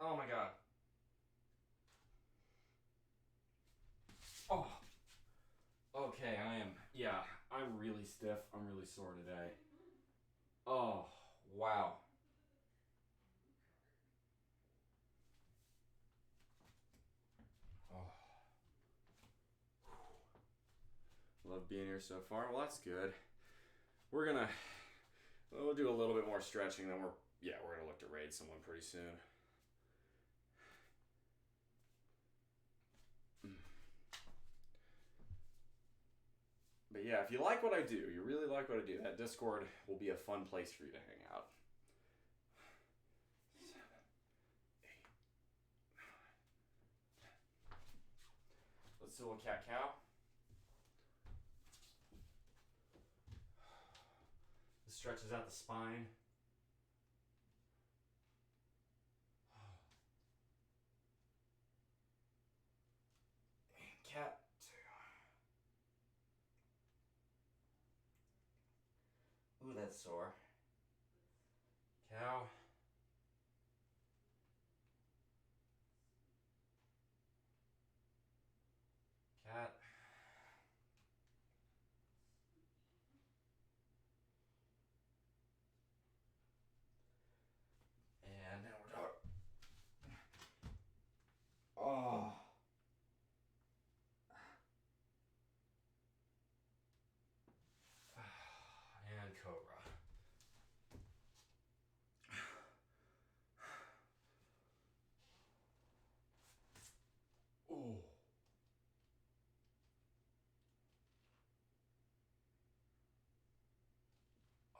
Oh my God. really stiff. I'm really sore today. Oh, wow. Oh. Love being here so far. Well, that's good. We'll do a little bit more stretching, then we're gonna look to raid someone pretty soon. But yeah, if you like what I do, you really like what I do, that Discord will be a fun place for you to hang out. 7, 8, 9. Let's do a cat cow. This stretches out the spine. And cat 2. Ooh, that's sore. Cow. Cat. And now we're dog. Oh. And cobra. Oh.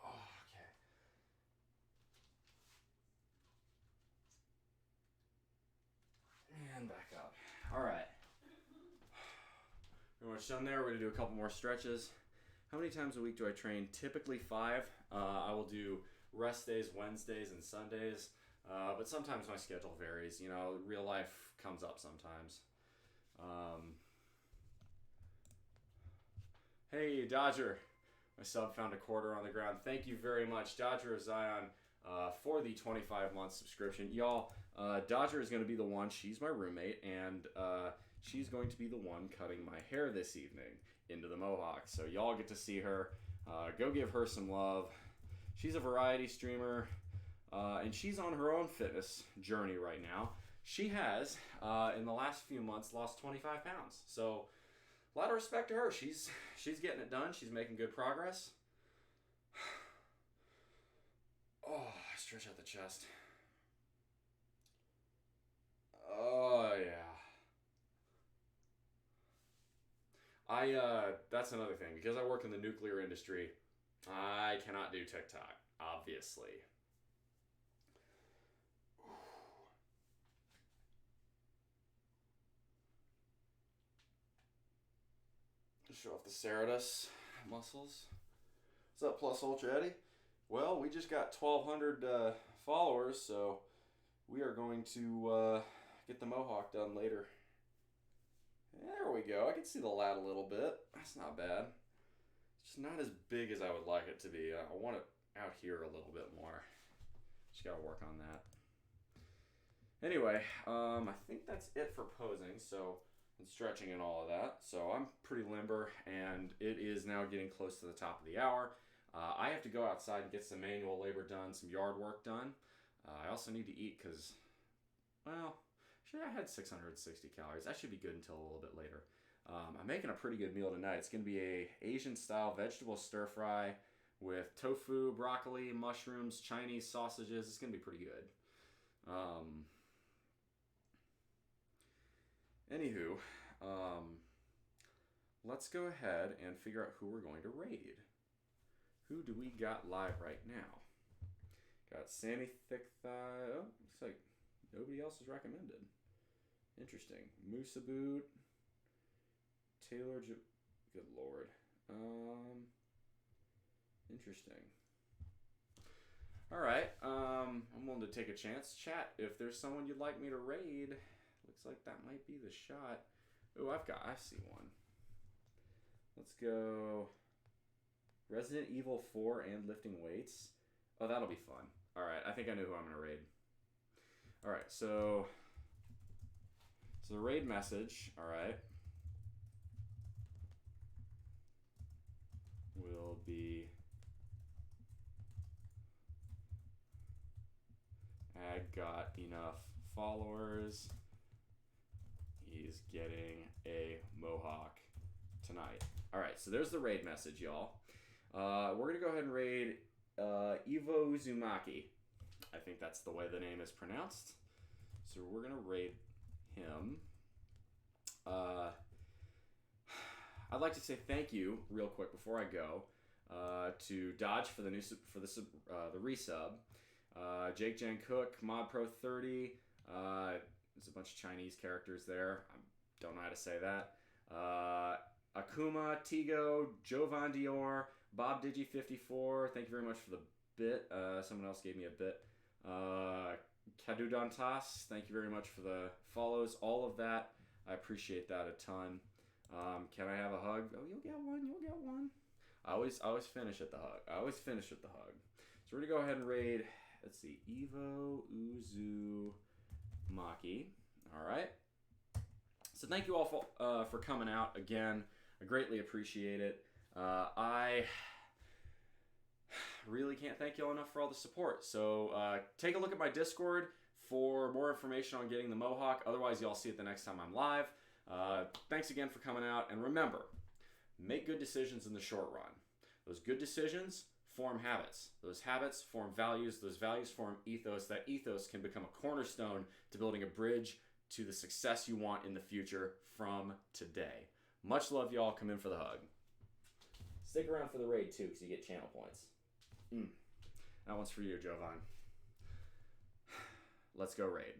Okay. And back up. All right. Pretty much done there. We're gonna do a couple more stretches. How many times a week do I train? Typically 5. I will do rest days Wednesdays and Sundays, but sometimes my schedule varies. You know, real life comes up sometimes. Hey, Dodger. My sub found a quarter on the ground. Thank you very much, Dodger of Zion, for the 25-month subscription. Y'all, Dodger is going to be the one. She's my roommate, and she's going to be the one cutting my hair this evening into the Mohawk. So y'all get to see her. Go give her some love. She's a variety streamer, and she's on her own fitness journey right now. She has, in the last few months, lost 25 pounds. So a lot of respect to her. She's getting it done. She's making good progress. Oh, stretch out the chest. Oh, yeah. That's another thing. Because I work in the nuclear industry, I cannot do TikTok, obviously. Show off the serratus muscles. What's up, Plus Ultra Eddie? Well, we just got 1,200 followers, so we are going to get the Mohawk done later. There we go. I can see the lat a little bit. That's not bad. It's just not as big as I would like it to be. I want it out here a little bit more. Just gotta work on that. Anyway, I think that's it for posing, so, and stretching and all of that. So I'm pretty limber, and it is now getting close to the top of the hour. I have to go outside and get some manual labor done, some yard work done. I also need to eat because, well, I had 660 calories. That should be good until a little bit later. I'm making a pretty good meal tonight. It's going to be a Asian-style vegetable stir-fry with tofu, broccoli, mushrooms, Chinese sausages. It's going to be pretty good. Anywho, let's go ahead and figure out who we're going to raid. Who do we got live right now? Got Sammy Thickthigh. Oh, looks like nobody else is recommended. Interesting. Musa Boot. Taylor. Good lord. Interesting. All right. I'm willing to take a chance. Chat, if there's someone you'd like me to raid, looks like that might be the shot. Oh, I see one. Let's go. Resident Evil 4 and lifting weights. Oh, that'll be fun. All right, I think I know who I'm gonna raid. All right, so the raid message. All right, will be Ag got enough followers. He's getting a Mohawk tonight. All right, so there's the raid message, y'all. We're gonna go ahead and raid Ivo Uzumaki. I think that's the way the name is pronounced. So we're gonna raid him. I'd like to say thank you real quick before I go to Dodge for the resub. Jake Jen Cook, Mod Pro 30. There's a bunch of Chinese characters there. I don't know how to say that. Akuma, Tigo, Jovan Dior, Bob Digi 54. Thank you very much for the bit. Someone else gave me a bit. Kadu Dantas, thank you very much for the follows. All of that, I appreciate that a ton. Can I have a hug? Oh, you'll get one. You'll get one. I always finish at the hug. So we're gonna go ahead and raid. Let's see, Ivo Uzumaki. All right. So thank you all for coming out again. I greatly appreciate it. I really can't thank y'all enough for all the support. So take a look at my Discord for more information on getting the Mohawk. Otherwise, y'all see it the next time I'm live. Thanks again for coming out. And remember, make good decisions in the short run. Those good decisions form habits. Those habits form values. Those values form ethos. That ethos can become a cornerstone to building a bridge to the success you want in the future from today. Much love, y'all. Come in for the hug. Stick around for the raid, too, because you get channel points. That one's for you, Jovan. Let's go raid.